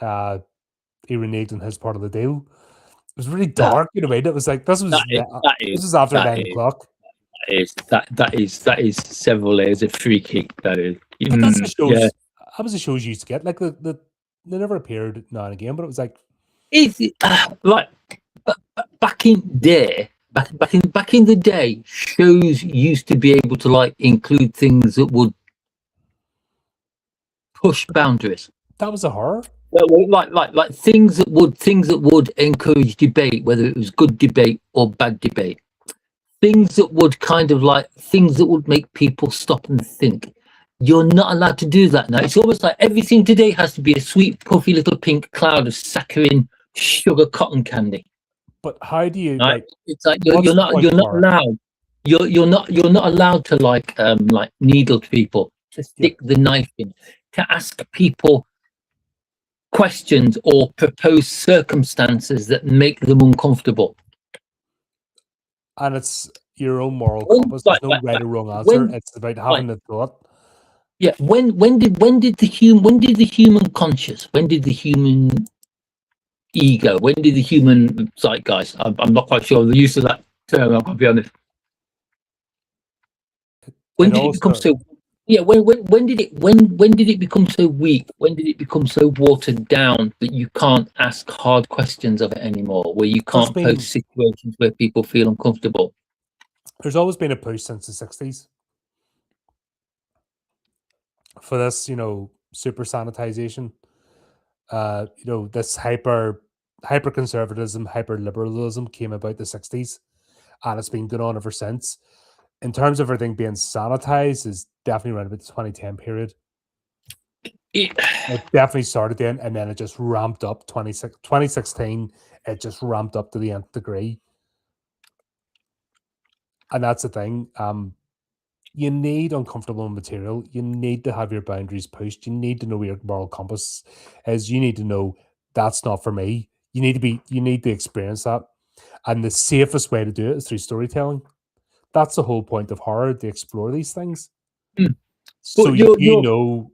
reneged on his part of the deal. It was really dark, you know. It was like this was after 9 o'clock. That is several layers of freaky. That is. But that's the shows. That was the shows you used to get. Like they never appeared now and again, but it was like back in the day, shows used to be able to like include things that would push boundaries. That was a horror. Like things that would encourage debate, whether it was good debate or bad debate. Things that would make people stop and think. You're not allowed to do that now. It's almost like everything today has to be a sweet, puffy little pink cloud of saccharine sugar cotton candy. But how do you it's like you're not allowed. You're not allowed to needle people, to stick the knife in, to ask people questions or propose circumstances that make them uncomfortable. And it's your own moral compass. There's no right or wrong answer. It's about having the thought. Yeah. When did the human conscious? When did the human ego? When did the human zeitgeist? I'm not quite sure of the use of that term. I'll be honest. When did it become so? Yeah. When did it become so weak? When did it become so watered down that you can't ask hard questions of it anymore? Where you can't pose situations where people feel uncomfortable? There's always been a push since the 60s for this, you know, super sanitization. You know, this hyper conservatism, hyper liberalism came about the 60s, and it's been going on ever since. In terms of everything being sanitized, is definitely around about the 2010 period. It definitely started then, and then it just ramped up. 2016, it just ramped up to the nth degree. And that's the thing. You need uncomfortable material. You need to have your boundaries pushed. You need to know where your moral compass is. You need to know that's not for me. You need to experience that, and the safest way to do it is through storytelling. That's the whole point of horror, to explore these things. Mm. So But you know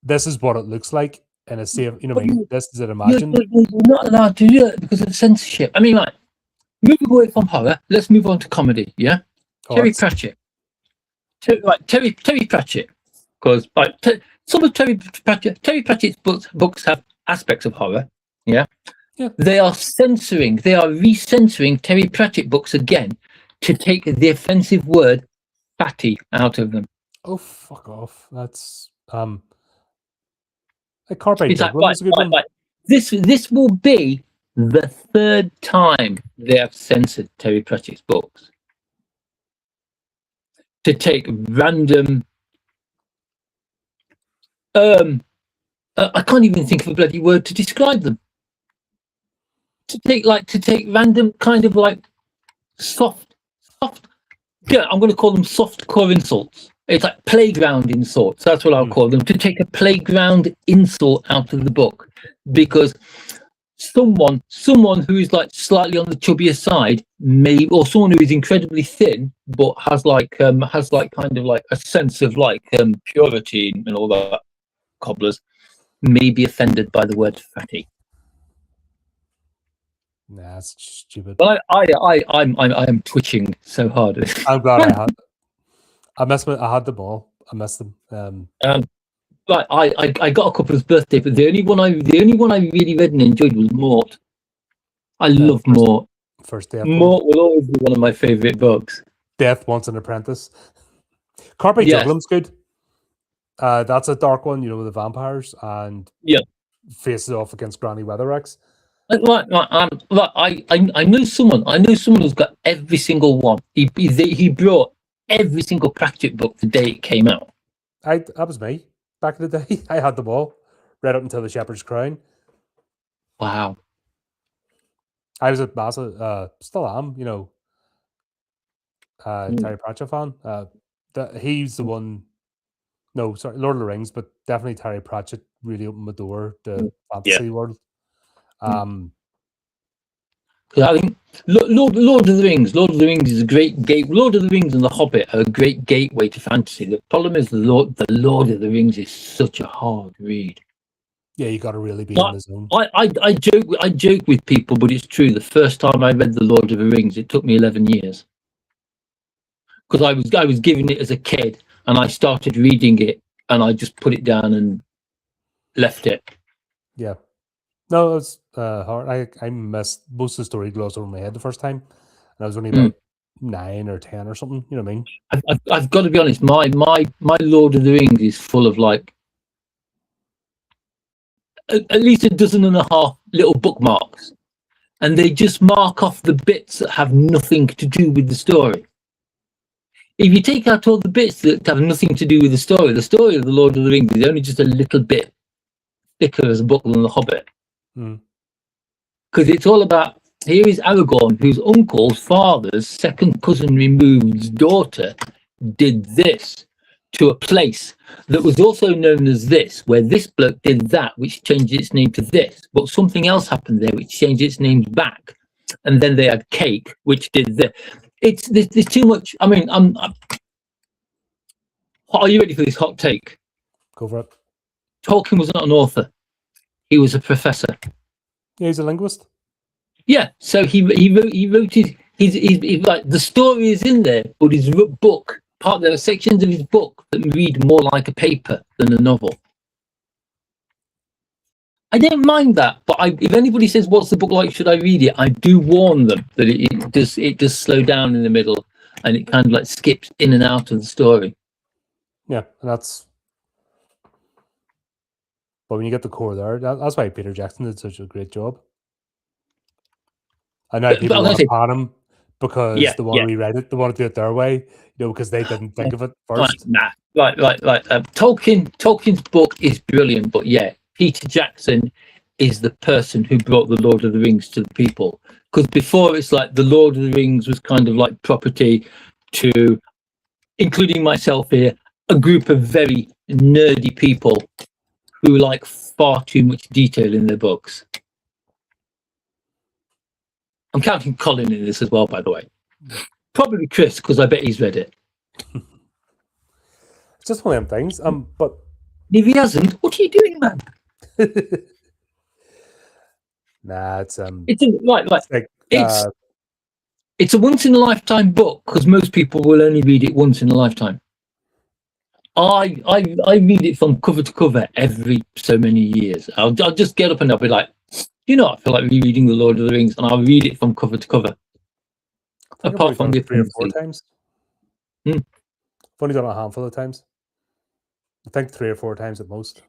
this is what it looks like in a safe. You know what I mean? This is it. Imagine. you're not allowed to do it because of censorship. I mean, right. Moving away from horror, let's move on to comedy. Yeah, Oh, Terry that's- Pratchett. Terry Pratchett, because some of Terry Pratchett's books have aspects of horror. Yeah, Yeah. They are recensoring Terry Pratchett books again to take the offensive word "fatty" out of them. Oh, fuck off. That's like Carpe It's like Diem is a good one. right. This will be the third time they have censored Terry Pratchett's books to take random. I can't even think of a bloody word to describe them. To take random kind of like soft. Yeah, I'm going to call them soft core insults. It's like playground insults. That's what I'll call them. To take a playground insult out of the book, because someone who is like slightly on the chubbier side, or someone who is incredibly thin but has kind of like a sense of like purity and all that cobblers, may be offended by the word fatty. Nah, that's stupid. But I am twitching so hard. I'm glad I had them all. I missed them. But I got a couple's birthday, but the only one I really read and enjoyed was Mort. I love Mort. First Death. Mort will always be one of my favourite books. Death Wants an Apprentice. Carpe Jugglum's good. That's a dark one, with the vampires and faces off against Granny Weatherwax. I know someone. Who's got every single one. He brought every single Pratchett book the day it came out. That was me back in the day. I had them all, right up until the Shepherd's Crown. Wow. I was a massive, still am, Terry Pratchett fan. He's the one. No, sorry, Lord of the Rings, but definitely Terry Pratchett really opened my door to fantasy world. I think Lord of the Rings is a great gate. Lord of the Rings and The Hobbit are a great gateway to fantasy. The problem is the Lord of the Rings is such a hard read. Yeah, you got to really be in the zone. I joke with people, but it's true. The first time I read The Lord of the Rings, it took me 11 years because I was given it as a kid, and I started reading it, and I just put it down and left it. Yeah. No, it was hard. I missed most of the story, glossed over my head the first time, and I was only about 9 or 10 or something. You know what I mean? I've got to be honest. My Lord of the Rings is full of like at least 12.5 little bookmarks, and they just mark off the bits that have nothing to do with the story. If you take out all the bits that have nothing to do with the story of the Lord of the Rings is only just a little bit thicker as a book than The Hobbit. Because it's all about, here is Aragorn, whose uncle's father's second cousin removed's daughter did this to a place that was also known as this, where this bloke did that, which changed its name to this, but something else happened there which changed its name back, and then they had cake, which did this. There's too much. I mean, are you ready for this hot take? Go for it. Tolkien was not an author; he was a professor. Yeah, he's a linguist. Yeah, so he wrote his like the story is in there, but his book there are sections of his book that read more like a paper than a novel. I don't mind that, but if anybody says, "What's the book like? Should I read it?" I do warn them that it does slow down in the middle, and it kind of like skips in and out of the story. Yeah, and that's. But when you get the core there, that's why Peter Jackson did such a great job. I know people want to pan him because they want to rewrite it, they want to do it their way, because they didn't think of it first. Right. Tolkien's book is brilliant, but Peter Jackson is the person who brought the Lord of the Rings to the people. Because before, it's like the Lord of the Rings was kind of like property to, including myself here, a group of very nerdy people who like far too much detail in their books. I'm counting Colin in this as well, by the way. Probably Chris, because I bet he's read it. It's just one of them things. But If he hasn't, what are you doing, man? nah, it's It's a, like it's a once in a lifetime book because most people will only read it once in a lifetime. I read it from cover to cover every so many years. I'll just get up and I'll be like, you know, I feel like rereading The Lord of the Rings, and I'll read it from cover to cover. I think Apart from the 3 or 4 times. Hmm. I've only done it a handful of times. I think 3 or 4 times at most.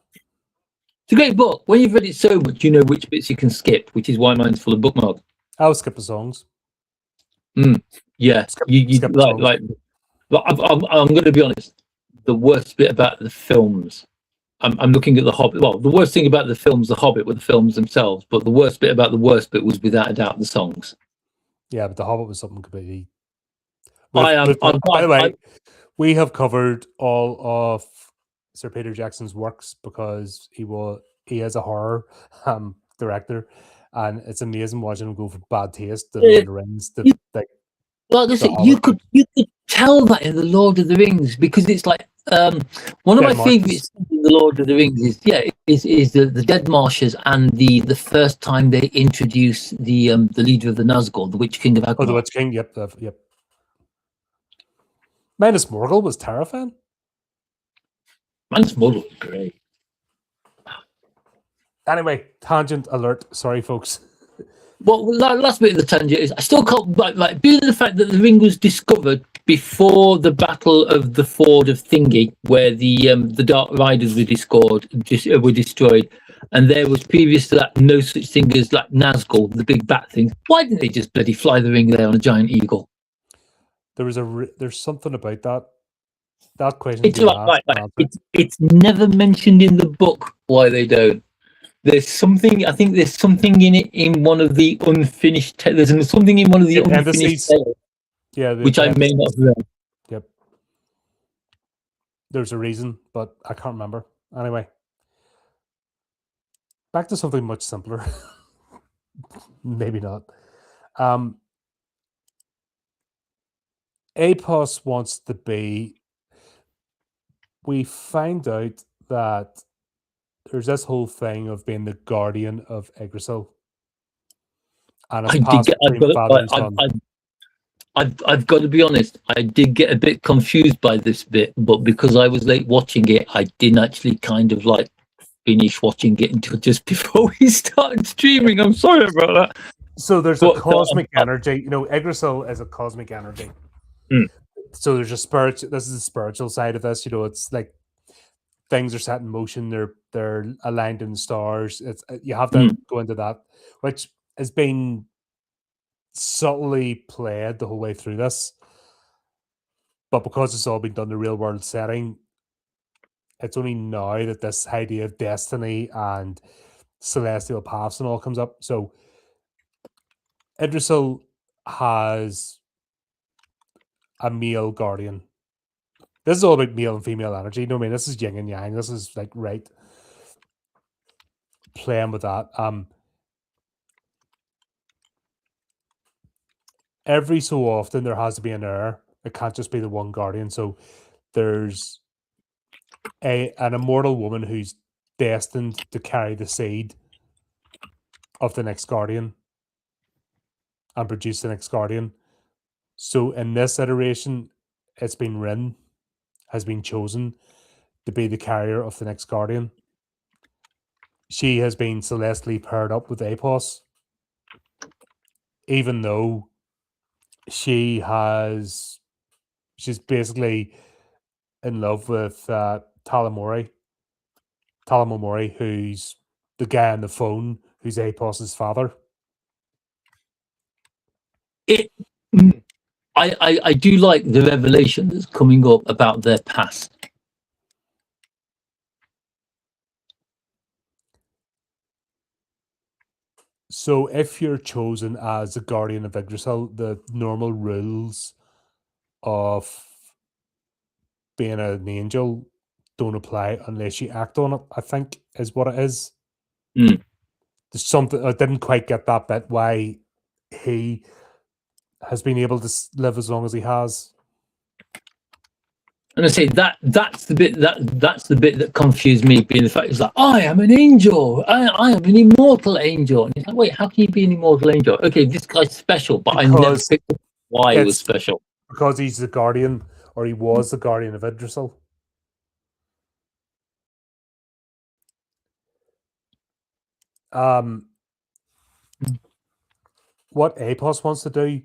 It's a great book. When you've read it so much, you know which bits you can skip, which is why mine's full of bookmarks. I'll skip the songs. Yeah, Skip you the songs. I'm going to be honest. The worst bit about the films, I'm looking at The Hobbit. Well, the worst thing about the films, The Hobbit, were the films themselves. But the worst bit about the worst bit was without a doubt the songs. Yeah, but The Hobbit was something completely. By By the way, we have covered all of Sir Peter Jackson's works because he is a horror director, and it's amazing watching him go from bad taste to Lord of the Rings to like. Well, listen, you could tell that in The Lord of the Rings because it's like one of my favorite scenes in The Lord of the Rings is the dead marshes and the first time they introduce the leader of the Nazgul, the Witch King of Agnar. Oh, the Witch King, yep. Minas Morgul was terrifying. Minas Morgul was great. Anyway, tangent alert. Sorry, folks. Well, last bit of the tangent is I still can't like being the fact that the ring was discovered before the Battle of the Ford of Thingy, where the Dark Riders were destroyed, and there was previous to that no such thing as like Nazgul, the big bat thing. Why didn't they just bloody fly the ring there on a giant eagle? There's something about that. That question. It's never mentioned in the book why they don't. There's something. I think there's something in it in one of the unfinished. There's something in one of the unfinished tales. Yeah, which I may not have read. Yep. There's a reason, but I can't remember. Anyway, back to something much simpler. Maybe not. Apos wants to be. We find out that there's this whole thing of being the guardian of Yggdrasil. And it's passed between father and son. I've got to be honest, I did get a bit confused by this bit, but because I was late watching it, I didn't actually kind of like finish watching it until just before we started streaming. I'm sorry about that. So there's a cosmic energy. You know, Yggdrasil is a cosmic energy. So there's a spiritual. This is the spiritual side of this. You know, it's like things are set in motion. They're aligned in stars. It's you have to go into that, which has been subtly played the whole way through this. But because it's all been done in the real world setting, it's only now that this idea of destiny and celestial paths and all comes up. So Yggdrasil has a male guardian. This is all about male and female energy. You know what I mean? This is yin and yang. This is like right playing with that. Every so often there has to be an heir. It can't just be the one guardian. So there's an immortal woman who's destined to carry the seed of the next guardian and produce the next guardian. So in this iteration, it's been Rin has been chosen to be the carrier of the next guardian. She has been celestially paired up with Apos, even though she's basically in love with Talamori, who's the guy on the phone, who's Apos's father. I do like the revelation that's coming up about their past. So if you're chosen as a guardian of Yggdrasil, the normal rules of being an angel don't apply unless you act on it, I think is what it is. There's something I didn't quite get that bit why he has been able to live as long as he has. And I say that's the bit that confused me, being the fact it's like, I am an angel, I am an immortal angel, and it's like, wait, how can you be an immortal angel? Okay, this guy's special, but I never Because picked up why he was special. Because he's the guardian, or he was the guardian of Idrisil. What Apos wants to do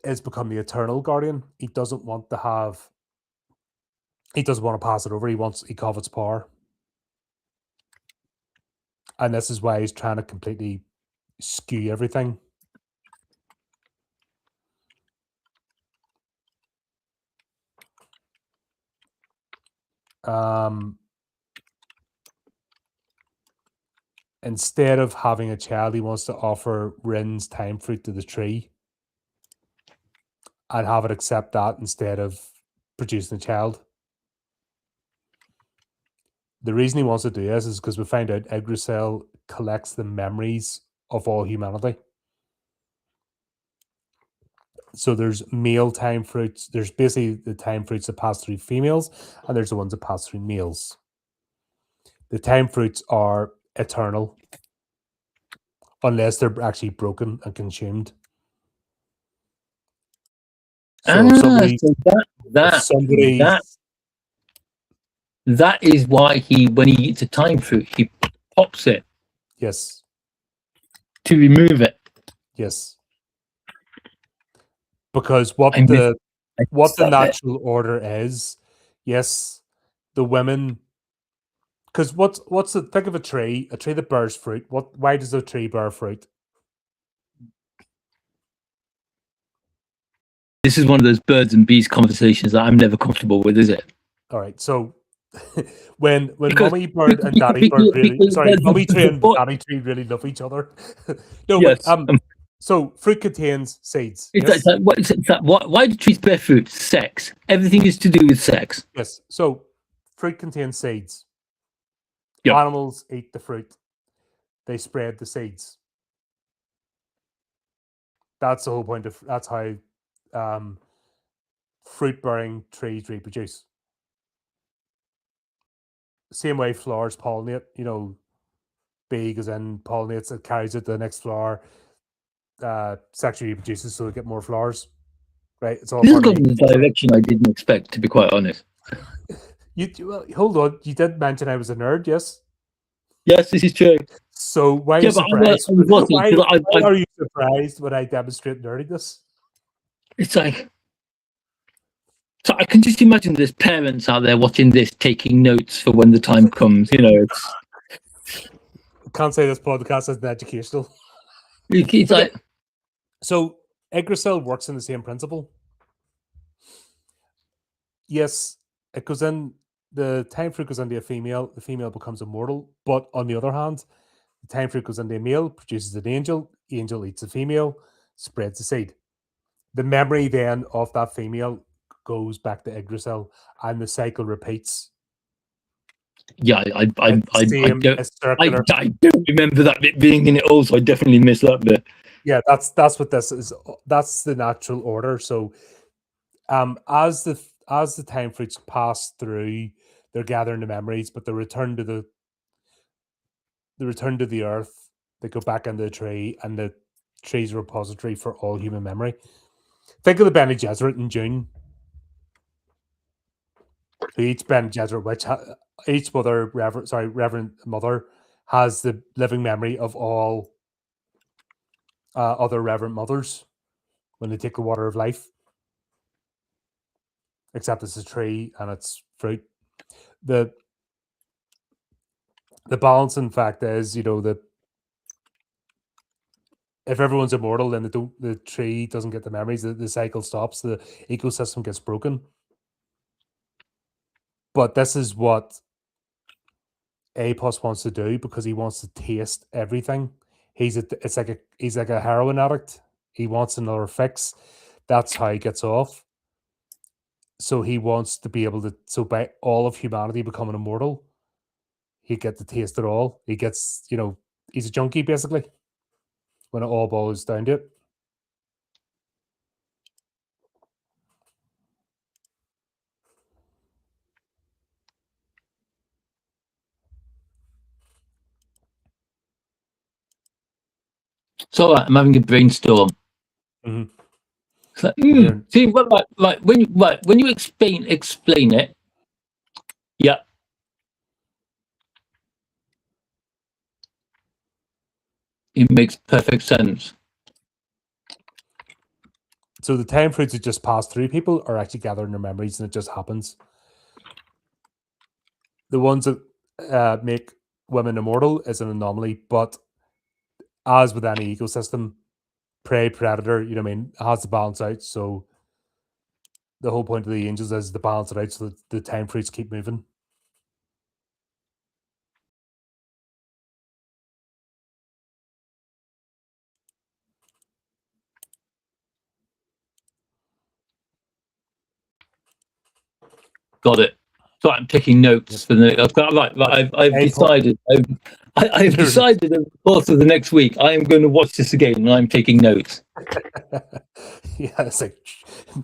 is become the eternal guardian. He doesn't want to have. He doesn't want to pass it over. He covets power, and this is why he's trying to completely skew everything. Instead of having a child, he wants to offer Rin's time fruit to the tree and have it accept that instead of producing a child. The reason he wants to do this is because we find out Yggdrasil collects the memories of all humanity. So there's male time fruits. There's basically the time fruits that pass through females, and there's the ones that pass through males. The time fruits are eternal, unless they're actually broken and consumed. So that is why when he eats a time fruit, he pops it. Yes. To remove it. Yes. Because what the natural order is, yes, the women. Because what's the think of a tree that bears fruit. Why does a tree bear fruit? This is one of those birds and bees conversations that I'm never comfortable with, is it? All right, so when mummy bird and daddy bird mummy tree and daddy tree really love each other. No, yes. So fruit contains seeds. Yes? Why do trees bear fruit? Sex. Everything is to do with sex. Yes. So fruit contains seeds. Yep. Animals eat the fruit. They spread the seeds. That's the whole point of. That's how fruit-bearing trees reproduce. Same way flowers pollinate. You know, bee goes in, pollinates, it carries it to the next flower. Sexually reproduces, so we get more flowers. Right? It's all. This is going in the direction I didn't expect, to be quite honest. Well, hold on. You did mention I was a nerd, yes? Yes, this is true. So why are you surprised? Why are you surprised when I demonstrate nerdiness? It's like, so I can just imagine there's parents out there watching this, taking notes for when the time comes. You know, can't say this podcast isn't educational. It's like, so Yggdrasil works in the same principle. Yes, it goes in. The time fruit goes into a female. The female becomes immortal. But on the other hand, the time fruit goes into a male, produces an angel. The angel eats a female, spreads the seed. The memory then of that female goes back to Yggdrasil, and the cycle repeats. Yeah, I don't remember that bit being in it. Also, I definitely missed that bit. Yeah, that's what this is. That's the natural order. So, as the time fruits pass through, they're gathering the memories, but they return to the earth. They go back into the tree, and the tree's a repository for all human memory. Think of the Bene Gesserit in June. Each Bene Gesserit witch, each Reverend Mother has the living memory of all other Reverend Mothers when they take the water of life. Except it's a tree and it's fruit. The balancing fact is, that if everyone's immortal, then the tree doesn't get the memories. The cycle stops. The ecosystem gets broken. But this is what Apos wants to do because he wants to taste everything. He's like a heroin addict. He wants another fix. That's how he gets off. So he wants to be able to. So by all of humanity becoming immortal, he get to taste it all. He gets, he's a junkie basically. when it all boils down to it. So I'm having a brainstorm. Mhm. It's like, You're- see, well, like when you explain it, yeah, it makes perfect sense. So the time fruits that just pass through people are actually gathering their memories, and it just happens. The ones that make women immortal is an anomaly, but as with any ecosystem, prey predator, you know what I mean, has to balance out. So the whole point of the angels is to balance it out so that the time fruits keep moving. Got it. So I'm taking notes for the next. I've got I've decided. I've decided over the course of the next week I am going to watch this again, and I'm taking notes. Yeah, it's like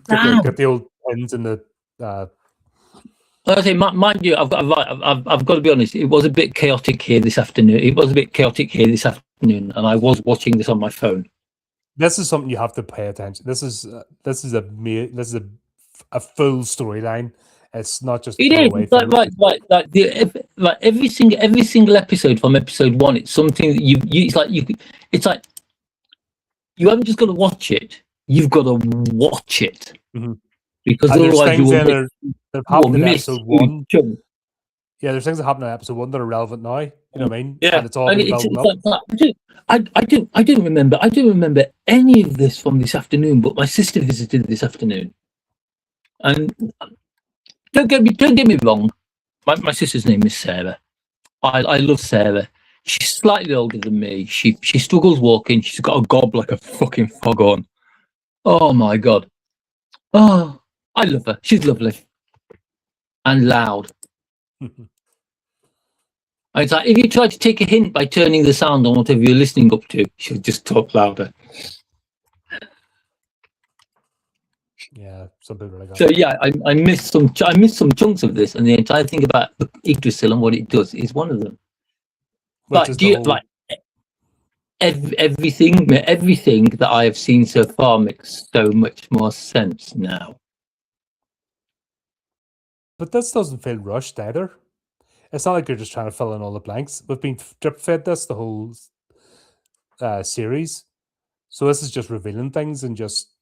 get the old pins in the. I say, mind you, I've got to be honest. It was a bit chaotic here this afternoon. And I was watching this on my phone. This is something you have to pay attention. This is a full storyline. It's not just It is. throwaway It's like every single episode from episode one. It's something that it's like you haven't just got to watch it. You've got to watch it because and there's otherwise you things will in that happened in miss episode one. Yeah, there's things that happen in episode one that are relevant now. You know what I mean? Yeah, And it's all been building up. I didn't remember any of this from this afternoon, but my sister visited this afternoon, and don't get me wrong. My sister's name is Sarah. I love Sarah. She's slightly older than me. She struggles walking. She's got a gob like a fucking foghorn. Oh my god. Oh, I love her. She's lovely and loud. And it's like if you try to take a hint by turning the sound on whatever you're listening up to, she'll just talk louder. Yeah, some people are like that. So yeah, I missed some chunks of this, and the entire thing about the Yggdrasil and what it does is one of them. Which is Do you like everything that I have seen so far makes so much more sense now. But this doesn't feel rushed either. It's not like you're just trying to fill in all the blanks. We've been drip fed this the whole series, so this is just revealing things and just.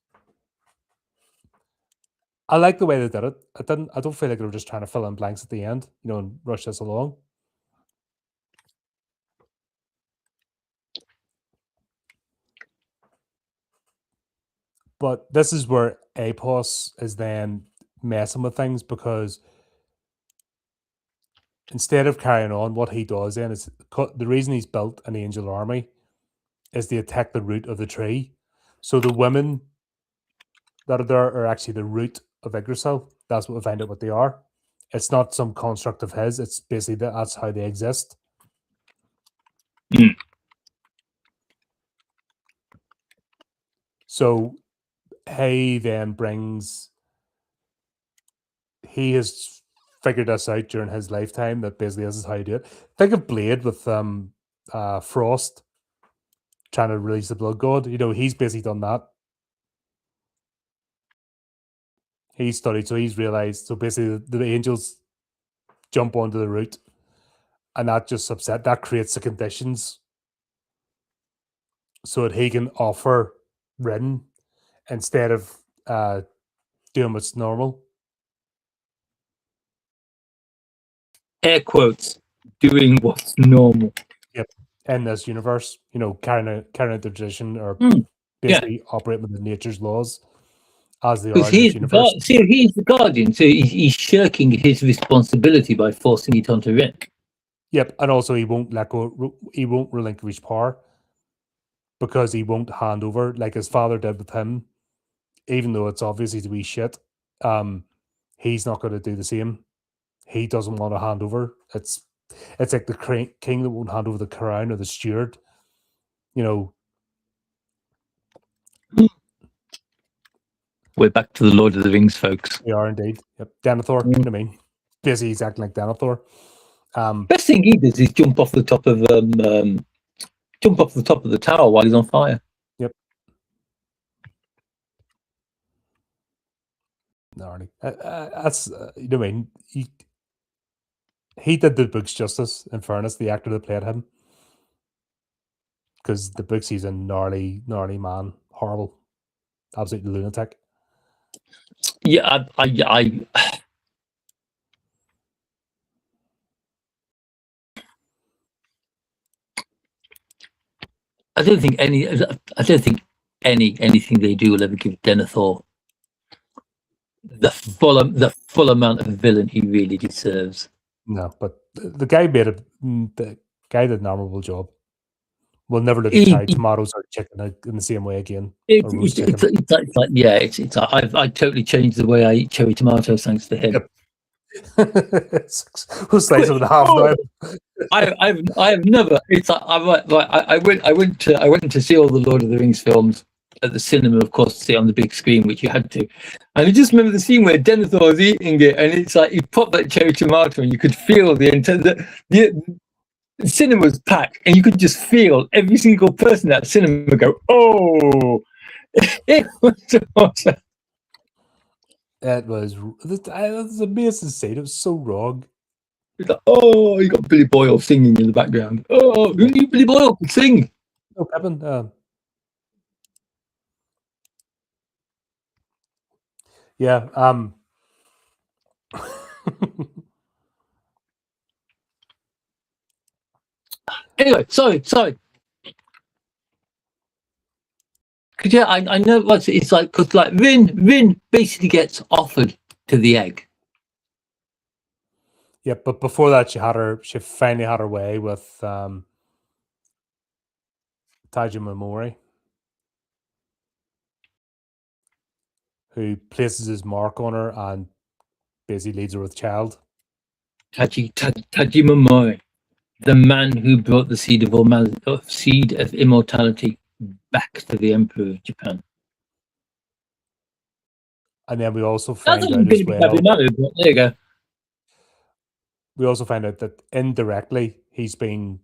I like the way they did it. I don't feel like they were just trying to fill in blanks at the end, you know, and rush this along. But this is where Apos is then messing with things because instead of carrying on, what he does then is the reason he's built an angel army is to attack the root of the tree. So the women that are there are actually the root of Yggdrasil. That's what we find out what they are. It's not some construct of his. It's basically that's how they exist. So he then brings. He has figured this out during his lifetime that basically this is how you do it. Think of Blade with Frost trying to release the blood god. You know, he's basically done that. He studied, so he's realized. So basically, the angels jump onto the root, and that just upset. That creates the conditions so that he can offer Rin instead of doing what's normal. Air quotes, doing what's normal. Yep. In this universe, you know, carrying out the tradition or basically operating with nature's laws as they are in this universe. He's the guardian, so he's shirking his responsibility by forcing it onto Rin. Yep, and also he won't let go. He won't relinquish power because he won't hand over like his father did with him. Even though it's obviously to be shit, he's not going to do the same. He doesn't want to hand over. It's like the king that won't hand over the crown or the steward. You know, We're back to the Lord of the Rings, folks. We are indeed. Yep. Denethor, you know what I mean? Basically, he's acting like Denethor. Best thing he does is jump off the top of the tower while he's on fire. Yep. Gnarly. That's you know what I mean. He did the books justice. In fairness, the actor that played him, because the books he's a gnarly man, horrible, absolute lunatic. Yeah, I don't think anything they do will ever give Denethor the full amount of villain he really deserves. No, but the guy did an admirable job. We'll never look at cherry tomatoes or chicken in the same way again. I totally changed the way I eat cherry tomatoes thanks to him. Yep. We'll slice them in half now. I've never. It's like I went to see all the Lord of the Rings films at the cinema, of course, to see it on the big screen, which you had to. And I just remember the scene where Denethor was eating it, and it's like he popped that cherry tomato, and you could feel the cinema was packed, and you could just feel every single person at the cinema go, "Oh!" It was awesome. It was amazing to see. It was so wrong. It's like, oh, you got Billy Boyle singing in the background. Oh, who knew Billy Boyle could sing? No, Kevin. Yeah. Anyway, sorry. Cause yeah, I know what it's like. Cause like Rin basically gets offered to the egg. Yeah, but before that, she finally had her way with Tajimamori, who places his mark on her and basically leads her with child. Tajimamori, the man who brought the seed of immortality back to the Emperor of Japan. And then we also find out as well. There you go. We also find out that indirectly he's been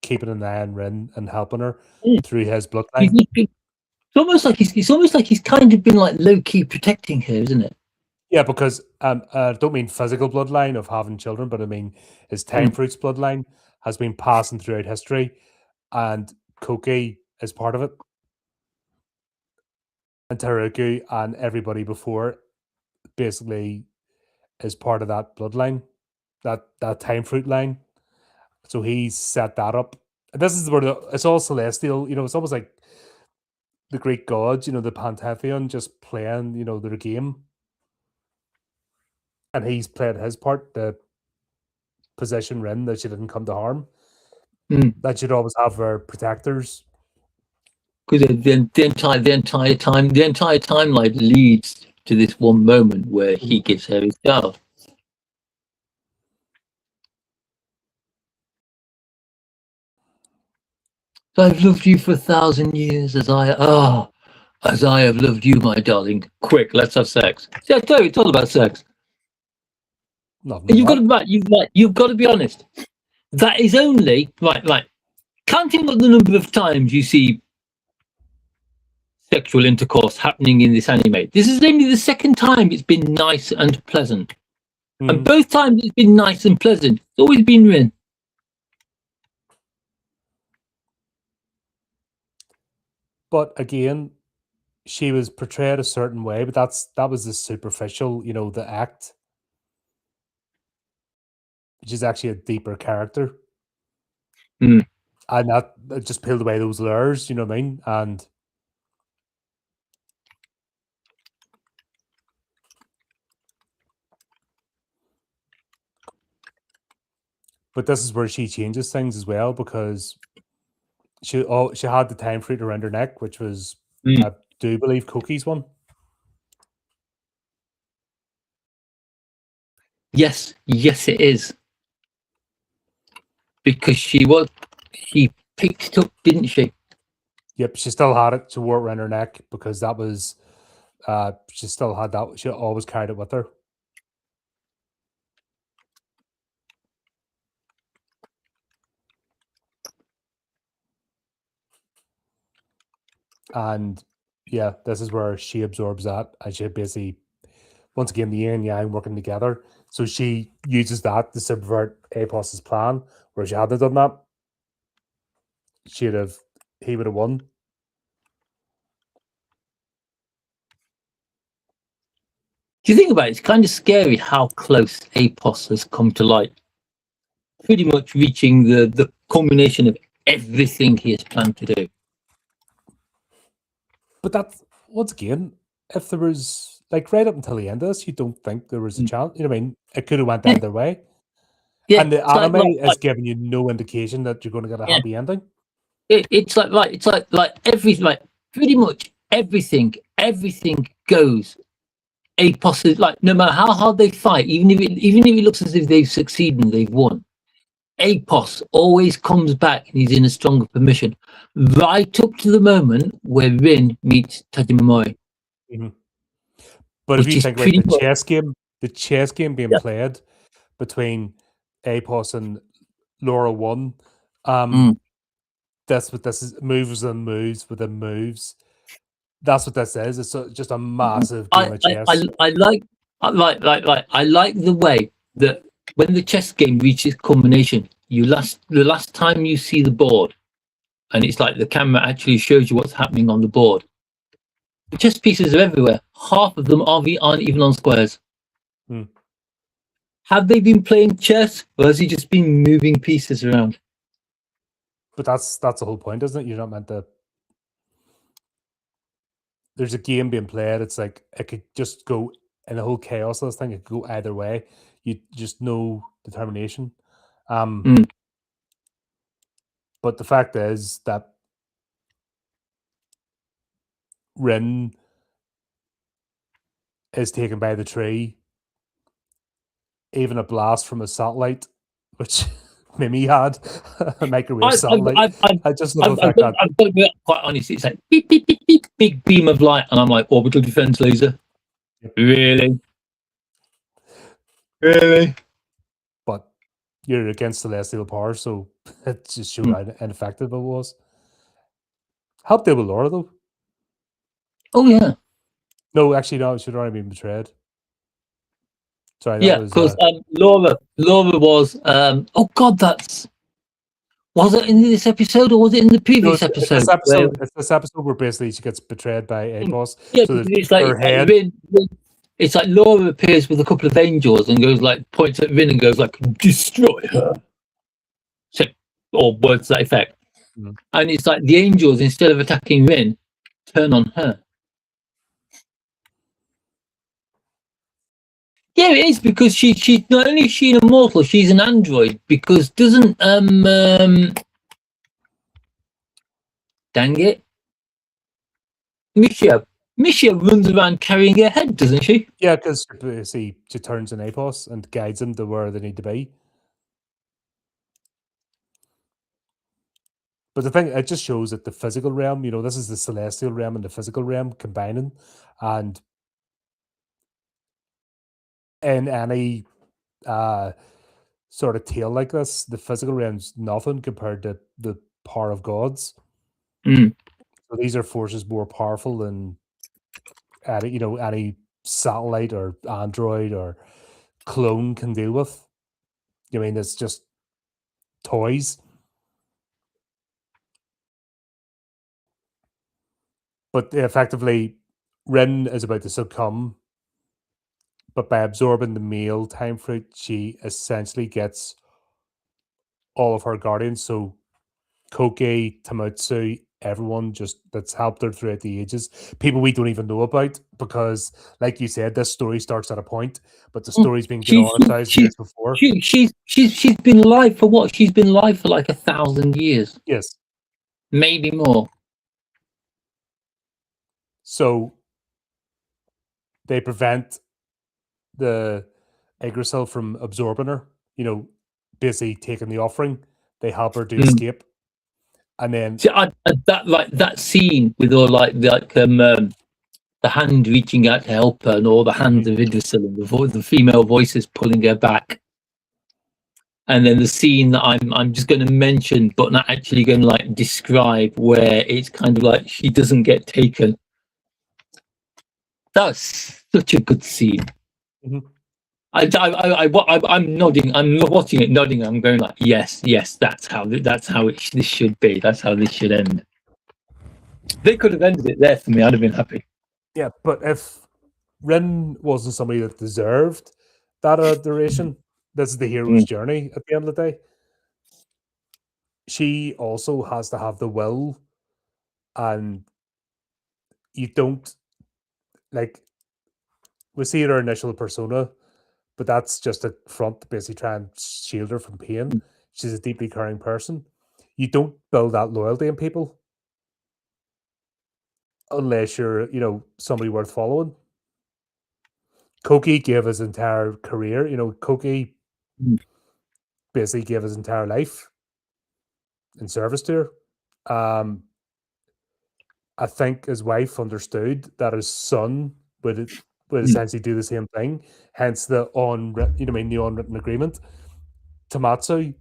keeping an eye on Rin and helping her through his bloodline. It's almost like he's kind of been like low key protecting her, isn't it? Yeah, because I don't mean physical bloodline of having children, but I mean his time fruits bloodline has been passing throughout history, and Koki is part of it, and Teruku and everybody before basically is part of that bloodline, that time fruit line. So he's set that up. And this is where it's all celestial. You know, it's almost like the Greek gods. You know, the Pantheon just playing. You know, their game. And he's played his part to position Rin that she didn't come to harm. That she'd always have her protectors. Because the entire timeline leads to this one moment where he gives her his child. I've loved you for 1,000 years as I have loved you, my darling. Quick, let's have sex. See, I tell you, it's all about sex. You've got to be honest. That is only right. Counting up the number of times you see sexual intercourse happening in this anime, this is only the second time it's been nice and pleasant. And both times it's been nice and pleasant. It's always been Rin. But again, she was portrayed a certain way, but that was the superficial, you know, the act, which is actually a deeper character. And that just peeled away those layers, you know what I mean? But this is where she changes things as well, because she had the time fruit around her neck, which was I do believe Koki's one. Yes, it is. Because she picked it up, didn't she? Yep, she still had it. She wore it around her neck because that was. She still had that. She always carried it with her. And yeah, this is where she absorbs that, and she basically, once again, the yin and yang working together. So she uses that to subvert Apos's plan. Where she hadn't done that, he would have won. Do you think about it? It's kind of scary how close Apos has come to light. Pretty much reaching the culmination of everything he has planned to do. But that's, once again, if there was, like, right up until the end of this, you don't think there was a chance. You know what I mean? It could have went Yeah. either way. Yeah, And the it's like- anime like- is giving you no indication that you're going to get a Yeah. happy ending. it's like everything, like pretty much everything goes. Apos is like, no matter how hard they fight, even if it looks as if they've succeeded and they've won, Apos always comes back and he's in a stronger position, right up to the moment where Rin meets Tajimamori. But if Which you is think about pretty the much- chess game being Yeah. played between Apos and Laura 1, that's what this is, moves and moves within moves. That's what this is. It's just a massive game of chess. I like the way that when the chess game reaches culmination, the last time you see the board, and it's like the camera actually shows you what's happening on the board. The chess pieces are everywhere. Half of them aren't even on squares. Have they been playing chess, or has he just been moving pieces around? But that's the whole point, isn't it? You're not meant to. There's a game being played. It's like it could just go in the whole chaos of this thing. It could go either way. You just no determination. But the fact is that Rin is taken by the tree. Even a blast from a satellite, which Mimi had, a microwave satellite. I just love the fact that I've got to be quite honest. It's like beep, beep, beep, beep, big beam of light, and I'm like, orbital defense laser. Really? But you're against celestial power, so it just showed how ineffective it was. Helped deal with Laura though. Oh yeah. No, actually, no. She'd already been betrayed. Sorry, that Yeah, was because Laura was. Oh God, was it in this episode or was it in the previous episode? It's this episode where basically she gets betrayed by Apos. Yeah, so it's like, her head. It's like Laura appears with a couple of angels and goes like, points at Rin and goes like, destroy her. So, or words to that effect. And it's like the angels, instead of attacking Rin, turn on her. Yeah, it is, because she's not only is she an immortal, she's an android. Because doesn't dang it, Misha runs around carrying her head, doesn't she? Yeah, because she turns in Apos and guides them to where they need to be. But the thing, it just shows that the physical realm, this is the celestial realm and the physical realm combining. And in any sort of tale like this, the physical realm's nothing compared to the power of gods. So these are forces more powerful than any satellite or android or clone can deal with. I mean, it's just toys. But effectively, Rin is about to succumb, but by absorbing the male time fruit, she essentially gets all of her guardians. So Koke, Tamutsu, everyone that's helped her throughout the ages. People we don't even know about because, like you said, this story starts at a point, but the story's been going on 1,000 years before. She's been alive for what? She's been alive for like 1,000 years. Yes. Maybe more. So they prevent the Yggdrasil from absorbing her, basically taking the offering. They help her to escape. And then See, that scene with all the hand reaching out to help her, and all the hands of Idrisil, and the female voices pulling her back, and then the scene that I'm just going to mention, but not actually going to like describe, where it's kind of like she doesn't get taken. That's such a good scene. I'm nodding. I'm watching it, nodding. I'm going like, yes, that's how this should be. That's how this should end. They could have ended it there for me. I'd have been happy. yeah, but if Rin wasn't somebody that deserved that duration, this is the hero's journey at the end of the day. She also has to have the will, and you don't like. We see her initial persona, but that's just a front to basically try and shield her from pain. She's a deeply caring person. You don't build that loyalty in people unless you're, somebody worth following. Koki gave his entire career. Koki basically gave his entire life in service to her. I think his wife understood that his son would essentially do the same thing. Hence the unwritten agreement. Tamatsu,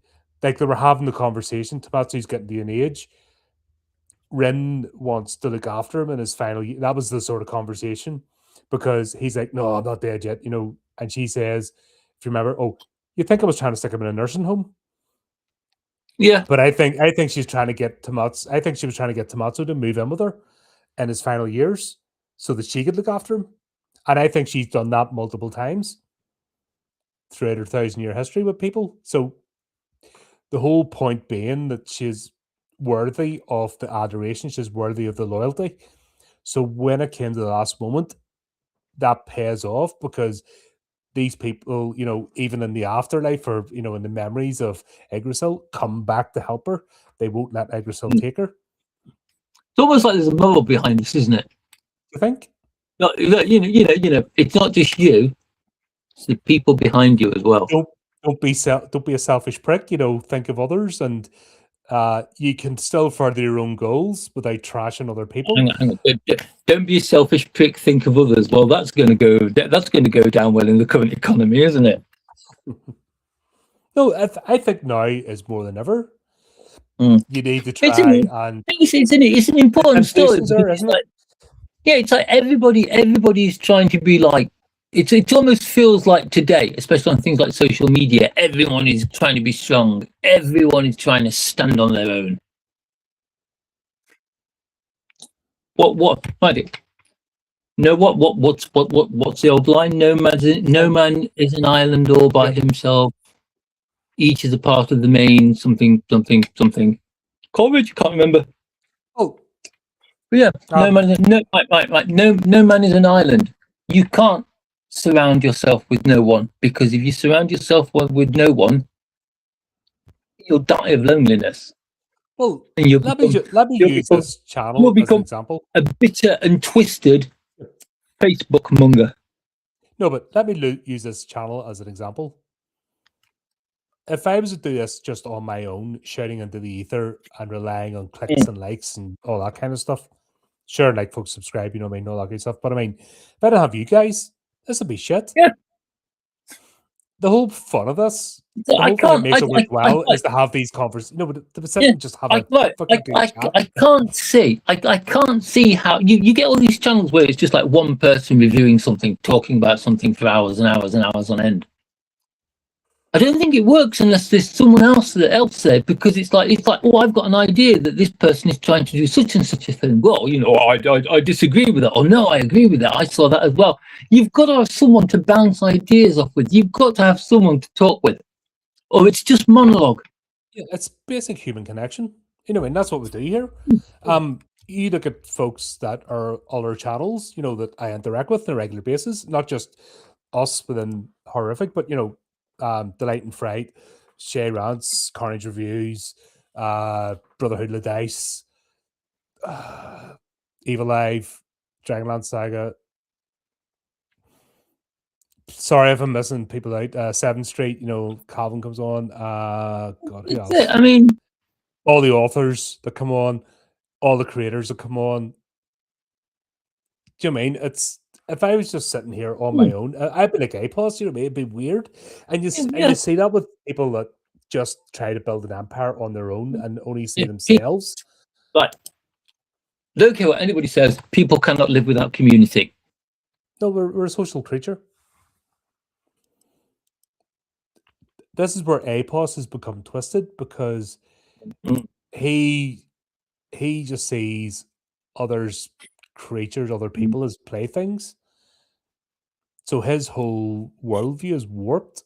like they were having the conversation. Tamatsu's getting to an age. Rin wants to look after him in his final year. That was the sort of conversation, because he's like, "No, I'm not dead yet," And she says, "If you remember, oh, you think I was trying to stick him in a nursing home?" Yeah, but I think she's trying to get Tamatsu. I think she was trying to get Tamatsu to move in with her in his final years so that she could look after him. And I think she's done that multiple times throughout her 1,000-year history with people. So the whole point being that she's worthy of the adoration, she's worthy of the loyalty. So when it came to the last moment, that pays off, because these people, even in the afterlife, or in the memories of Yggdrasil, come back to help her. They won't let Yggdrasil take her. It's almost like there's a moral behind this, isn't it? You think? No, it's not just you; it's the people behind you as well. Don't be a selfish prick. Think of others, and you can still further your own goals without trashing other people. Hang on. Don't be a selfish prick. Think of others. Well, that's going to go down well in the current economy, isn't it? No, I think now is more than ever. You need to try It's an important story. Isn't it? Yeah, it's like everybody's trying to be like. It almost feels like today, especially on things like social media, everyone is trying to be strong. Everyone is trying to stand on their own. What? No, what's the old line? No man is an island all by himself. Each is a part of the main something. Coleridge, can't remember. Oh, but yeah. No man is an island. You can't surround yourself with no one, because if you surround yourself with no one, you'll die of loneliness. Well, let me use this channel as an example. A bitter and twisted Facebook monger. No, but let me use this channel as an example. If I was to do this just on my own, shouting into the ether and relying on clicks and likes and all that kind of stuff, sure, like folks subscribe, all that kind of stuff. But I mean, if I don't have you guys, this would be shit. Yeah. The whole fun of this, the whole thing that makes it worthwhile is to have these conversations. No, but to sit and just have a fucking chat. I can't see how you get all these channels where it's just like one person reviewing something, talking about something for hours and hours and hours on end. I don't think it works unless there's someone else there, because it's like, oh, I've got an idea that this person is trying to do such and such a thing. Well, I disagree with that. Or no, I agree with that. I saw that as well. You've got to have someone to bounce ideas off with. You've got to have someone to talk with, or it's just monologue. Yeah, it's basic human connection. And that's what we do here. You look at folks that are other channels, that I interact with on a regular basis, not just us within Horrorific, but Delight and Fright, Shay Rants, Carnage Reviews, Brotherhood of the Dice, Evil Live, Dragonlance Saga. Sorry if I'm missing people out. 7th Street, Calvin comes on. God, who else? I mean, all the authors that come on, all the creators that come on. Do you know what I mean it's if I was just sitting here on my own, I'd be like Apos, you know what I mean? It'd be weird. And Yeah, you see that with people that just try to build an empire on their own and only see yeah. themselves. Right. Don't care what anybody says. People cannot live without community. No, we're a social creature. This is where Apos has become twisted because Mm. he just sees others creatures, other people as playthings. So his whole worldview is warped.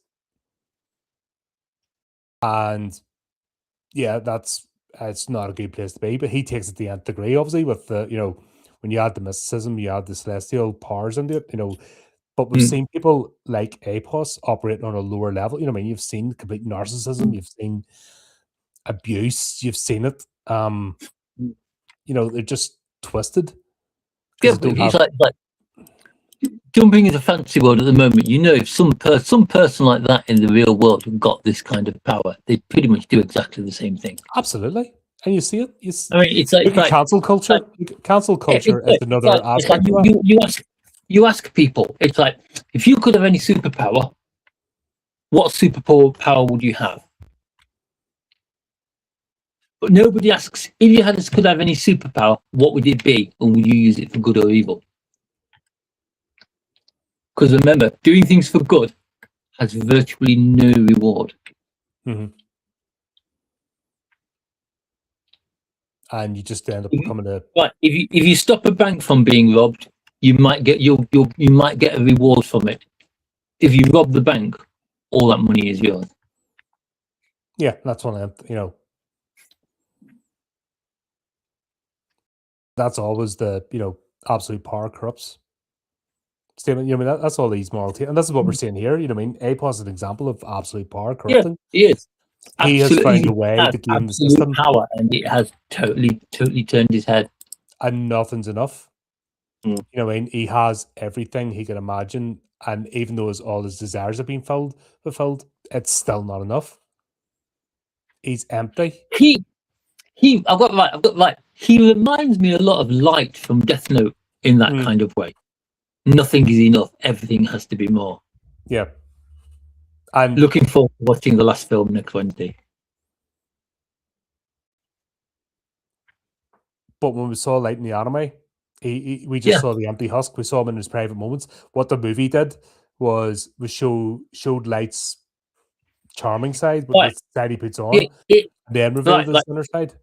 And yeah, that's it's not a good place to be. But he takes it to the nth degree, obviously, with the when you add the mysticism, you add the celestial powers into it. But we've seen people like Apos operate on a lower level. You know, what I mean, you've seen complete narcissism, you've seen abuse, you've seen it. They're just twisted Yeah, because they but don't it's have. like jumping into fantasy world at the moment. You know, if some person like that in the real world got this kind of power, they pretty much do exactly the same thing. Absolutely, and you see it. I mean, it's like, Look at cancel culture. Cancel culture is another it's like aspect of that. you ask people. It's like, if you could have any superpower, what superpower would you have? But nobody asks, if you could have any superpower, what would it be, and would you use it for good or evil? Because remember, doing things for good has virtually no reward. Mhm. And you just end up If becoming a. Right, if you stop a bank from being robbed, you might get you might get a reward from it. If you rob the bank, all that money is yours. Yeah, that's one of them. That's always the absolute power corrupts statement. I mean that's all these morality, and this is what we're seeing here. You know, what I mean, Apos is an example of absolute power Yeah, corrupting. he is. He has Absolutely, found a he way has to game the absolute system, power, and it has totally turned his head. and nothing's enough. Mm. You know, what I mean, he has everything he can imagine, and even though all his desires have been fulfilled, it's still not enough. He's empty. He I've got right. He reminds me a lot of Light from Death Note in that Mm, kind of way. Nothing is enough. Everything has to be more. yeah, and Looking forward to watching the last film next Wednesday. but when we saw Light in the anime, we just Yeah, saw the empty husk. We saw him in his private moments. What the movie did was showed Light's charming side with right. the side he puts on, Yeah, and then revealed right, his inner side.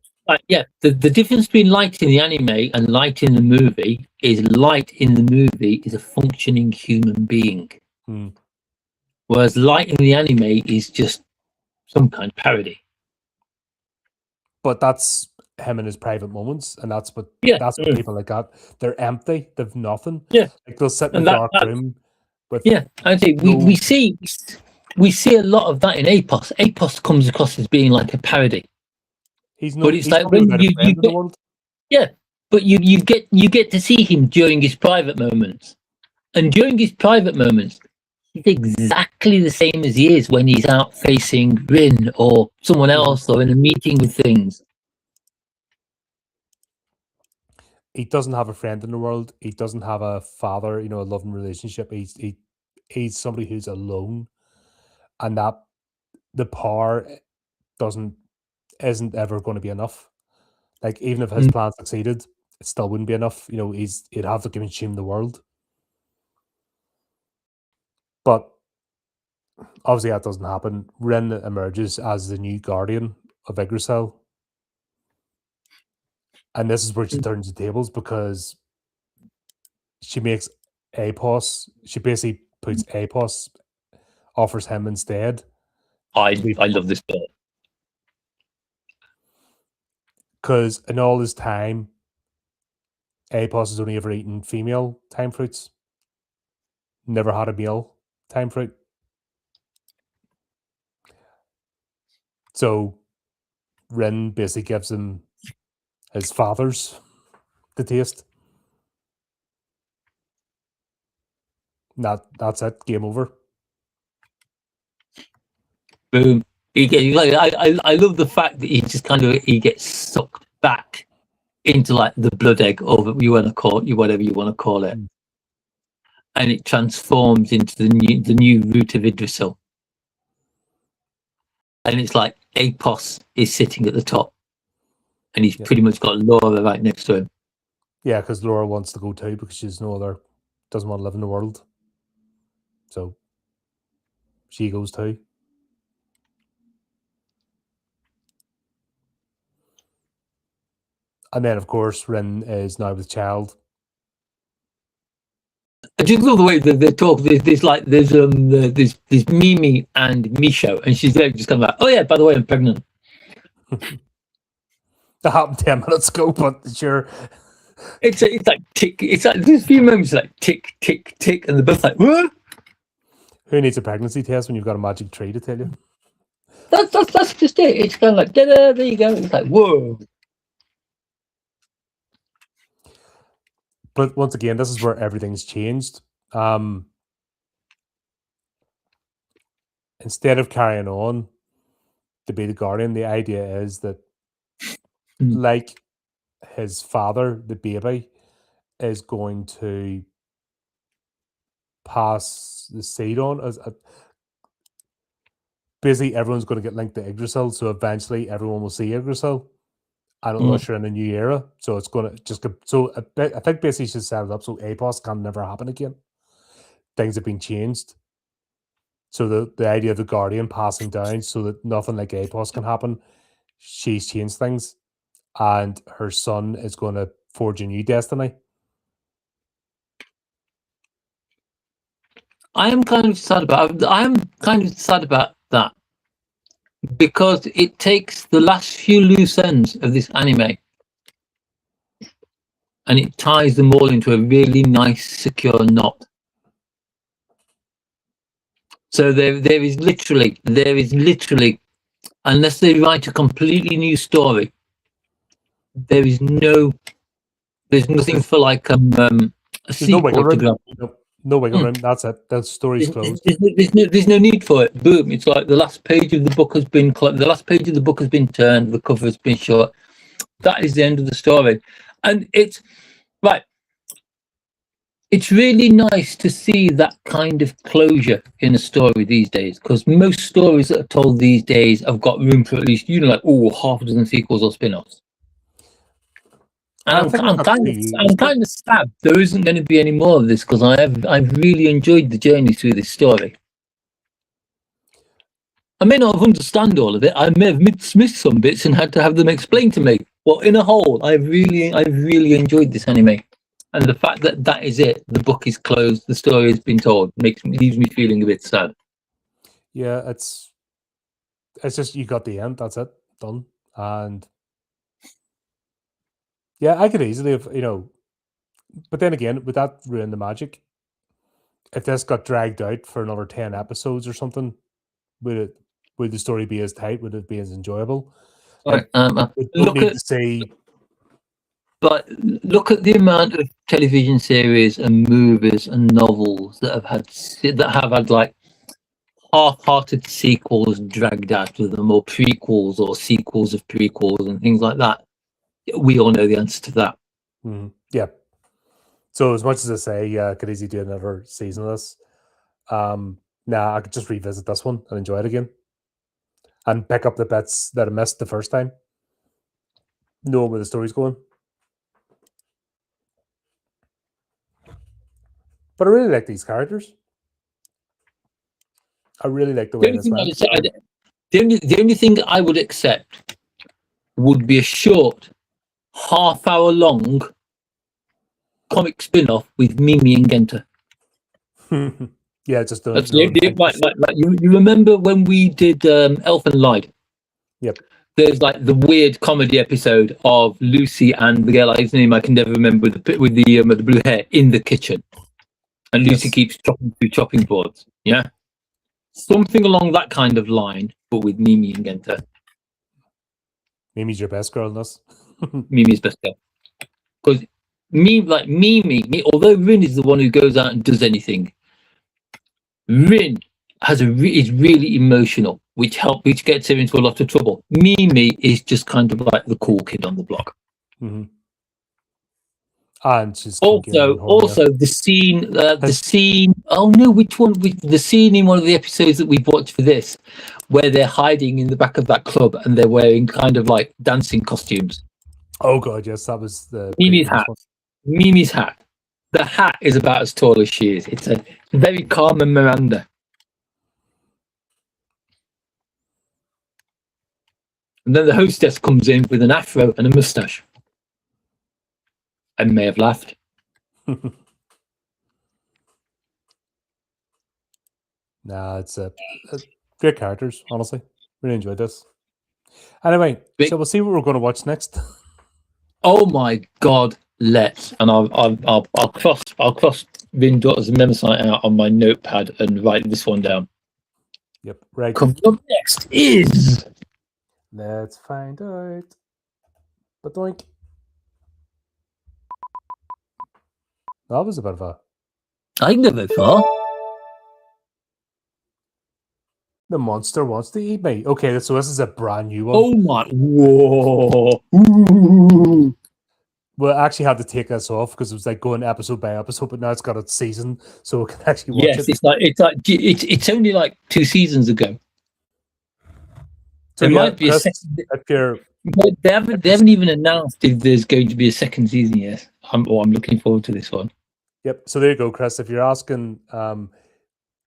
yeah. The difference between Light in the anime and Light in the movie is Light in the movie is a functioning human being, Mm. whereas Light in the anime is just some kind of parody. But that's him in his private moments, and that's what Yeah, people like that. They're empty. They've nothing. yeah, Like they'll sit in a and dark room with yeah. I think no. we see a lot of that in Apos. Apos comes across as being like a parody, but it's He's like probably when without a friend in the world. yeah, but you get to see him during his private moments, and during his private moments, he's exactly the same as he is when he's out facing Rin or someone Mhm. else or in a meeting with things. He doesn't have a friend in the world. He doesn't have a father. A loving relationship. He's somebody who's alone, and that the power doesn't isn't ever going to be enough. Like even if his Mm. plan succeeded, it still wouldn't be enough. He'd have to consume the world. But obviously that doesn't happen. Rin emerges as the new guardian of Yggdrasil. And this is where she turns the tables because she makes Apos, she basically puts Apos, offers him instead to be, I love this bit. because in all this time, Apos has only ever eaten female time fruits, never had a male time fruit. So Rin basically gives him his father's to taste. That's it. Game over. Boom. I love the fact that he gets sucked back into like the blood egg, or whatever you want to call it, and it transforms into the new root of Idrisil, and it's like Apos is sitting at the top, and he's pretty much got Laura right next to him. Yeah, because Laura wants to go too because she's doesn't want to live in the world, so she goes too. And then, of course, Rin is now with child. I just love the way they talk. There's Mimi and Misho, and she's there just kind of like, oh yeah, by the way, I'm pregnant. That happened 10 minutes ago, but sure. It's like tick. It's like there's a few moments like tick, tick, tick, and they're both like, what? Who needs a pregnancy test when you've got a magic tree to tell you? That's just it. It's kind of like, there you go. It's like, whoa. But once again, this is where everything's changed. Instead of carrying on to be the guardian, the idea is that, like his father, the baby, is going to pass the seed on. Basically, everyone's going to get linked to Yggdrasil, so eventually everyone will see Yggdrasil. And it'll usher in a new era. So it's going to just go. So I think basically she's set it up so Apos can never happen again. Things have been changed. So the idea of the Guardian passing down so that nothing like Apos can happen, she's changed things. And her son is going to forge a new destiny. I am kind of sad about that because it takes the last few loose ends of this anime and it ties them all into a really nice, secure knot. So there is literally, unless they write a completely new story, there's nothing for like a sequel to go. No wiggle room. That's it. The story's closed. There's no need for it. Boom! It's like the last page of the book has been turned. The cover has been shut. That is the end of the story, and it's right. It's really nice to see that kind of closure in a story these days, because most stories that are told these days have got room for at least half a dozen sequels or spin-offs. And I'm kind of sad there isn't going to be any more of this, because I've really enjoyed the journey through this story. I may not have understood all of it. I may have missed some bits and had to have them explained to me. But in a whole, I've really enjoyed this anime, and the fact that is it. The book is closed. The story has been told. Leaves me feeling a bit sad. Yeah, it's just you got the end. That's it, done. And yeah, I could easily have, but then again, would that ruin the magic? If this got dragged out for another 10 episodes or something, would the story be as tight? Would it be as enjoyable? Right. Look at the amount of television series and movies and novels that have had like half-hearted sequels dragged out of them, or prequels or sequels of prequels and things like that. We all know the answer to that. Mm-hmm. Yeah. So as much as I say, I could easily do another season of this. I could just revisit this one and enjoy it again, and pick up the bits that I missed the first time, knowing where the story's going. But I really like these characters. I really like the way this went. The only thing I would accept would be a short, half-hour-long comic spin-off with Mimi and Genta. Yeah, just you remember when we did Elfin Light? Yep. There's like the weird comedy episode of Lucy and the girl whose name I can never remember with the blue hair in the kitchen, and Lucy keeps chopping through chopping boards. Yeah, something along that kind of line, but with Mimi and Genta. Mimi's your best girl in this. Mimi's best girl, because Mimi, although Rin is the one who goes out and does anything, Rin is really emotional. which gets her into a lot of trouble. Mimi is just kind of like the cool kid on the block. Mm-hmm. And she's kinky and Also the scene. Oh no, which one? The scene in one of the episodes that we've watched for this, where they're hiding in the back of that club and they're wearing kind of like dancing costumes. Oh god, yes, that was the Mimi's hat. Mimi's hat. The hat is about as tall as she is. It's a very Carmen Miranda. And then the hostess comes in with an afro and a mustache. I may have laughed. Nah, it's great characters, honestly. Really enjoyed this. Anyway, so we'll see what we're going to watch next. Oh my god, let's. And I'll cross Rin Daughters of Mnemosyne out on my notepad and write this one down. Yep, right. Coming up next is. Let's find out. But doink. That was a bit of a. I can go that far. The monster wants to eat me. Okay, so this is a brand new one. Oh my! Whoa! Ooh. Well, I actually had to take this off because it was like going episode by episode, but now it's got its season, so we can actually watch it. It's only like 2 seasons ago. So there might be a second. They haven't even announced if there's going to be a second season yet. I'm looking forward to this one. Yep. So there you go, Chris. If you're asking,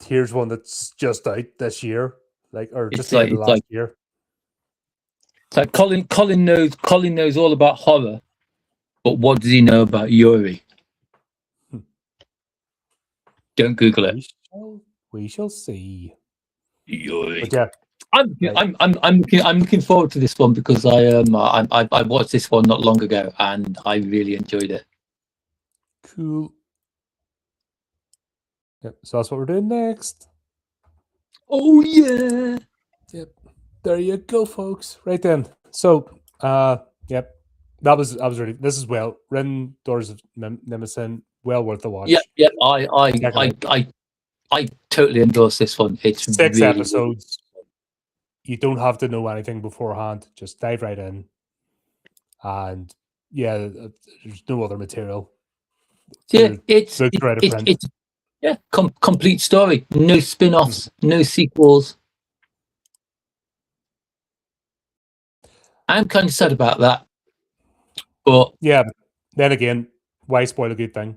here's one that's just out this year, last year. It's like Colin knows all about horror, but what does he know about Yuri? Don't Google it. We shall see. Yuri. But yeah, I'm looking forward to this one because I watched this one not long ago and I really enjoyed it. Cool. Yep. So that's what we're doing next. Oh yeah. Yep. There you go, folks. Right then. So, yep. That was really. This is Rin Daughters of Mnemosyne. Well worth the watch. Yeah. I totally endorse this one. It's 6 episodes. You don't have to know anything beforehand. Just dive right in. And yeah, there's no other material. Yeah, it's complete story. No spin-offs, no sequels. I'm kind of sad about that. But yeah, then again, why spoil a good thing?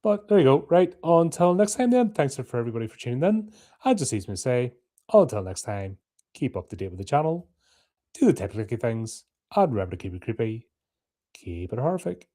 But there you go. Right. Until next time then. Thanks for everybody for tuning in. I just leaves me to say, until next time, keep up to date with the channel, do the technical things, and remember to keep it creepy, keep it horrific.